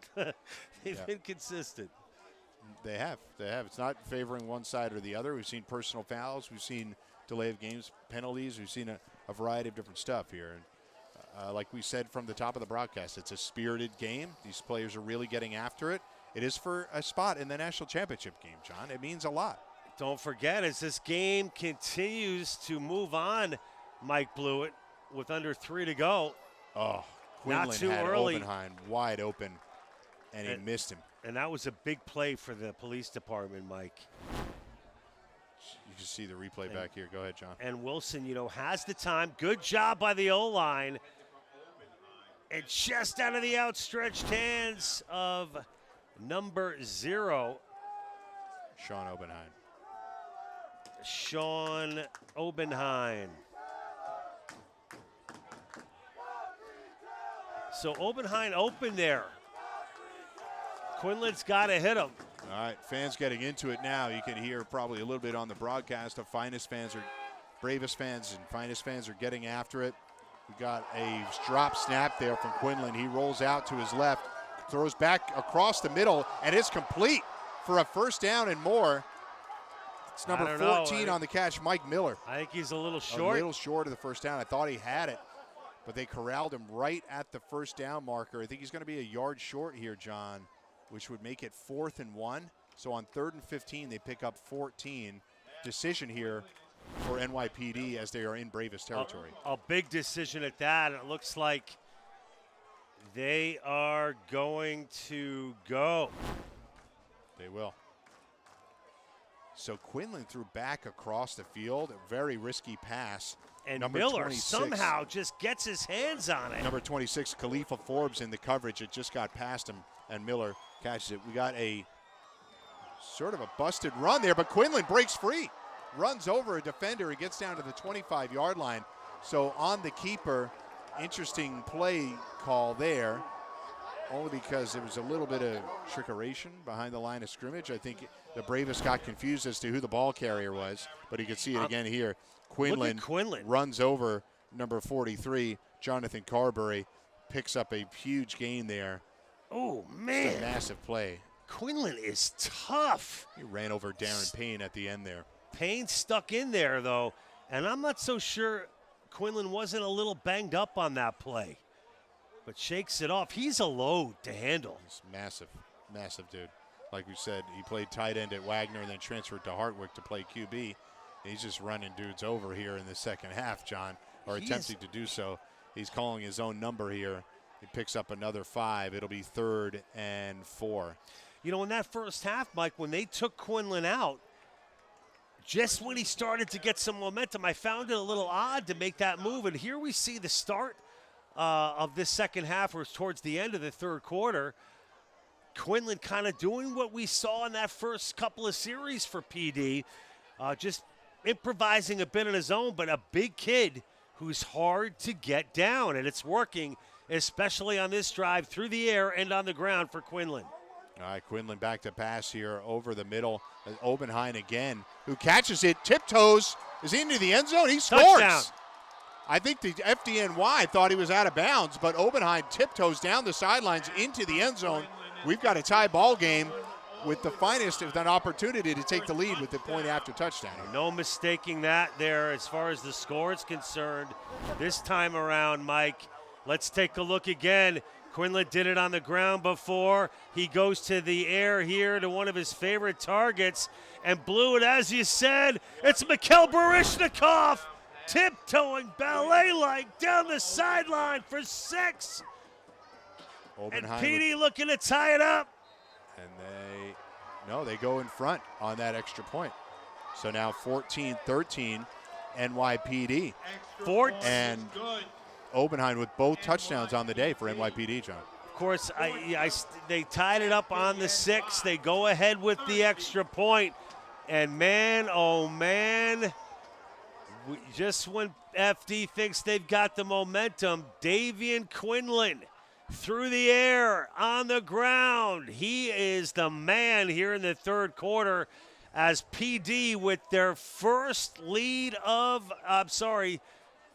They've been consistent. They have. It's not favoring one side or the other. We've seen personal fouls. We've seen delay of games penalties. We've seen a variety of different stuff here. And like we said from the top of the broadcast, it's a spirited game. These players are really getting after it. It is for a spot in the national championship game, John. It means a lot. Don't forget, as this game continues to move on, Mike Blewett, with under 3 to go. Oh, Quinlan not too had early. Obenheim wide open, and he missed him. And that was a big play for the police department, Mike. You can see the replay back here. Go ahead, John. And Wilson, has the time. Good job by the O-line. And just out of the outstretched hands of number 0. Sean Obenheim. Sean Obenheim. So Obenheim open there. Quinlan's got to hit him. All right, fans getting into it now. You can hear probably a little bit on the broadcast. Bravest fans and Finest fans are getting after it. We got a drop snap there from Quinlan. He rolls out to his left, throws back across the middle, and it's complete for a first down and more. It's number 14 on the catch, Mike Miller. I think he's a little short. A little short of the first down. I thought he had it, but they corralled him right at the first down marker. I think he's going to be a yard short here, John, which would make it 4th and 1. So on 3rd and 15, they pick up 14. Decision here for NYPD as they are in Bravest territory. A big decision at that. It looks like they are going to go. They will. So Quinlan threw back across the field. A very risky pass. And number Miller 26, somehow just gets his hands on it. Number 26, Khalifa Forbes in the coverage. It just got past him, and Miller catches it. We got a sort of a busted run there, but Quinlan breaks free. Runs over a defender. He gets down to the 25-yard line. So on the keeper, interesting play call there, only because there was a little bit of trickeration behind the line of scrimmage. I think the Bravest got confused as to who the ball carrier was, but you can see it again here. Quinlan runs over number 43, Jonathan Carberry, picks up a huge gain there. Oh, man. Just a massive play. Quinlan is tough. He ran over Darren Payne at the end there. Payne stuck in there, though, and I'm not so sure Quinlan wasn't a little banged up on that play, but shakes it off. He's a load to handle. He's massive, massive dude. Like we said, he played tight end at Wagner and then transferred to Hartwick to play QB. He's just running dudes over here in the second half, John, or attempting to do so. He's calling his own number here. He picks up another 5. It'll be 3rd and 4. In that first half, Mike, when they took Quinlan out, just when he started to get some momentum, I found it a little odd to make that move. And here we see the start of this second half, or towards the end of the third quarter. Quinlan kind of doing what we saw in that first couple of series for PD, just improvising a bit on his own, but a big kid who's hard to get down. And it's working, especially on this drive through the air and on the ground for Quinlan. All right, Quinlan back to pass here over the middle. Obenheim again, who catches it, tiptoes, is he into the end zone? He scores. Touchdown. I think the FDNY thought he was out of bounds, but Obenheim tiptoes down the sidelines into the end zone. We've got a tie ball game with the Finest with an opportunity to take the lead with the point after touchdown. No mistaking that there as far as the score is concerned. This time around, Mike, let's take a look again. Quinlan did it on the ground before. He goes to the air here to one of his favorite targets and blew it. As you said, it's Mikhail Baryshnikov tiptoeing ballet-like down the sideline for 6. And PD looking to tie it up. And they go in front on that extra point. So now 14-13 NYPD. And Oppenheim with both touchdowns on the day for NYPD, John. Of course, they tied it up on the 6. They go ahead with the extra point. And man, oh man, just when FD thinks they've got the momentum, Davian Quinlan through the air, on the ground. He is the man here in the third quarter as PD with their first lead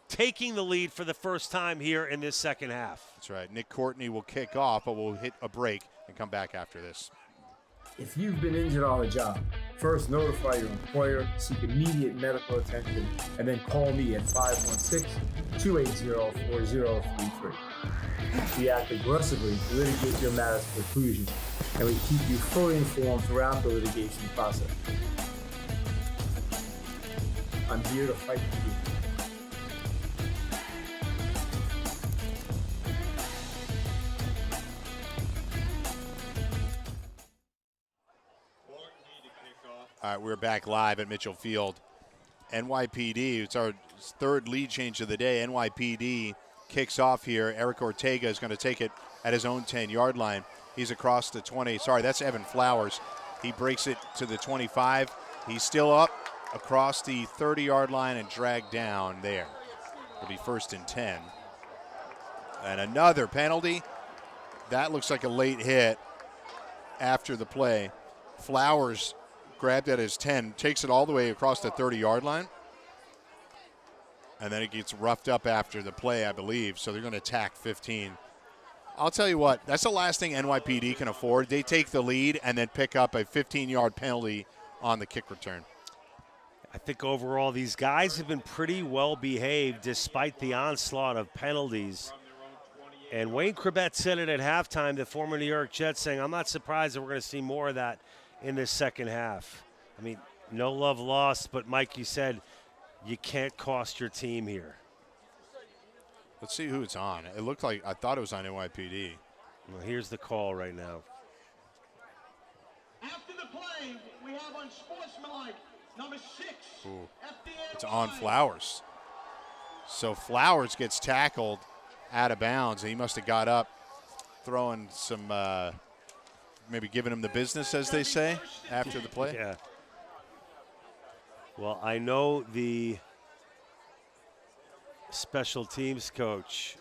taking the lead for the first time here in this second half. That's right. Nick Courtney will kick off, but we'll hit a break and come back after this. If you've been injured on the job, first notify your employer, seek immediate medical attention, and then call me at 516-280-4033. We act aggressively to litigate your matters for preclusion, and we keep you fully informed throughout the litigation process. I'm here to fight for you. All right, we're back live at Mitchell Field. NYPD, it's our third lead change of the day. NYPD kicks off here. Eric Ortega is going to take it at his own 10-yard line. He's across the 20. Sorry, that's Evan Flowers. He breaks it to the 25. He's still up across the 30-yard line and dragged down there. It'll be 1st and 10. And another penalty. That looks like a late hit after the play. Flowers grabbed at his 10, takes it all the way across the 30-yard line. And then it gets roughed up after the play, I believe. So they're going to attack 15. I'll tell you what, that's the last thing NYPD can afford. They take the lead and then pick up a 15-yard penalty on the kick return. I think overall these guys have been pretty well behaved despite the onslaught of penalties. And Wayne Krabet said it at halftime, the former New York Jet, saying, I'm not surprised that we're going to see more of that in this second half. I mean, no love lost, but Mike, you said you can't cost your team here. Let's see who it's on. It looked like, I thought it was on NYPD. Well, here's the call right now. After the play, we have unsportsmanlike number 6. Ooh. FDNY. It's on Flowers. So Flowers gets tackled out of bounds, and he must have got up throwing some, maybe giving him the business, as they say, after the play. Yeah. Well, I know the special teams coach,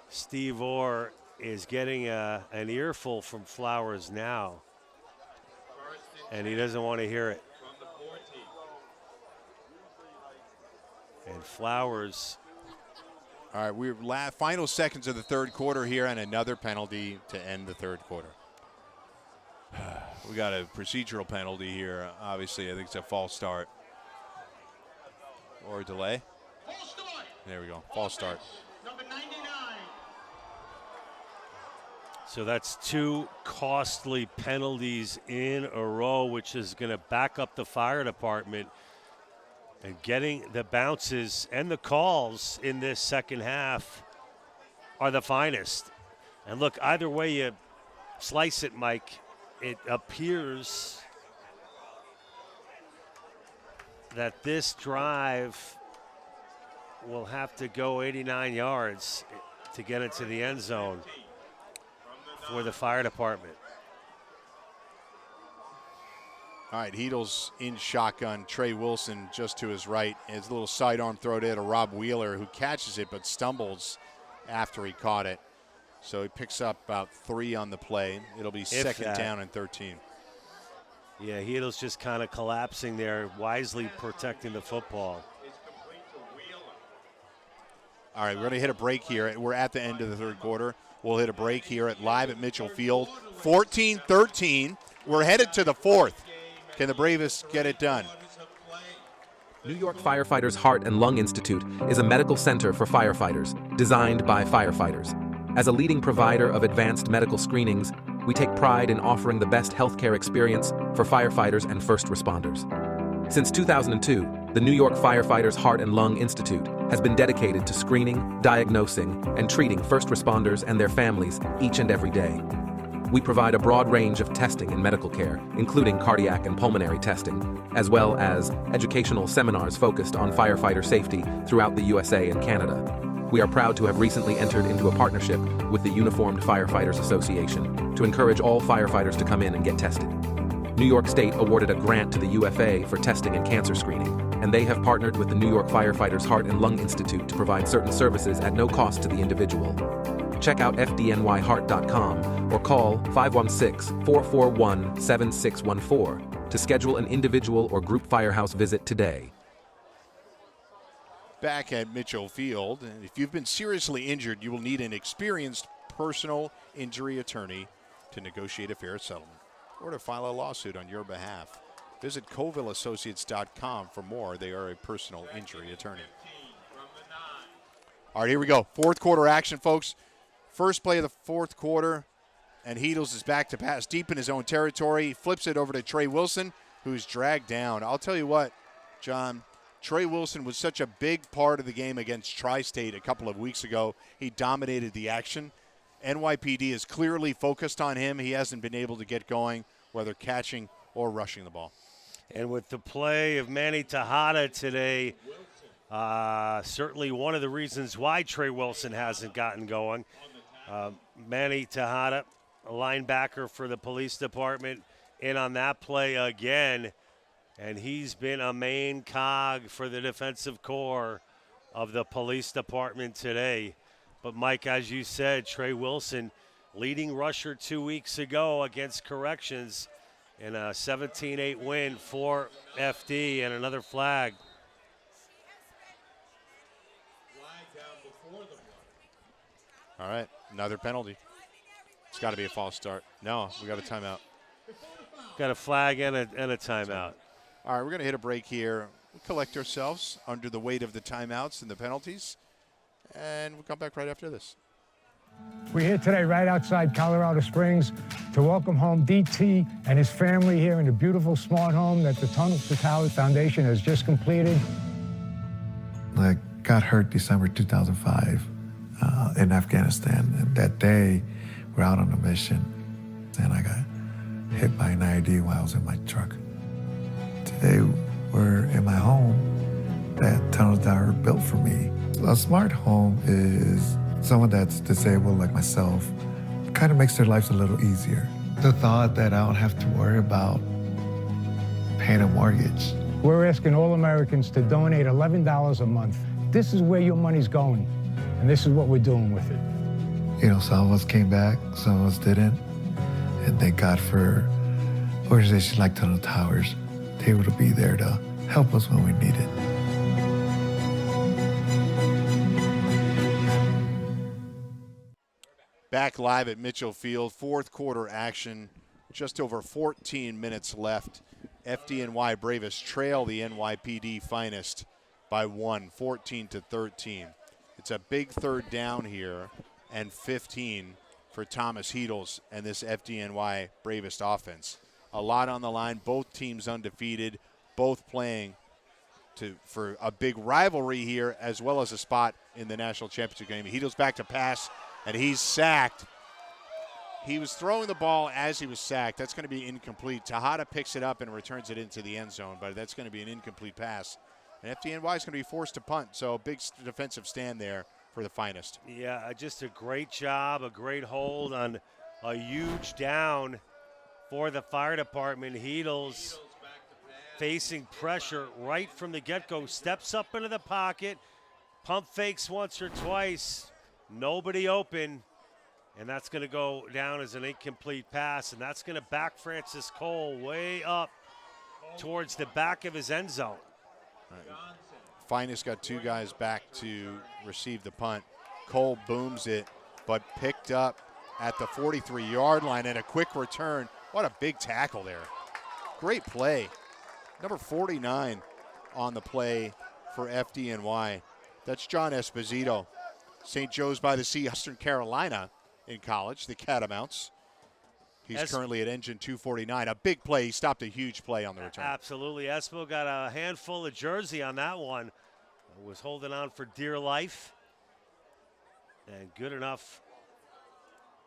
Steve Orr, is getting an earful from Flowers now, and he doesn't want to hear it. And Flowers. All right, we're final seconds of the third quarter here, and another penalty to end the third quarter. We got a procedural penalty here. Obviously, I think it's a false start. Or a delay. There we go, false start. Number 99. So that's 2 costly penalties in a row, which is going to back up the fire department. And getting the bounces and the calls in this second half are the finest. And look, either way you slice it, Mike, it appears that this drive will have to go 89 yards to get into the end zone for the fire department. All right, Heedles in shotgun. Trey Wilson just to his right. His little sidearm throw to Rob Wheeler, who catches it but stumbles after he caught it. So he picks up about 3 on the play. It'll be second down and 13. Yeah, Heedles just kind of collapsing there, wisely protecting the football. All right, we're going to hit a break here. We're at the end of the third quarter. We'll hit a break here live at Mitchell Field. 14-13. We're headed to the fourth. Can the Bravest get it done? New York Firefighters Heart and Lung Institute is a medical center for firefighters, designed by firefighters. As a leading provider of advanced medical screenings, we take pride in offering the best healthcare experience for firefighters and first responders. Since 2002, the New York Firefighters Heart and Lung Institute has been dedicated to screening, diagnosing, and treating first responders and their families each and every day. We provide a broad range of testing and medical care, including cardiac and pulmonary testing, as well as educational seminars focused on firefighter safety throughout the USA and Canada. We are proud to have recently entered into a partnership with the Uniformed Firefighters Association to encourage all firefighters to come in and get tested. New York State awarded a grant to the UFA for testing and cancer screening, and they have partnered with the New York Firefighters Heart and Lung Institute to provide certain services at no cost to the individual. Check out FDNYHeart.com or call 516-441-7614 to schedule an individual or group firehouse visit today. Back at Mitchell Field, and if you've been seriously injured, you will need an experienced personal injury attorney to negotiate a fair settlement or to file a lawsuit on your behalf. Visit CovilleAssociates.com for more. They are a personal injury attorney. All right, here we go. Fourth quarter action, folks. First play of the fourth quarter, and Heedles is back to pass deep in his own territory. He flips it over to Trey Wilson, who's dragged down. I'll tell you what, John, Trey Wilson was such a big part of the game against Tri-State a couple of weeks ago. He dominated the action. NYPD is clearly focused on him. He hasn't been able to get going, whether catching or rushing the ball. And with the play of Manny Tejada today, certainly one of the reasons why Trey Wilson hasn't gotten going. Manny Tejada, a linebacker for the police department, in on that play again. And he's been a main cog for the defensive core of the police department today. But, Mike, as you said, Trey Wilson, leading rusher 2 weeks ago against Corrections in a 17-8 win for FD, and another flag. All right, another penalty. It's got to be a false start. No, we got a timeout. Got a flag and a timeout. All right, we're going to hit a break here. We'll collect ourselves under the weight of the timeouts and the penalties, and we'll come back right after this. We're here today right outside Colorado Springs to welcome home DT and his family here in the beautiful smart home that the Tunnel to Towers Foundation has just completed. I got hurt December 2005 in Afghanistan, and that day we're out on a mission, and I got hit by an IED while I was in my truck. Today we're in my home that Tunnel to Towers built for me. A smart home is someone that's disabled like myself, kind of makes their lives a little easier. The thought that I don't have to worry about paying a mortgage. We're asking all Americans to donate $11 a month. This is where your money's going, and this is what we're doing with it. You know, some of us came back, some of us didn't, and thank God for organizations like Tunnel Towers. They're able to be there to help us when we need it. Back live at Mitchell Field, fourth quarter action, just over 14 minutes left. FDNY Bravest trail the NYPD Finest by 14-13. It's a big third down here, and 15 for Thomas Heedles and this FDNY Bravest offense. A lot on the line, both teams undefeated, both playing for a big rivalry here, as well as a spot in the national championship game. Heedles back to pass, and he's sacked. He was throwing the ball as he was sacked. That's going to be incomplete. Tejada picks it up and returns it into the end zone, but that's going to be an incomplete pass. And FDNY is going to be forced to punt, so a big defensive stand there for the Finest. Yeah, just a great job, a great hold on a huge down for the fire department. Heedles facing pressure right from the get-go, steps up into the pocket, pump fakes once or twice, nobody open, and that's going to go down as an incomplete pass, and that's going to back Francis Cole way up towards the back of his end zone. Right. Finest got two guys back to receive the punt. Cole booms it, but picked up at the 43-yard line, and a quick return. What a big tackle there. Great play. Number 49 on the play for FDNY. That's John Esposito. St. Joe's by the Sea, Western Carolina in college, the Catamounts. He's currently at engine 249. A big play. He stopped a huge play on the return. Absolutely. Espo got a handful of jersey on that one. Was holding on for dear life. And good enough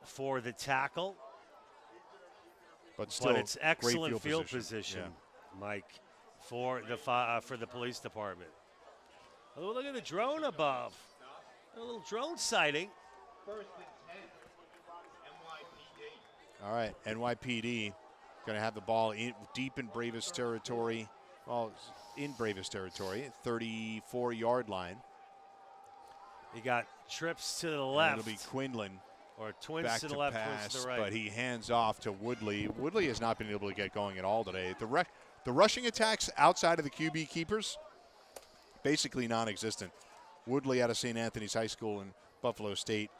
for the tackle. But still, it's excellent great field position, Mike, for the police department. Oh, look at the drone above. A little drone sighting. All right, NYPD going to have the ball deep in Bravest territory. Well, in Bravest territory, 34-yard line. You got trips to the left. And it'll be Quinlan. Or twins back to the left, pass, twins to the right. but he hands off to Woodley. Woodley has not been able to get going at all today. The rushing attacks outside of the QB keepers, basically non-existent. Woodley out of St. Anthony's High School in Buffalo State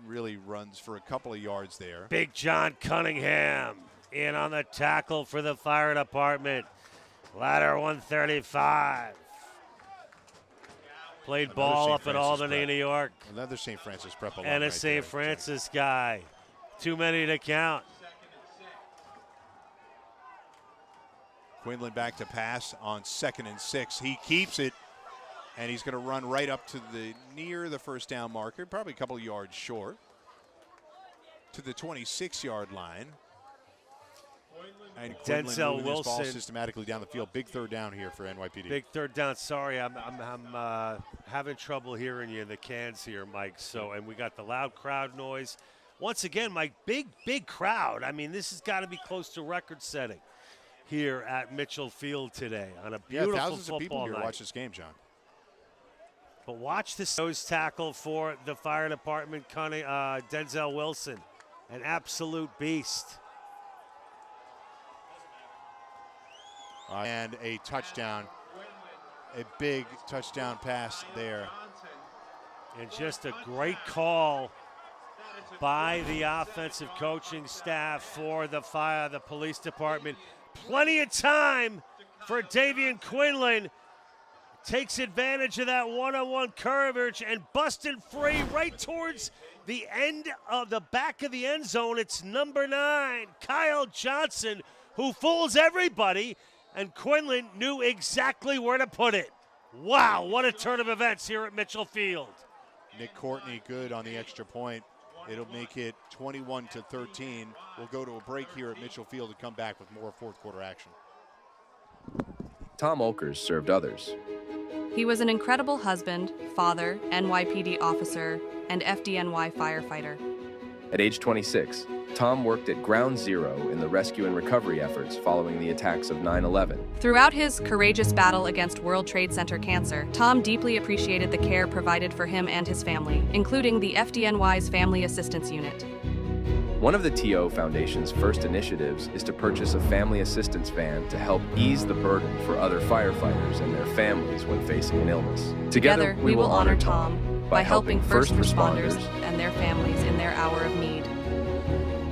really runs for a couple of yards there. Big John Cunningham in on the tackle for the fire department. Ladder 135. Played Another ball St. up in Francis Albany, prep. New York. Another St. Francis prep alum And a right St. there. Francis guy. Too many to count. Quinlan back to pass on 2nd and 6. He keeps it, and he's going to run right up to near the first down marker, probably a couple yards short, to the 26-yard line. And Quinlan Denzel moving this ball Wilson systematically down the field. Big third down here for NYPD. Big third down. Sorry, I'm having trouble hearing you in the cans here, Mike. So, and we got the loud crowd noise. Once again, Mike, big crowd. I mean, this has got to be close to record setting here at Mitchell Field today on a beautiful thousands football of people here night. watch this game, John. But watch this nose tackle for the fire department, Denzel Wilson, an absolute beast. And a touchdown, a big touchdown pass there. And just a great call by the offensive coaching staff for the police department. Plenty of time for Davian Quinlan. Takes advantage of that one-on-one coverage and busting free right towards the end of the back of the end zone. It's number 9, Kyle Johnson, who fools everybody. And Quinlan knew exactly where to put it. Wow, what a turn of events here at Mitchell Field. Nick Courtney good on the extra point. It'll make it 21-13. We'll go to a break here at Mitchell Field and come back with more fourth quarter action. Tom Olkers served others. He was an incredible husband, father, NYPD officer, and FDNY firefighter. At age 26, Tom worked at Ground Zero in the rescue and recovery efforts following the attacks of 9/11. Throughout his courageous battle against World Trade Center cancer, Tom deeply appreciated the care provided for him and his family, including the FDNY's Family Assistance Unit. One of the TO Foundation's first initiatives is to purchase a family assistance van to help ease the burden for other firefighters and their families when facing an illness. Together, we will honor Tom by helping first responders and their families in their hour of need.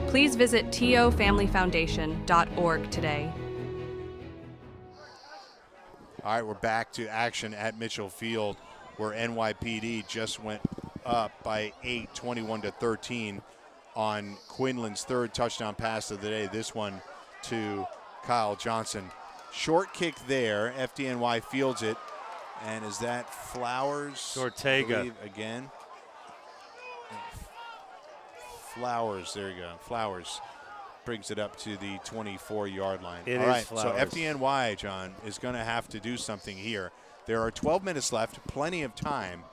Please visit tofamilyfoundation.org today. All right, we're back to action at Mitchell Field, where NYPD just went up by 8, 21-13 on Quinlan's third touchdown pass of the day. This one to Kyle Johnson. Short kick there. FDNY fields it. And is that Flowers? Ortega. Again. Flowers, there you go. Flowers brings it up to the 24-yard line. It All right, is Flowers. so FDNY, John, is going to have to do something here. There are 12 minutes left, plenty of time,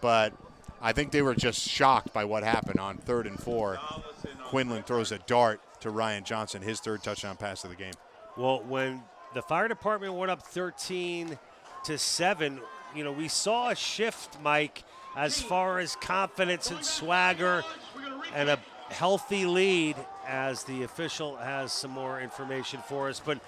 but I think they were just shocked by what happened on 3rd and 4. Quinlan throws a dart to Ryan Johnson, his third touchdown pass of the game. Well, when the fire department went up 13-7, you know, we saw a shift, Mike, as far as confidence and swagger and a healthy lead, as the official has some more information for us. But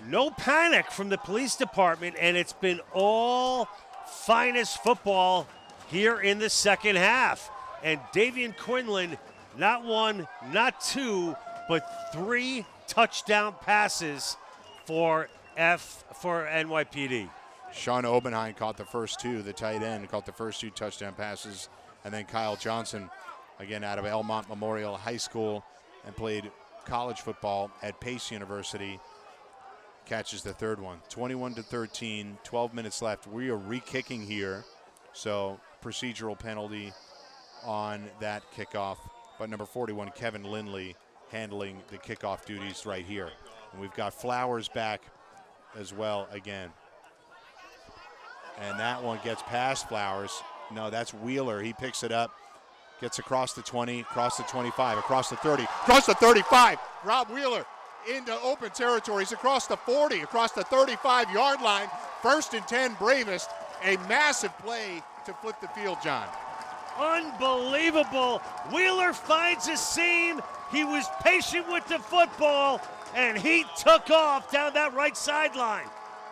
no panic from the police department, and it's been all finest football here in the second half. And Davian Quinlan, not 1, not 2, but 3 touchdown passes for NYPD. Sean Obenheim caught the first two, the tight end, caught the first 2 touchdown passes. And then Kyle Johnson, again out of Elmont Memorial High School and played college football at Pace University, catches the third one. 21-13, 12 minutes left. We are re-kicking here, so procedural penalty on that kickoff. But number 41, Kevin Lindley, handling the kickoff duties right here. And we've got Flowers back as well again. And that one gets past Flowers. No, that's Wheeler. He picks it up, gets across the 20, across the 25, across the 30, across the 35. Rob Wheeler into open territory. He's across the 40, across the 35-yard line. 1st and 10 Bravest. A massive play to flip the field, John. Unbelievable. Wheeler finds a seam. He was patient with the football, and he took off down that right sideline,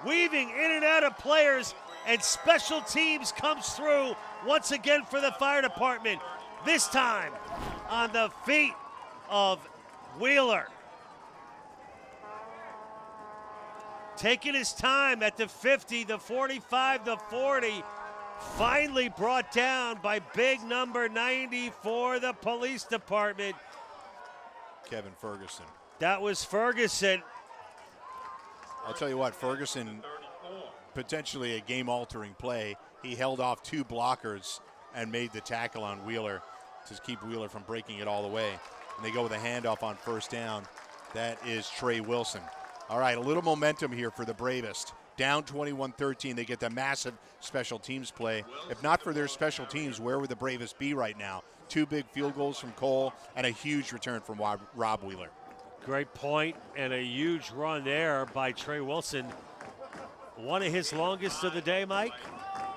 weaving in and out of players, and special teams comes through once again for the fire department, this time on the feet of Wheeler. Taking his time at the 50, the 45, the 40, finally brought down by big number 90 for the police department. Kevin Ferguson. That was Ferguson. I'll tell you what, Ferguson, potentially a game-altering play. He held off 2 blockers and made the tackle on Wheeler to keep Wheeler from breaking it all the way. And they go with a handoff on 1st down. That is Trey Wilson. All right, a little momentum here for the Bravest. Down 21-13, they get the massive special teams play. If not for their special teams, where would the Bravest be right now? 2 big field goals from Cole and a huge return from Rob Wheeler. Great point, and a huge run there by Trey Wilson. One of his longest of the day, Mike,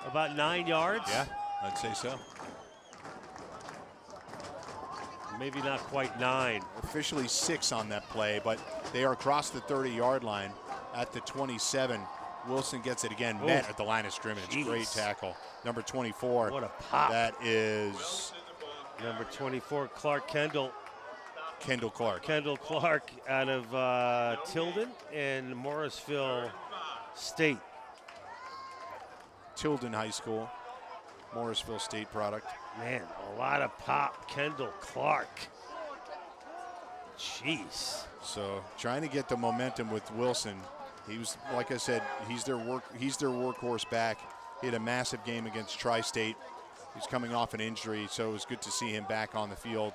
about 9 yards. Yeah, I'd say so. Maybe not quite 9. Officially 6 on that play, but they are across the 30-yard line at the 27. Wilson gets it again, met at the line of scrimmage. Jeez. Great tackle. Number 24. What a pop. That is number 24, Clark Kendall. Kendall Clark. Kendall Clark out of Tilden and Morrisville State. Tilden High School, Morrisville State product. Man, a lot of pop. Kendall Clark. Jeez. So trying to get the momentum with Wilson. He was, like I said, he's their workhorse back. He had a massive game against Tri-State. He's coming off an injury, so it was good to see him back on the field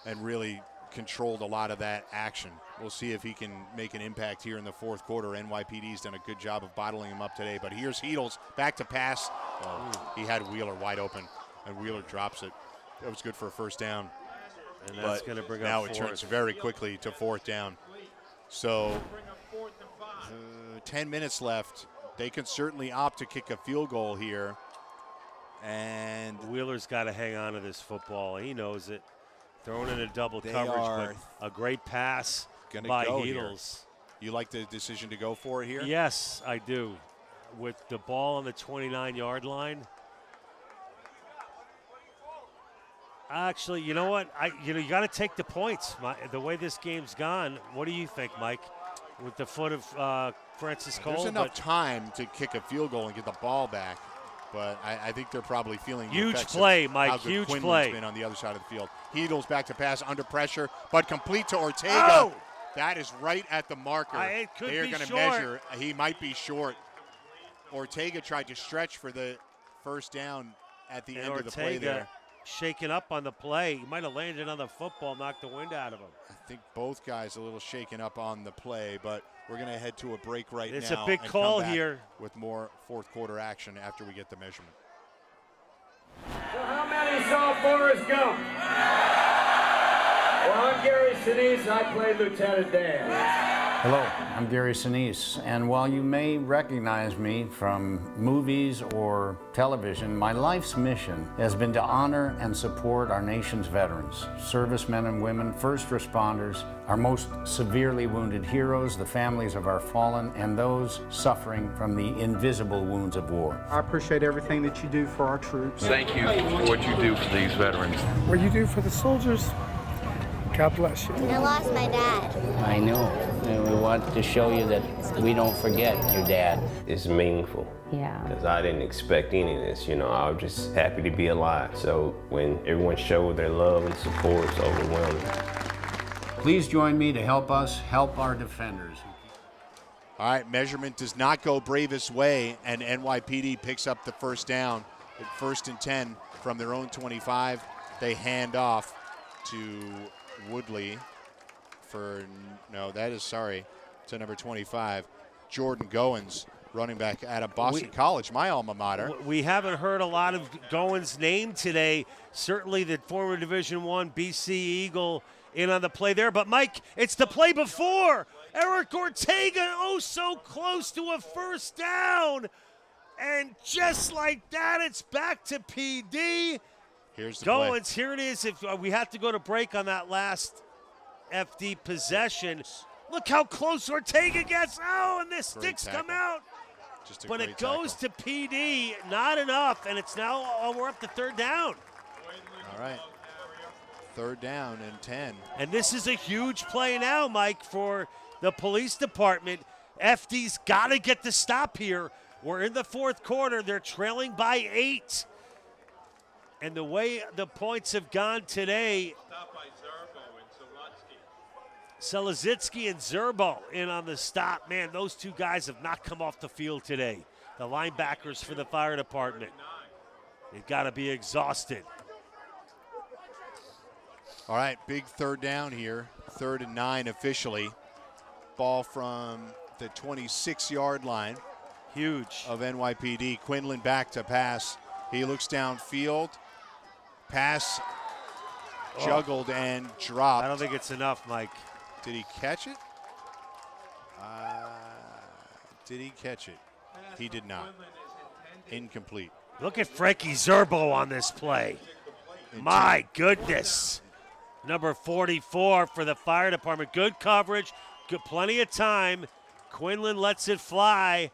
and really controlled a lot of that action. We'll see if he can make an impact here in the 4th quarter. NYPD's done a good job of bottling him up today, but here's Heedles back to pass. He had Wheeler wide open, and Wheeler drops it. That was good for a 1st down. And that's going to bring now up it 4th. turns very quickly to 4th down. So 10 minutes left. They can certainly opt to kick a field goal here. And Wheeler's got to hang on to this football. He knows it. Throwing in a double coverage, but a great pass by Heedles. You like the decision to go for it here? Yes, I do. With the ball on the 29-yard line. Actually, you know what? You got to take the points. The way this game's gone, what do you think, Mike? With the foot of Francis Cole? There's enough time to kick a field goal and get the ball back. But I think they're probably feeling the huge effects play, of Mike. how good Huge Quinlan's play. been on the other side of the field. Heedles back to pass under pressure, but complete to Ortega. Oh! That is right at the marker. It could they are be going to short. measure. He might be short. Ortega tried to stretch for the 1st down at the end of the play there. Shaken up on the play. He might have landed on the football, knocked the wind out of him. I think both guys a little shaken up on the play, but we're going to head to a break right now. It's a big and call come back here. With more 4th quarter action after we get the measurement. So how many saw Forrest Gump? Well, I'm Gary Sinise, and I play Lieutenant Dan. Hello, I'm Gary Sinise, and while you may recognize me from movies or television, my life's mission has been to honor and support our nation's veterans, servicemen and women, first responders, our most severely wounded heroes, the families of our fallen, and those suffering from the invisible wounds of war. I appreciate everything that you do for our troops. Thank you for what you do for these veterans. What you do for the soldiers, God bless you. I lost my dad. I know. and we want to show you that we don't forget your dad. It's meaningful. Yeah. Because I didn't expect any of this, I was just happy to be alive. So when everyone showed their love and support, it's overwhelming. Please join me to help us help our defenders. All right, measurement does not go Bravest way, and NYPD picks up the first down at 1st and 10 from their own 25. They hand off to Woodley to number 25, Jordan Goins, running back out of Boston College, my alma mater. We haven't heard a lot of Goins' name today. Certainly the former Division I BC Eagle in on the play there. But, Mike, it's the play before. Eric Ortega, so close to a first down. And just like that, it's back to PD. Here's the Goins, play. here it is. If we have to go to break on that last FD possession. Look how close Ortega gets. And the sticks come out. But it goes to PD. Not enough. And it's now, we're up to third down. All right. Third down and 10. And this is a huge play now, Mike, for the police department. FD's got to get the stop here. We're in the fourth quarter. They're trailing by 8. And the way the points have gone today, Selazitsky and Zerbo in on the stop. Man, those two guys have not come off the field today. The linebackers for the fire department. They've got to be exhausted. All right, big third down here. 3rd and 9 officially. Ball from the 26-yard line. Huge. Of NYPD. Quinlan back to pass. He looks downfield. Pass juggled and dropped. I don't think it's enough, Mike. Did he catch it? Did he catch it? He did not. Incomplete. Look at Frankie Zerbo on this play. My goodness. Number 44 for the fire department. Good coverage. Plenty of time. Quinlan lets it fly.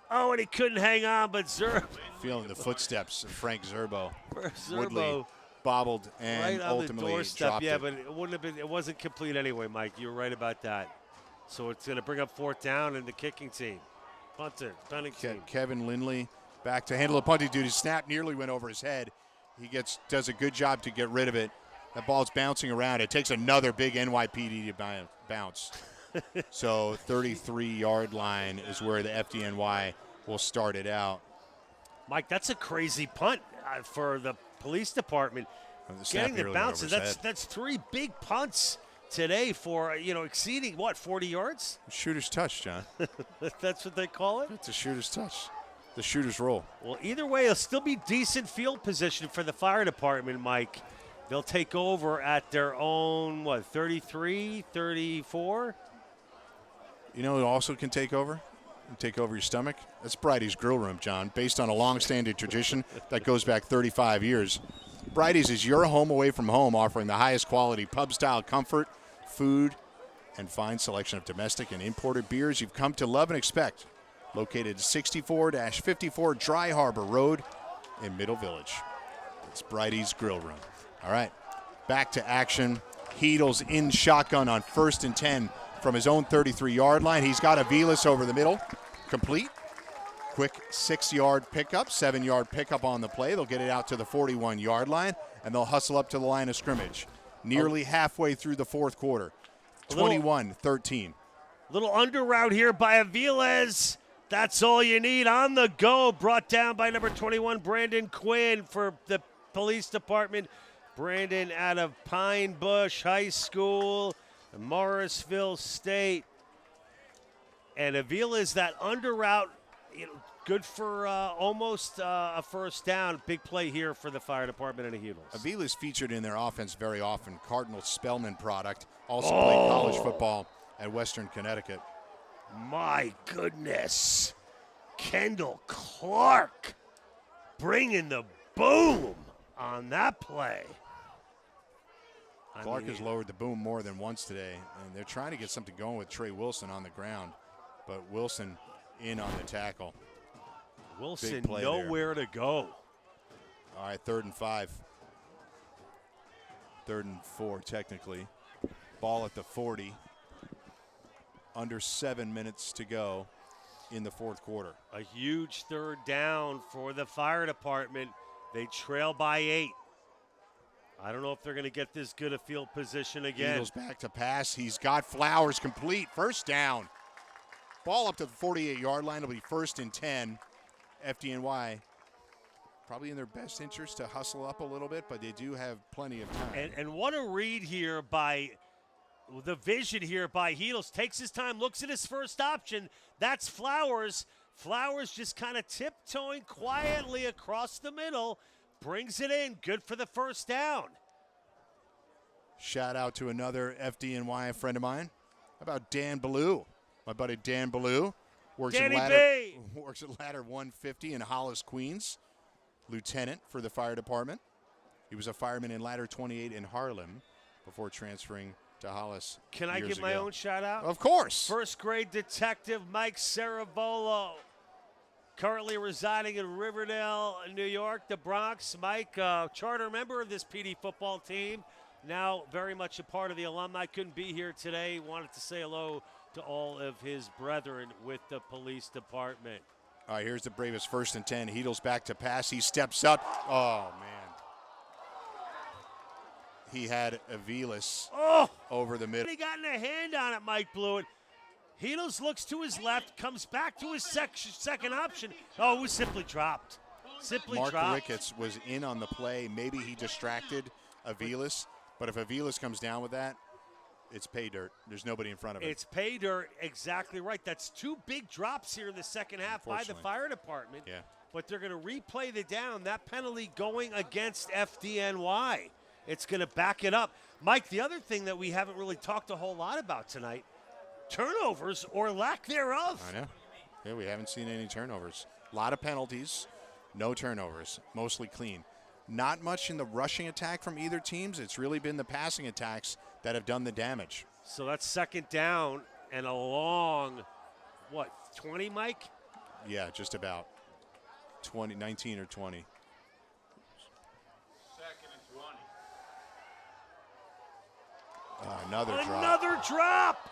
And he couldn't hang on, but Zerbo. Feeling the footsteps of Frank Zerbo. Zerbo bobbled and right on ultimately the doorstep. dropped Yeah, but it wouldn't have been. It wasn't complete anyway, Mike. You were right about that. So it's going to bring up 4th down in the kicking team. Punting team. Kevin Lindley back to handle the punting duty. Snap nearly went over his head. He does a good job to get rid of it. That ball's bouncing around. It takes another big NYPD to bounce. So 33-yard line is where the FDNY will start it out. Mike, that's a crazy punt for the police department. Getting the bounces. That's 3 big punts today for, exceeding, 40 yards? Shooter's touch, John. That's what they call it? It's a shooter's touch. The shooter's roll. Well, either way, it'll still be decent field position for the fire department, Mike. They'll take over at their own, 33, 34? You know who also can take over? Take over your stomach? That's Bridie's Grill Room, John, based on a long-standing tradition that goes back 35 years. Bridie's is your home away from home, offering the highest quality pub-style comfort, food, and fine selection of domestic and imported beers you've come to love and expect. Located 64-54 Dry Harbor Road in Middle Village. It's Bridie's Grill Room. All right, back to action. Heedles in shotgun on 1st and 10 from his own 33-yard line. He's got Aviles over the middle. Complete. Quick 6-yard pickup, 7-yard pickup on the play. They'll get it out to the 41-yard line, and they'll hustle up to the line of scrimmage. Nearly halfway through the fourth quarter. 21-13. Little under route here by Aviles. That's all you need on the go. Brought down by number 21, Brandon Quinn for the police department. Brandon out of Pine Bush High School, Morrisville State. And Aviles, that under route, good for almost a first down. Big play here for the fire department and the Heedles. Aviles featured in their offense very often. Cardinal Spellman product. Also played college football at Western Connecticut. My goodness. Kendall Clark bringing the boom on that play. Clark has lowered the boom more than once today, and they're trying to get something going with Trey Wilson on the ground, but Wilson in on the tackle. Wilson nowhere to go. All right, 3rd and 5. 3rd and 4, technically. Ball at the 40. under 7 minutes to go in the fourth quarter. A huge third down for the fire department. They trail by 8. I don't know if they're going to get this good a field position again. Eagles back to pass. He's got Flowers complete. First down. Ball up to the 48-yard line. It'll be 1st and 10. FDNY probably in their best interest to hustle up a little bit, but they do have plenty of time. And what a read here by the vision here by Heedles. Takes his time, looks at his first option. That's Flowers. Flowers just kind of tiptoeing quietly across the middle. Brings it in. Good for the first down. Shout out to another FDNY friend of mine. How about Dan Ballou? My buddy Dan Ballou works at Ladder 150 in Hollis, Queens. Lieutenant for the fire department. He was a fireman in Ladder 28 in Harlem before transferring to Hollis. Can I give my own shout out? Of course. First grade detective Mike Ceravolo, currently residing in Riverdale, New York, the Bronx. Mike, charter member of this PD football team, now very much a part of the alumni. Couldn't be here today. Wanted to say hello to all of his brethren with the police department. All right, here's the Bravest 1st and 10. Heedles back to pass. He steps up. Oh, man. He had Aviles over the middle. He got a hand on it, Mike Blewett. Heedles looks to his left, comes back to his second option. Oh, it was simply dropped. Mark Ricketts was in on the play. Maybe he distracted Aviles, but if Aviles comes down with that, it's pay dirt. There's nobody in front of him. It's pay dirt, exactly right. That's 2 big drops here in the second half by the fire department. Yeah. But they're going to replay the down. That penalty going against FDNY. It's going to back it up. Mike, the other thing that we haven't really talked a whole lot about tonight, turnovers or lack thereof. I know. Yeah, we haven't seen any turnovers. A lot of penalties, no turnovers, mostly clean. Not much in the rushing attack from either teams. It's really been the passing attacks that have done the damage. So that's second down and a long, 20, Mike? Yeah, just about 19 or 20. Second and 20. Another drop.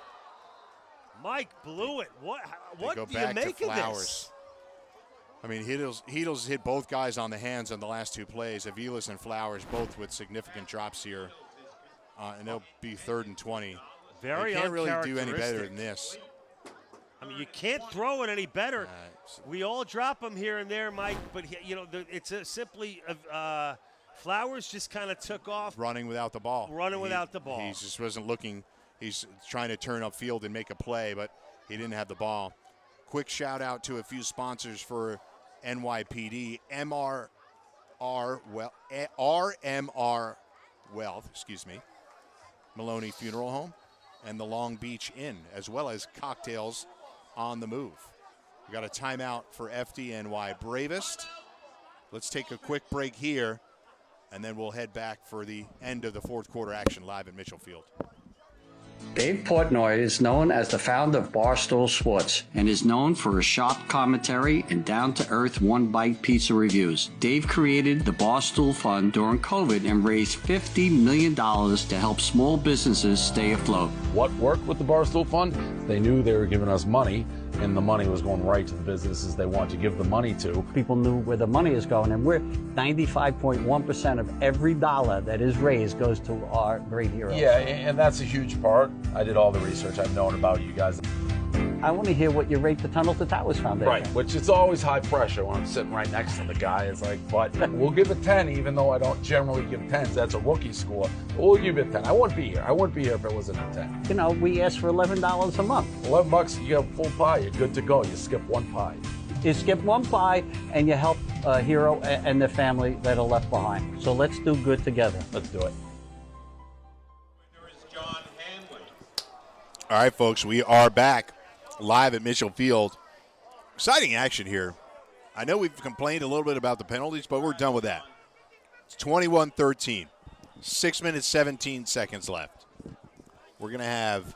Mike Blewett, what go do you back make to of Flowers. this? I mean, Heedles hit both guys on the hands on the last 2 plays. Aviles and Flowers both with significant drops here. And they'll be 3rd and 20. Very you can't really do any better uncharacteristic. than this. I mean, you can't throw it any better. We all drop them here and there, Mike, but it's simply Flowers just kind of took off. Running without the ball. Without the ball. He just wasn't looking. He's trying to turn upfield and make a play, but he didn't have the ball. Quick shout out to a few sponsors for NYPD. RMR Wealth, Maloney Funeral Home, and the Long Beach Inn, as well as Cocktails on the Move. We got a timeout for FDNY Bravest. Let's take a quick break here, and then we'll head back for the end of the fourth quarter action live at Mitchell Field. Dave Portnoy is known as the founder of Barstool Sports and is known for his sharp commentary and down-to-earth one-bite pizza reviews. Dave created the Barstool Fund during COVID and raised $50 million to help small businesses stay afloat. What worked with the Barstool Fund? They knew they were giving us money, and the money was going right to the businesses they wanted to give the money to. People knew where the money is going, and we're 95.1% of every dollar that is raised goes to our great heroes. Yeah, and that's a huge part. I did all the research. I've known about you guys. I want to hear what you rate the Tunnel to Towers Foundation. Right, which it's always high pressure when I'm sitting right next to the guy. It's like, but we'll give it 10, even though I don't generally give 10s. That's a rookie score. We'll give it 10. I wouldn't be here. I wouldn't be here if it wasn't a 10. You know, we ask for $11 a month. $11, you get a full pie. You're good to go. You skip 1 pie. You skip 1 pie, and you help a hero and their family that are left behind. So let's do good together. Let's do it. All right, folks, we are back live at Mitchell Field. Exciting action here. I know we've complained a little bit about the penalties, but we're done with that. It's 21-13. 6 minutes, 17 seconds left. We're going to have,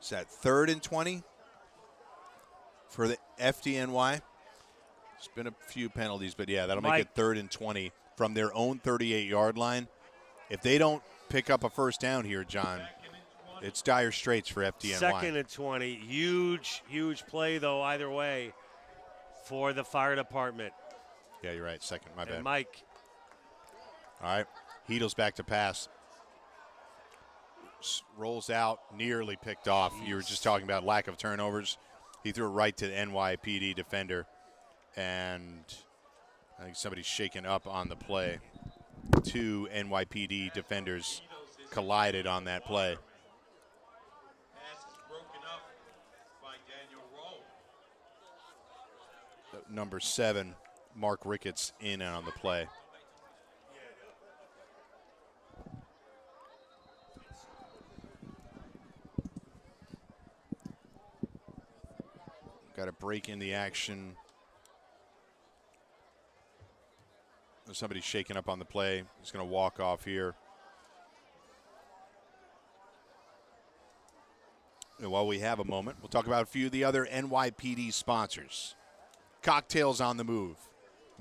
is that 3rd and 20 for the FDNY? There's been a few penalties, but yeah, that'll make it 3rd and 20 from their own 38-yard line. If they don't pick up a first down here, John, It's dire straits for FDNY. 2nd and 20. Huge, huge play, though, either way for the fire department. Yeah, you're right. Second, my bad. And Mike. All right. Heedle's back to pass. Rolls out, nearly picked off. You were just talking about lack of turnovers. He threw it right to the NYPD defender, and I think somebody's shaken up on the play. 2 NYPD defenders collided on that play. Number 7, Mark Ricketts, in on the play. Got a break in the action. Somebody's shaking up on the play. He's going to walk off here. And while we have a moment, we'll talk about a few of the other NYPD sponsors. Cocktails on the Move,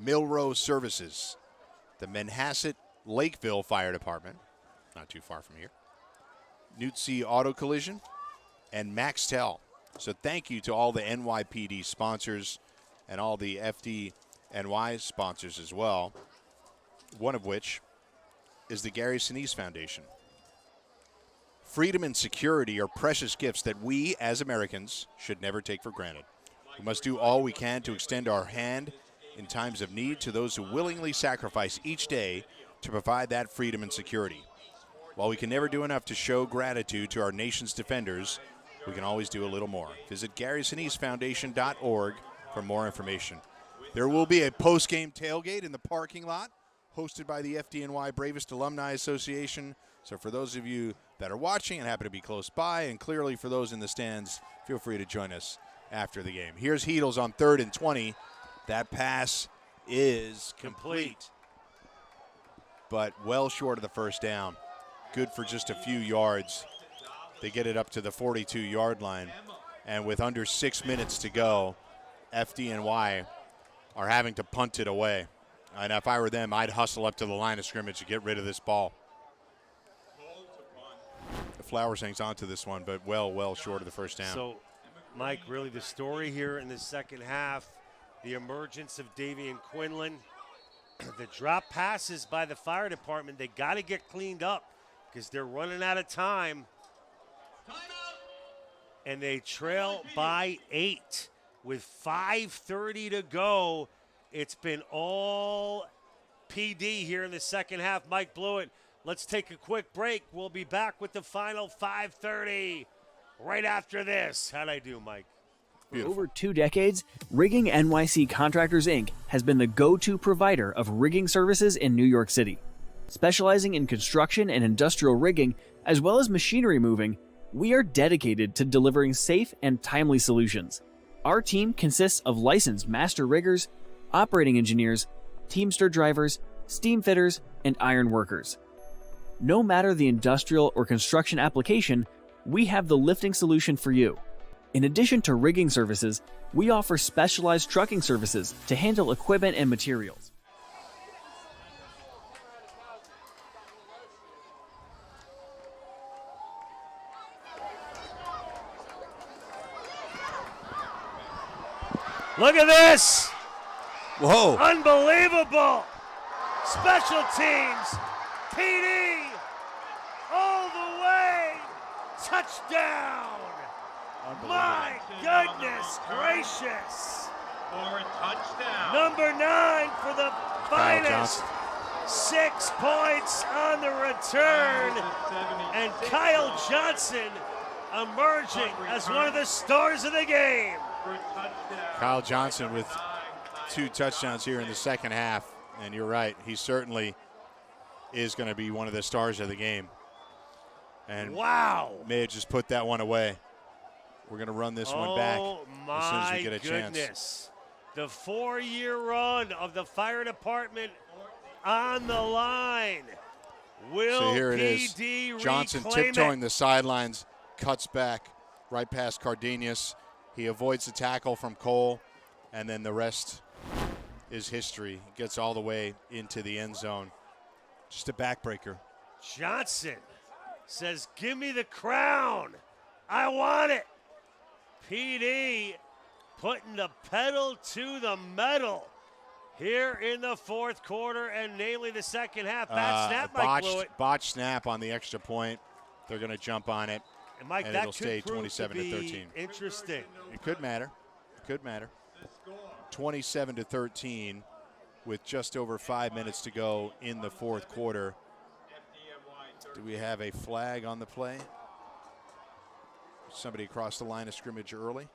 Milrose Services, the Manhasset Lakeville Fire Department, not too far from here, Newtsea Auto Collision, and Maxtel. So thank you to all the NYPD sponsors and all the FDNY sponsors as well, one of which is the Gary Sinise Foundation. Freedom and security are precious gifts that we, as Americans, should never take for granted. We must do all we can to extend our hand in times of need to those who willingly sacrifice each day to provide that freedom and security. While we can never do enough to show gratitude to our nation's defenders, we can always do a little more. Visit GarySiniseFoundation.org for more information. There will be a post-game tailgate in the parking lot hosted by the FDNY Bravest Alumni Association. So for those of you that are watching and happen to be close by, and clearly for those in the stands, feel free to join us after the game. Here's Heedles on 3rd and 20. That pass is complete, but well short of the first down. Good for just a few yards. They get it up to the 42-yard line, and with under 6 minutes to go, FDNY are having to punt it away. And if I were them, I'd hustle up to the line of scrimmage to get rid of this ball. The Flowers hangs on to this one, but well short of the first down. So, Mike, really the story here in the second half, the emergence of Davian Quinlan, the drop passes by the fire department, they got to get cleaned up because they're running out of time. And they trail by 8 with 5:30 to go. It's been all PD here in the second half. Mike Blewett, let's take a quick break. We'll be back with the final 5:30 right after this. How'd I do, Mike? For over 2 decades, Rigging NYC Contractors, Inc. has been the go-to provider of rigging services in New York City. Specializing in construction and industrial rigging, as well as machinery moving, we are dedicated to delivering safe and timely solutions. Our team consists of licensed master riggers, operating engineers, Teamster drivers, steam fitters, and iron workers. No matter the industrial or construction application, we have the lifting solution for you. In addition to rigging services, we offer specialized trucking services to handle equipment and materials. Look at this! Whoa! Unbelievable! Special teams, PD, all the way, touchdown! My goodness gracious! For a touchdown. Number 9 for the finest. 6 points on the return. And Kyle Johnson emerging as one of the stars of the game. Kyle Johnson with 2 touchdowns here in the second half. And you're right, he certainly is going to be one of the stars of the game. And wow, may have just put that one away. We're going to run this one back as soon as we get a chance. The 4-year run of the fire department on the line. Will so here it PD is. Johnson tiptoeing the sidelines, cuts back right past Cardenas. He avoids the tackle from Cole, and then the rest is history. He gets all the way into the end zone. Just a backbreaker. Johnson says, give me the crown. I want it. PD putting the pedal to the metal here in the fourth quarter and namely the second half. Bad snap, Mike Blewett. Botched snap on the extra point. They're going to jump on it. And Mike, and that it'll stay 27-13. Interesting. It could matter. It could matter. 27-13 with just over 5 minutes to go in the fourth quarter. Do we have a flag on the play? Somebody crossed the line of scrimmage early.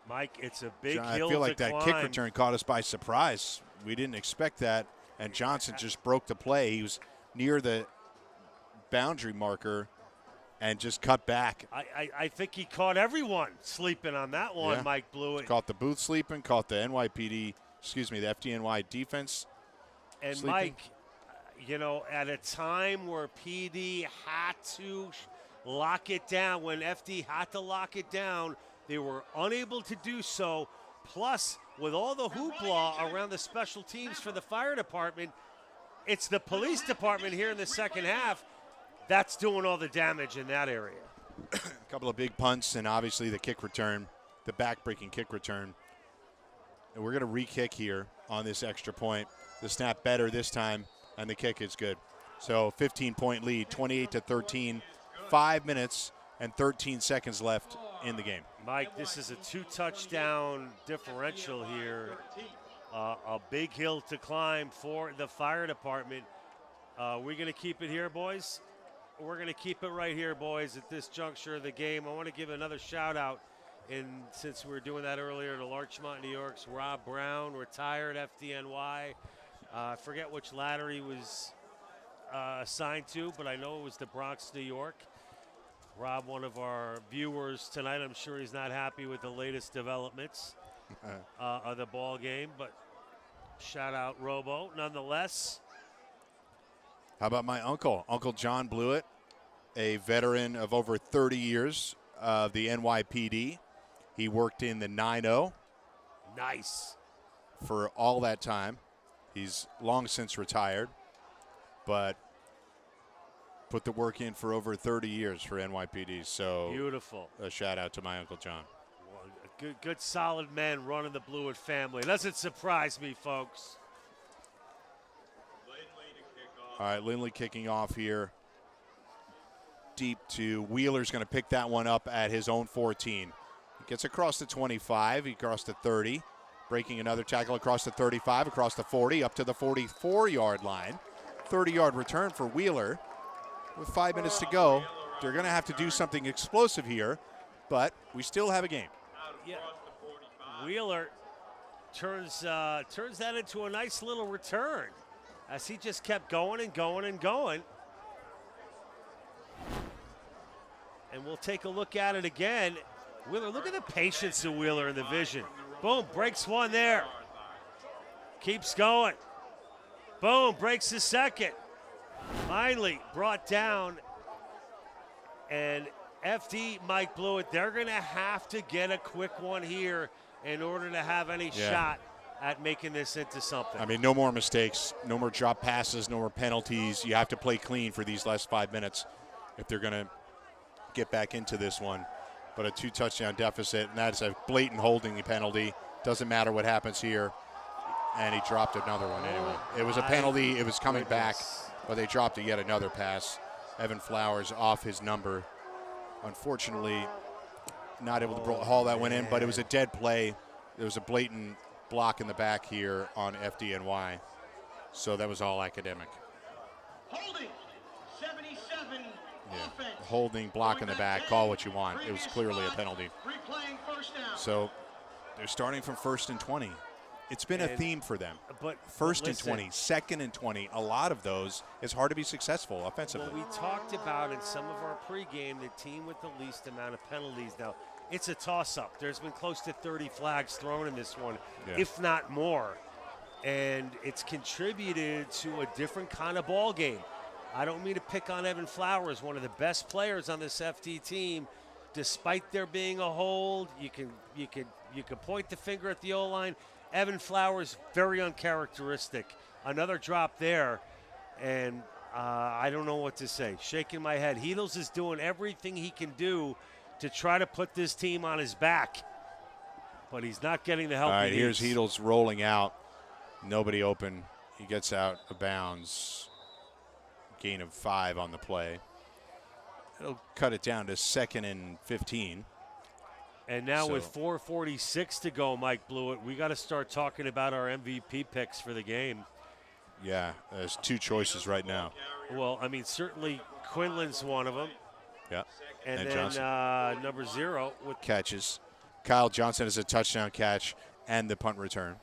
Mike, it's a big John, hill I feel like to that climb. kick return caught us by surprise. We didn't expect that, and Johnson just broke the play. He was near the boundary marker and just cut back. I think he caught everyone sleeping on that one, Yeah. Mike Blewett. Caught the booth sleeping, caught the NYPD, the FDNY defense And sleeping. Mike, you know, at a time where PD had to lock it down, when FD had to lock it down, they were unable to do so. Plus, with all the hoopla around the special teams for the fire department, it's the police department here in the second half that's doing all the damage in that area. A couple of big punts and obviously the kick return, the back-breaking kick return. And we're going to re-kick here on this extra point. The snap better this time, and the kick is good. So 15-point lead, 28-13, 5 minutes and 13 seconds left in the game. Mike, this is a 2-touchdown differential here. A big hill to climb for the fire department. We're going to keep it here, boys. We're going to keep it right here, boys, at this juncture of the game. I want to give another shout-out, and since we were doing that earlier, to Larchmont, New York's Rob Brown, retired FDNY. I forget which ladder he was assigned to, but I know it was the Bronx, New York. Rob, one of our viewers tonight, I'm sure he's not happy with the latest developments of the ball game, but shout out Robo nonetheless. How about my uncle, Uncle John Blewett, a veteran of over 30 years of the NYPD. He worked in the 9-0. Nice. For all that time. He's long since retired, but put the work in for over 30 years for NYPD. So beautiful. A shout out to my Uncle John. Well, good solid man running the Blewett family. It doesn't surprise me, folks. All right, Lindley kicking off here. Deep to Wheeler's going to pick that one up at his own 14. He gets across the 25. He crossed the 30. Breaking another tackle across the 35, across the 40, up to the 44-yard line. 30-yard return for Wheeler. With 5 minutes to go, they're going to have to do something explosive here, but we still have a game. Yeah. Wheeler turns that into a nice little return as he just kept going and going and going. And we'll take a look at it again. Wheeler, look at the patience of Wheeler in the vision. Boom, breaks one there. Keeps going. Boom, breaks the second. Finally brought down. And FD, Mike Blewett, they're going to have to get a quick one here in order to have any shot at making this into something. I mean, no more mistakes, no more drop passes, no more penalties. You have to play clean for these last 5 minutes if they're going to get back into this one. But a 2-touchdown deficit, and that's a blatant holding penalty. Doesn't matter what happens here. And he dropped another one anyway. It was a penalty. It was coming back, but they dropped yet another pass. Evan Flowers off his number. Unfortunately, not able to haul that one in, but it was a dead play. There was a blatant block in the back here on FDNY. So that was all academic. Holding, 77 offense. Holding, block in the back, call what you want. It was clearly a penalty. Replaying first down. So they're starting from 1st and 20. It's been a theme for them. But first and 20, 2nd and 20, a lot of those, it's hard to be successful offensively. Well, we talked about in some of our pregame the team with the least amount of penalties. Now, it's a toss-up. There's been close to 30 flags thrown in this one, if not more. And it's contributed to a different kind of ball game. I don't mean to pick on Evan Flowers, one of the best players on this FD team. Despite there being a hold, you can point the finger at the O-line. Evan Flowers, very uncharacteristic. Another drop there, and I don't know what to say. Shaking my head. Heedles is doing everything he can do to try to put this team on his back, but he's not getting the help All right, he needs. here's Heedles rolling out. Nobody open. He gets out of bounds. Gain of 5 on the play. It'll cut it down to 2nd and 15. And now with 4:46 to go, Mike Blewett, we got to start talking about our MVP picks for the game. Yeah, there's 2 choices right now. Well, I mean, certainly Quinlan's one of them. Yeah. And then Johnson. number 0 with catches. Kyle Johnson has a touchdown catch and the punt return.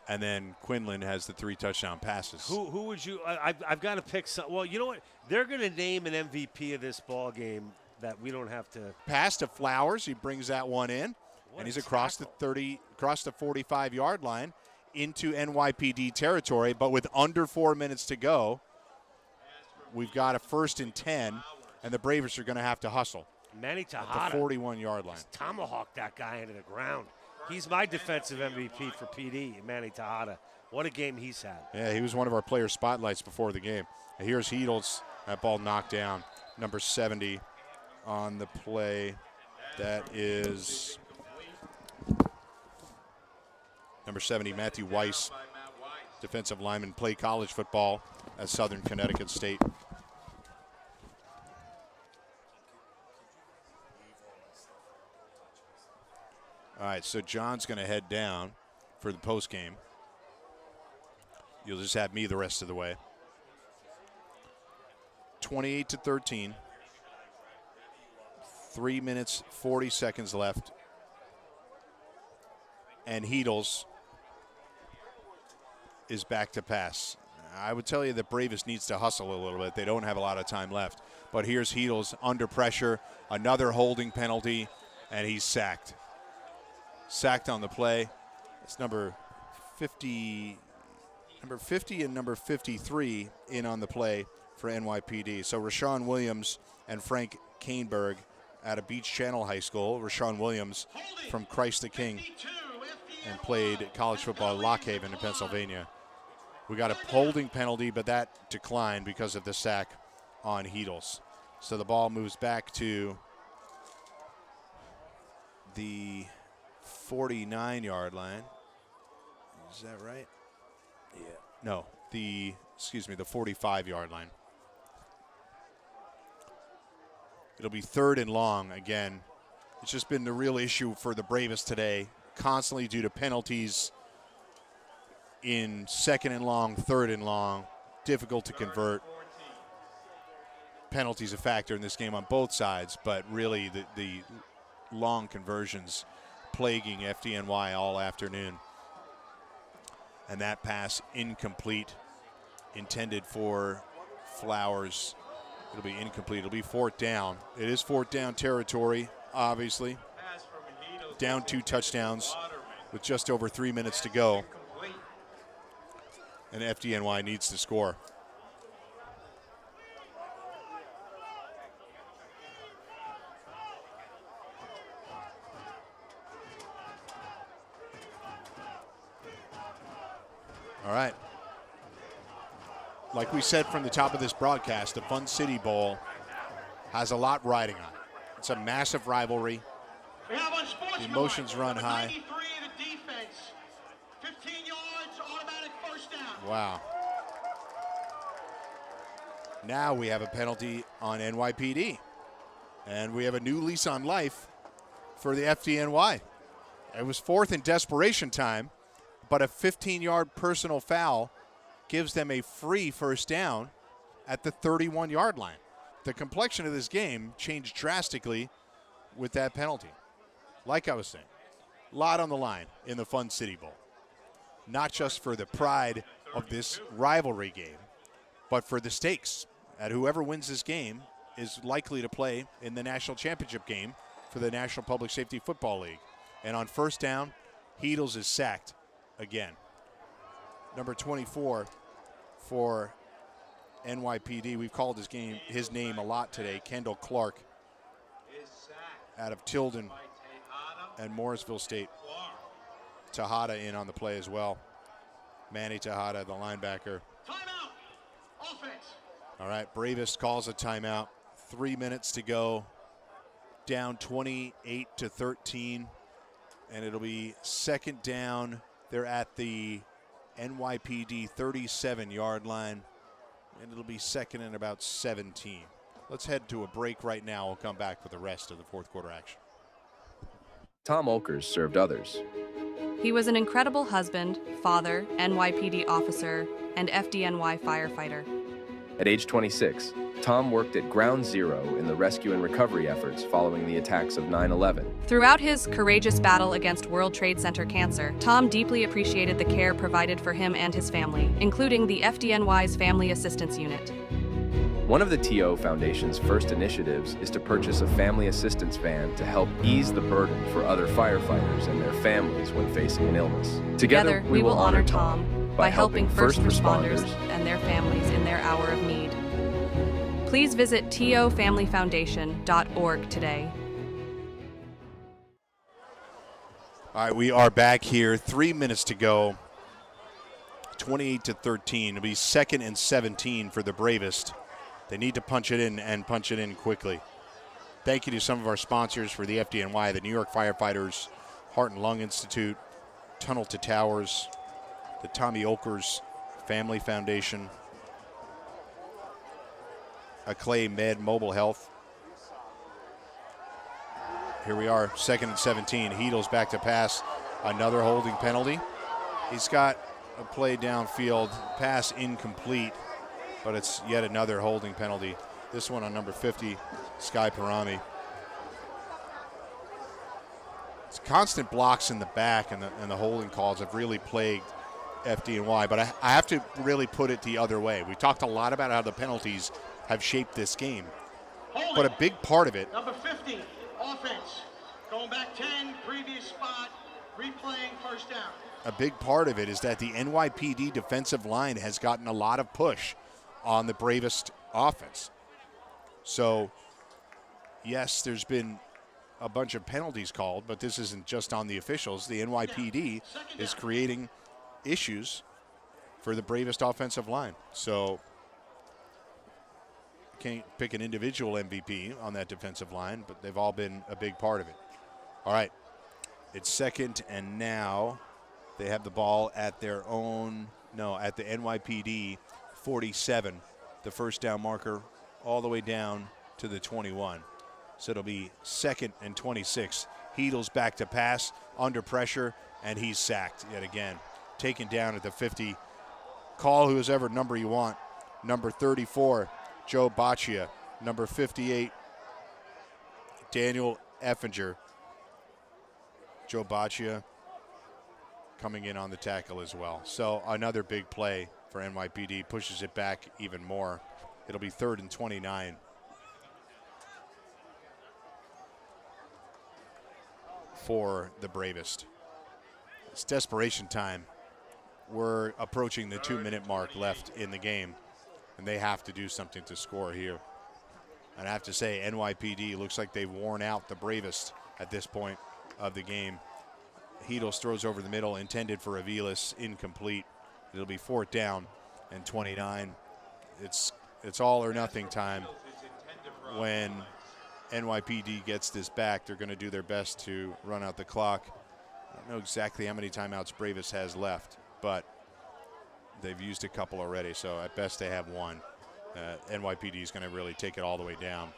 And then Quinlan has the 3 touchdown passes. Who would you? I've got to pick some. Well, you know what? They're going to name an MVP of this ball game that we don't have to. Pass to Flowers. He brings that one in. And he's across the 45-yard line into NYPD territory. But with under 4 minutes to go, we've got a 1st and 10, and the Bravest are going to have to hustle. Manny Tejada. At the 41-yard line. Tomahawk that guy into the ground. He's my defensive MVP for PD, Manny Tejada. What a game he's had. Yeah, he was one of our player spotlights before the game. And here's Heedles. That ball knocked down. Number 70 on the play. That is number 70, Matthew Weiss, defensive lineman, played college football at Southern Connecticut State. All right, so John's going to head down for the post game. You'll just have me the rest of the way. 28-13. 3 minutes, 40 seconds left. And Heedles is back to pass. I would tell you that Bravest needs to hustle a little bit. They don't have a lot of time left. But here's Heedles under pressure. Another holding penalty, and he's sacked. Sacked on the play. It's number 50 and number 53 in on the play for NYPD. So Rashawn Williams and Frank Kaneberg out of Beach Channel High School. Rashawn Williams from Christ the King and played college football at Lock Haven in Pennsylvania. We got a holding penalty, but that declined because of the sack on Heedles. So the ball moves back to the 49-yard line. Is that right? Yeah. No, the 45-yard line. It'll be 3rd and long again. It's just been the real issue for the Bravest today, constantly due to penalties in 2nd and long, 3rd and long, difficult to convert. Penalties a factor in this game on both sides, but really the long conversions plaguing FDNY all afternoon. And that pass incomplete, intended for Flowers. It'll be incomplete. It'll be 4th down. It is 4th down territory, obviously. Down 2 touchdowns with just over 3 minutes to go. And FDNY needs to score. All right. Like we said from the top of this broadcast, the Fun City Bowl has a lot riding on it. It's a massive rivalry. The emotions run high. 93 the defense. 15 yards, automatic 1st down. Wow. Now we have a penalty on NYPD. And we have a new lease on life for the FDNY. It was 4th in desperation time, but a 15-yard personal foul gives them a free 1st down at the 31-yard line. The complexion of this game changed drastically with that penalty. Like I was saying, a lot on the line in the Fun City Bowl. Not just for the pride of this rivalry game, but for the stakes at whoever wins this game is likely to play in the national championship game for the National Public Safety Football League. And on 1st down, Heedles is sacked again. Number 24 for NYPD. We've called his name a lot today. Kendall Clark out of Tilden and Morrisville State. Tejada in on the play as well. Manny Tejada, the linebacker. Timeout. Offense. All right, Bravest calls a timeout. 3 minutes to go. Down 28-13. And it'll be second down. They're at the NYPD 37-yard line. And it'll be second and about 17. Let's head to a break right now. We'll come back with the rest of the fourth quarter action. Tom Olkers served others. He was an incredible husband, father, NYPD officer, and FDNY firefighter. At age 26, Tom worked at Ground Zero in the rescue and recovery efforts following the attacks of 9/11. Throughout his courageous battle against World Trade Center cancer, Tom deeply appreciated the care provided for him and his family, including the FDNY's Family Assistance Unit. One of the TO Foundation's first initiatives is to purchase a family assistance van to help ease the burden for other firefighters and their families when facing an illness. Together, we will honor Tom by helping first responders and their families in their hour of need. Please visit tofamilyfoundation.org today. All right, we are back here. 3 minutes to go. 28-13. It'll be second and 17 for the Bravest. They need to punch it in and punch it in quickly. Thank you to some of our sponsors for the FDNY, the New York Firefighters, Heart and Lung Institute, Tunnel to Towers, the Tommy Olkers Family Foundation, Clay Med Mobile Health. Here we are, second and 17. Heedle's back to pass. Another holding penalty. He's got a play downfield, pass incomplete, but it's yet another holding penalty. This one on number 50, Sky Parami. It's constant blocks in the back, and the holding calls have really plagued FDNY, but I have to really put it the other way. We talked a lot about how the penalties have shaped this game, but a big part of it. Number 50, offense. Going back 10, previous spot, replaying first down. A big part of it is that the NYPD defensive line has gotten a lot of push on the Bravest offense. So, yes, there's been a bunch of penalties called, but this isn't just on the officials. The NYPD is creating issues for the Bravest offensive line. So, can't pick an individual MVP on that defensive line, but they've all been a big part of it. All right, it's second, and now they have the ball at their own, at the NYPD 47, the first down marker, all the way down to the 21. So it'll be second and 26. Heedle's back to pass, under pressure, and he's sacked yet again. Taken down at the 50. Call whoever number you want. Number 34, Joe Baccia. Number 58, Daniel Effinger. Joe Baccia coming in on the tackle as well. So another big play for NYPD, pushes it back even more. It'll be third and 29. For the Bravest. It's desperation time. We're approaching the 2-minute mark left in the game, and they have to do something to score here. And I have to say, NYPD looks like they've worn out the Bravest at this point of the game. Heedles throws over the middle, intended for Aviles, incomplete. It'll be fourth down and 29. It's all or nothing time. When NYPD gets this back, they're going to do their best to run out the clock. I don't know exactly how many timeouts Bravest has left, but they've used a couple already, so at best they have one. NYPD is going to really take it all the way down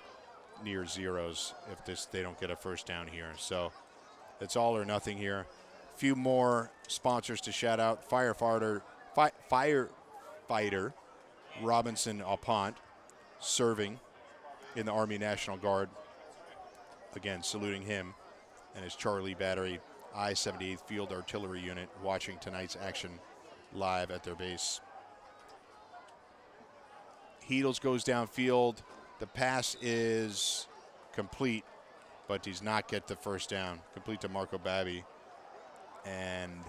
near zeros if they don't get a first down here. So it's all or nothing here. A few more sponsors to shout out. Firefighter Robinson Aupont, serving in the Army National Guard. Again, saluting him and his Charlie Battery I-78th Field Artillery Unit, watching tonight's action live at their base. Heedles goes downfield. The pass is complete, but does not get the first down. Complete to Marco Babby. And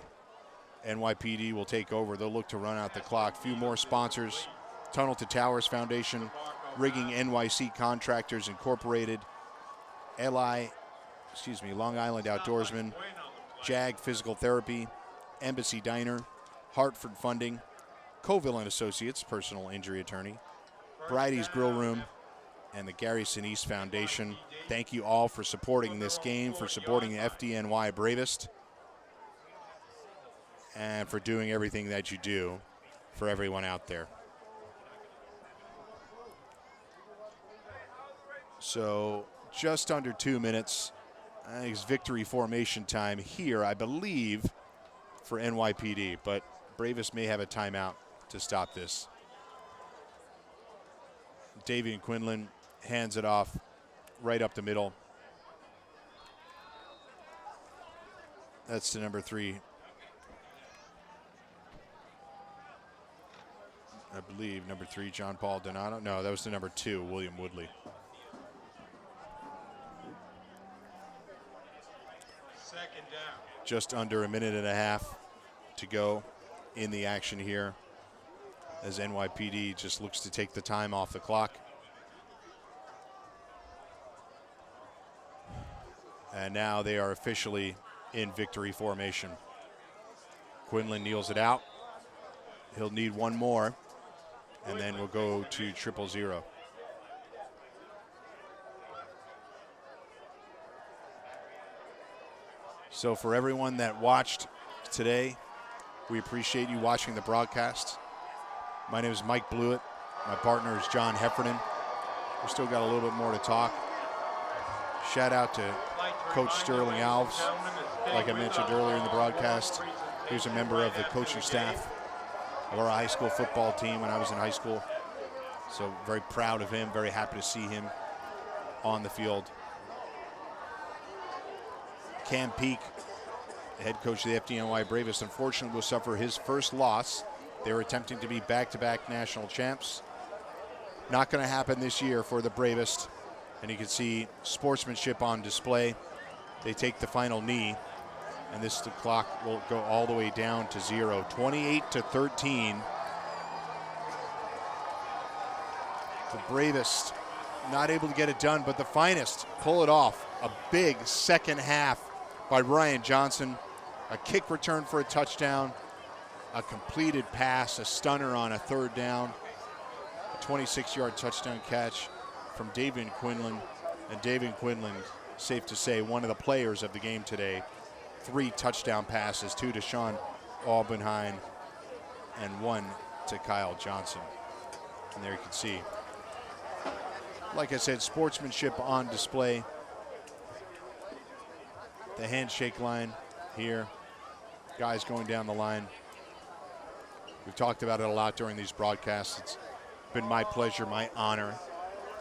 NYPD will take over. They'll look to run out the clock. Few more sponsors. Tunnel to Towers Foundation, Rigging NYC Contractors Incorporated, Long Island Outdoorsman, JAG Physical Therapy, Embassy Diner, Hartford Funding, Colville and Associates, personal injury attorney, Bridie's Grill Room, and the Gary Sinise Foundation. Thank you all for supporting this game, for supporting the FDNY Bravest, and for doing everything that you do for everyone out there. So just under 2 minutes. I think it's victory formation time here, I believe, for NYPD, but Bravest may have a timeout to stop this. Davian Quinlan hands it off right up the middle. That's to number 3. I believe number 3, John Paul Donato. No, that was the number 2, William Woodley. Second down. Just under a minute and a half to go in the action here as NYPD just looks to take the time off the clock. And now they are officially in victory formation. Quinlan kneels it out. He'll need one more, and then we'll go to 000. So for everyone that watched today, we appreciate you watching the broadcast. My name is Mike Blewett. My partner is John Heffernan. We still got a little bit more to talk. Shout out to Coach Sterling Alves. Like I mentioned earlier in the broadcast, he was a member of the coaching staff of our high school football team when I was in high school. So very proud of him, very happy to see him on the field. Cam Peak, the head coach of the FDNY Bravest, unfortunately will suffer his first loss. They were attempting to be back-to-back national champs. Not going to happen this year for the Bravest. And you can see sportsmanship on display. They take the final knee, and this the clock will go all the way down to 0. 28-13. The Bravest not able to get it done, but the Finest pull it off. A big second half by Ryan Johnson. A kick return for a touchdown. A completed pass, a stunner on a third down. A 26-yard touchdown catch from Davian Quinlan. And Davian Quinlan, safe to say, one of the players of the game today. 3 touchdown passes, 2 to Sean Aubenheim and 1 to Kyle Johnson. And there you can see, like I said, sportsmanship on display. The handshake line here, guys going down the line. We've talked about it a lot during these broadcasts. It's been my pleasure, my honor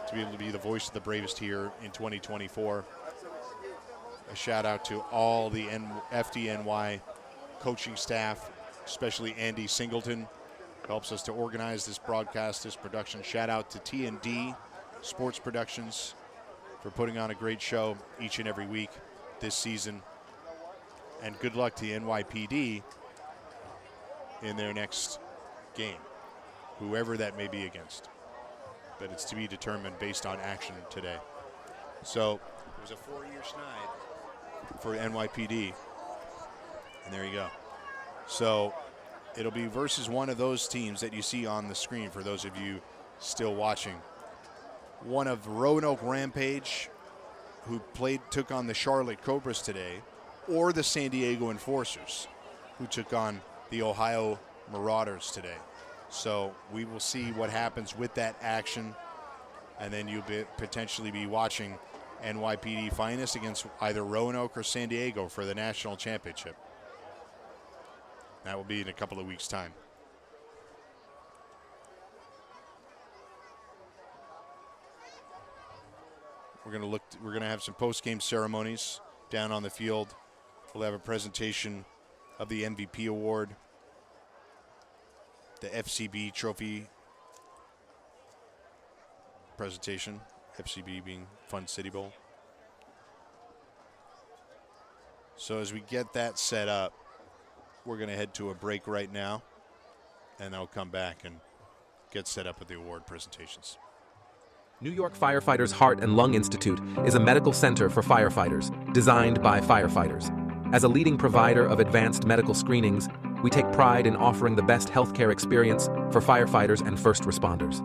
to be able to be the voice of the Bravest here in 2024. A shout out to all the FDNY coaching staff, especially Andy Singleton, who helps us to organize this broadcast, this production. Shout out to T&D Sports Productions for putting on a great show each and every week this season. And good luck to the NYPD in their next game, whoever that may be against. But it's to be determined based on action today. So it was a 4-year schneid for NYPD. And there you go. So it'll be versus one of those teams that you see on the screen for those of you still watching. One of Roanoke Rampage, who took on the Charlotte Cobras today, or the San Diego Enforcers, who took on the Ohio Marauders today. So we will see what happens with that action, and then you'll potentially be watching NYPD Finest against either Roanoke or San Diego for the national championship. That will be in a couple of weeks' time. We're going to have some post-game ceremonies down on the field. We'll have a presentation of the MVP award, the FCB trophy presentation, FCB being Fun City Bowl. So as we get that set up, we're going to head to a break right now, and I'll come back and get set up with the award presentations. New York Firefighters Heart and Lung Institute is a medical center for firefighters, designed by firefighters. As a leading provider of advanced medical screenings, we take pride in offering the best healthcare experience for firefighters and first responders.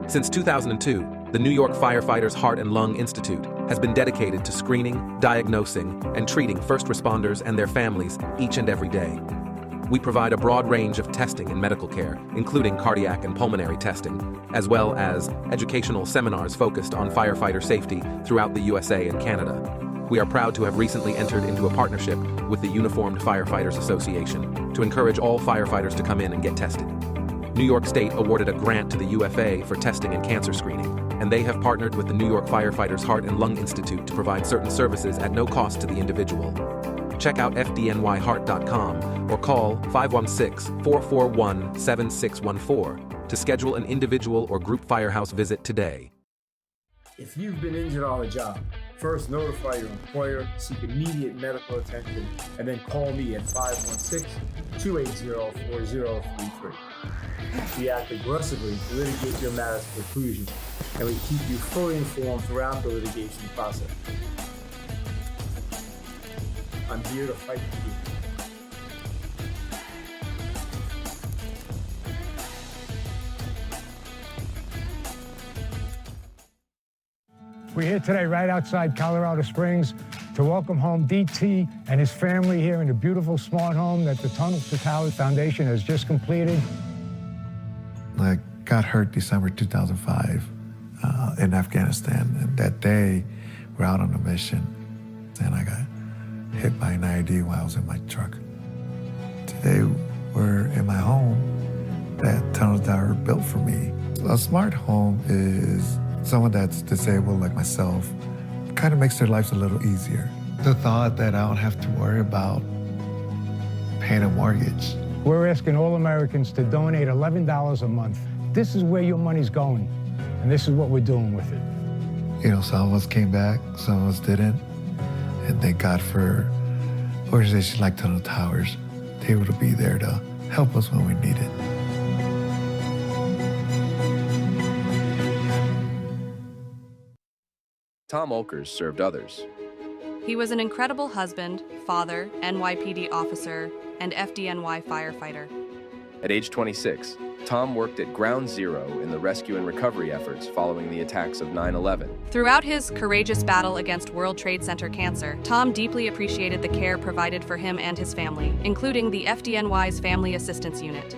Since 2002, the New York Firefighters Heart and Lung Institute has been dedicated to screening, diagnosing, and treating first responders and their families each and every day. We provide a broad range of testing and medical care, including cardiac and pulmonary testing, as well as educational seminars focused on firefighter safety throughout the USA and Canada. We are proud to have recently entered into a partnership with the Uniformed Firefighters Association to encourage all firefighters to come in and get tested. New York State awarded a grant to the UFA for testing and cancer screening, and they have partnered with the New York Firefighters Heart and Lung Institute to provide certain services at no cost to the individual. Check out FDNYHeart.com or call 516-441-7614 to schedule an individual or group firehouse visit today. If you've been injured on the job, first notify your employer, seek immediate medical attention, and then call me at 516-280-4033. We act aggressively to litigate your matter's preclusion, and we keep you fully informed throughout the litigation process. I'm here to fight for you. We're here today right outside Colorado Springs to welcome home DT and his family here in the beautiful smart home that the Tunnel to Towers Foundation has just completed. I got hurt December 2005 in Afghanistan, and that day we're out on a mission, and I got hit by an IED while I was in my truck. Today we're in my home that Tunnel to Tower built for me. A smart home is someone that's disabled like myself, kind of makes their lives a little easier. The thought that I don't have to worry about paying a mortgage. We're asking all Americans to donate $11 a month. This is where your money's going, and this is what we're doing with it. You know, some of us came back, some of us didn't. And thank God for organizations like Tunnel Towers. They're able to be there to help us when we need it. Tom Olkers served others. He was an incredible husband, father, NYPD officer, and FDNY firefighter. At age 26, Tom worked at Ground Zero in the rescue and recovery efforts following the attacks of 9/11. Throughout his courageous battle against World Trade Center cancer, Tom deeply appreciated the care provided for him and his family, including the FDNY's Family Assistance Unit.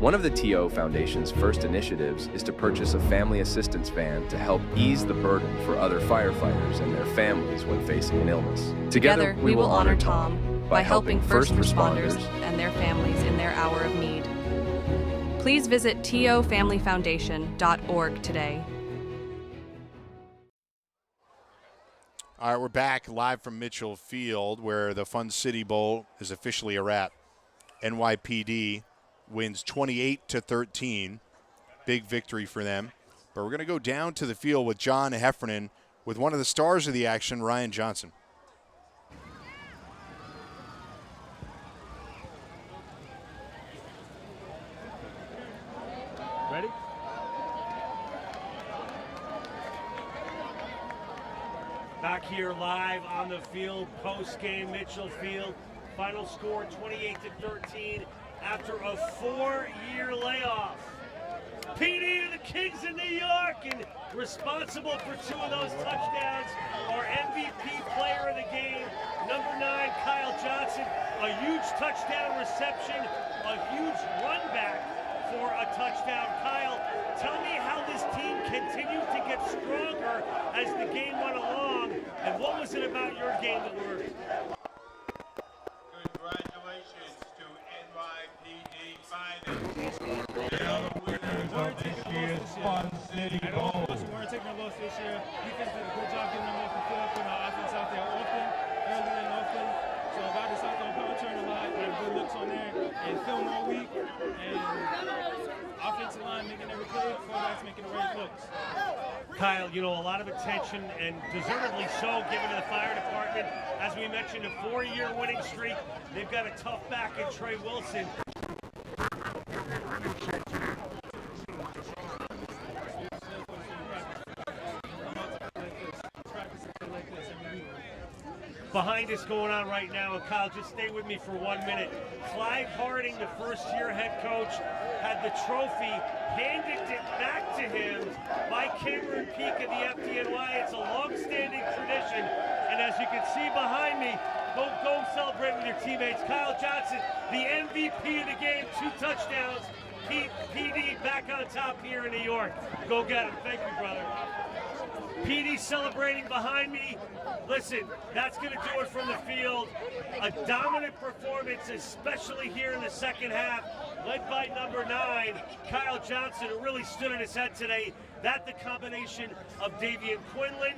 One of the TO Foundation's first initiatives is to purchase a family assistance van to help ease the burden for other firefighters and their families when facing an illness. Together, we will honor Tom by helping first responders and their families in their hour of need. Please visit tofamilyfoundation.org today. All right, we're back live from Mitchell Field, where the Fun City Bowl is officially a wrap. NYPD wins 28-13. Big victory for them. But we're going to go down to the field with John Heffernan with one of the stars of the action, Ryan Johnson. Ready? Back here live on the field, post-game Mitchell Field. Final score 28-13 after a 4-year layoff. PD of the Kings of New York, and responsible for 2 of those touchdowns, our MVP player of the game, number 9, Kyle Johnson. A huge touchdown reception, a huge run back for a touchdown. Kyle, tell me how this team continued to get stronger as the game went along, and what was it about your game that worked? Congratulations to NYPD Finest. They are the winners of this year's Fun City Bowl. We're taking a loss this year. Defense did a good job getting them off the field, putting our offense out there often, early and often. So I got this out there on power turn a lot, got good looks on there, and film all week. And offensive line making every play, quarterbacks making the right looks. Kyle, you know, a lot of attention, and deservedly so, given to the fire department. As we mentioned, a 4-year winning streak. They've got a tough back in Trey Wilson. behind us going on right now. And Kyle, just stay with me for 1 minute. Clive Harding, the first-year head coach, had the trophy, handed it back to him by Cameron Peak of the FDNY. It's a long-standing tradition. And as you can see behind me, go celebrate with your teammates. Kyle Johnson, the MVP of the game, 2 touchdowns. PD back on top here in New York. Go get him. Thank you, brother. PD celebrating behind me. Listen, that's going to do it from the field. A dominant performance, especially here in the second half, led by number 9, Kyle Johnson, who really stood on his head today. That the combination of Davian Quinlan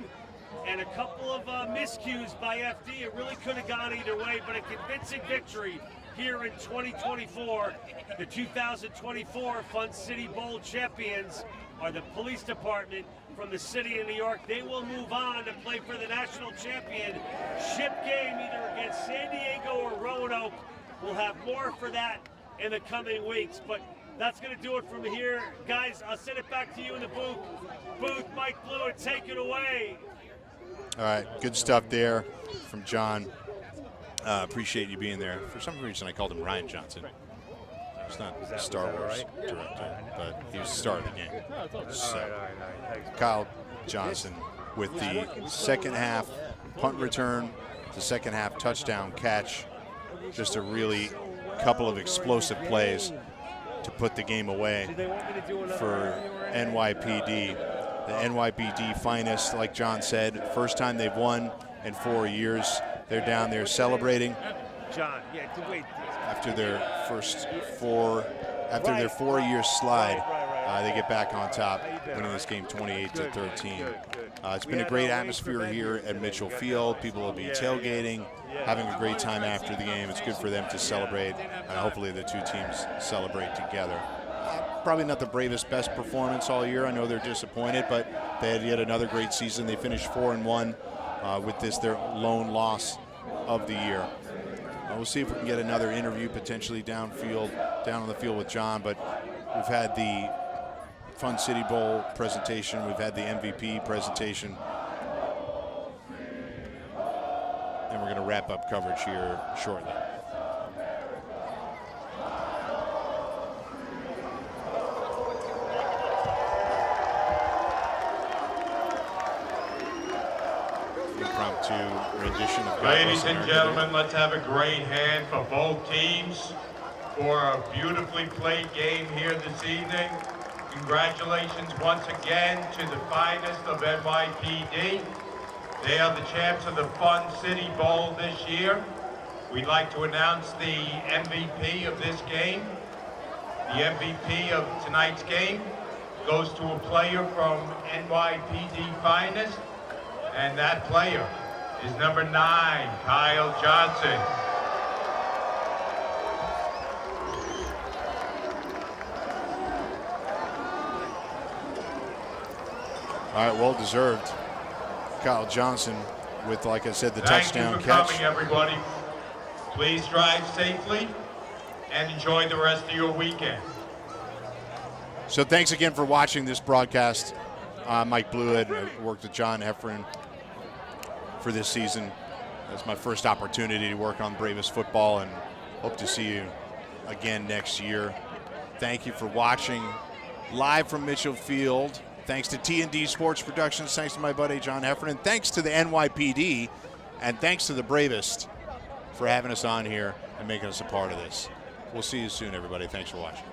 and a couple of miscues by FD. It really could have gone either way, but a convincing victory here in 2024. The 2024 Fun City Bowl champions are the police department from the city of New York. They will move on to play for the national championship game either against San Diego or Roanoke. We'll have more for that in the coming weeks, but that's going to do it from here. Guys, I'll send it back to you in the booth. Mike Blue, take it away. All right, good stuff there from John. Appreciate you being there. For some reason, I called him Ryan Johnson. He's not a Star Wars director, but he was the star of the game. So, Kyle Johnson with the second half punt return, the second half touchdown catch. Just a really couple of explosive plays to put the game away for NYPD. The NYPD finest, like John said, first time they've won in 4 years. They're down there celebrating. John, wait. After their after their 4-year slide, they get back on top, winning this game 28-13. It's been a great atmosphere here at Mitchell Field. People will be tailgating, having a great time after the game. It's good for them to celebrate, and hopefully the two teams celebrate together. Probably not the Bravest best performance all year. I know they're disappointed, but they had yet another great season. They finished 4-1 with this, their lone loss of the year. We'll see if we can get another interview potentially down on the field with John, but we've had the Fun City Bowl presentation. We've had the MVP presentation. And we're going to wrap up coverage here shortly. Rendition of Ladies and gentlemen, let's have a great hand for both teams for a beautifully played game here this evening. Congratulations once again to the finest of NYPD. They are the champs of the Fun City Bowl this year. We'd like to announce the MVP of this game. The MVP of tonight's game goes to a player from NYPD Finest, and that player is number 9, Kyle Johnson. All right, well deserved. Kyle Johnson with, like I said, the touchdown catch. Thank you for coming, everybody. Please drive safely and enjoy the rest of your weekend. So thanks again for watching this broadcast. Mike Blewhead. I worked with John Heffron for this season. That's my first opportunity to work on Bravest football, and hope to see you again next year. Thank you for watching live from Mitchell Field. Thanks to T&D Sports Productions. Thanks to my buddy John Heffron. Thanks to the NYPD, and thanks to the Bravest for having us on here and making us a part of this. We'll see you soon, everybody. Thanks for watching.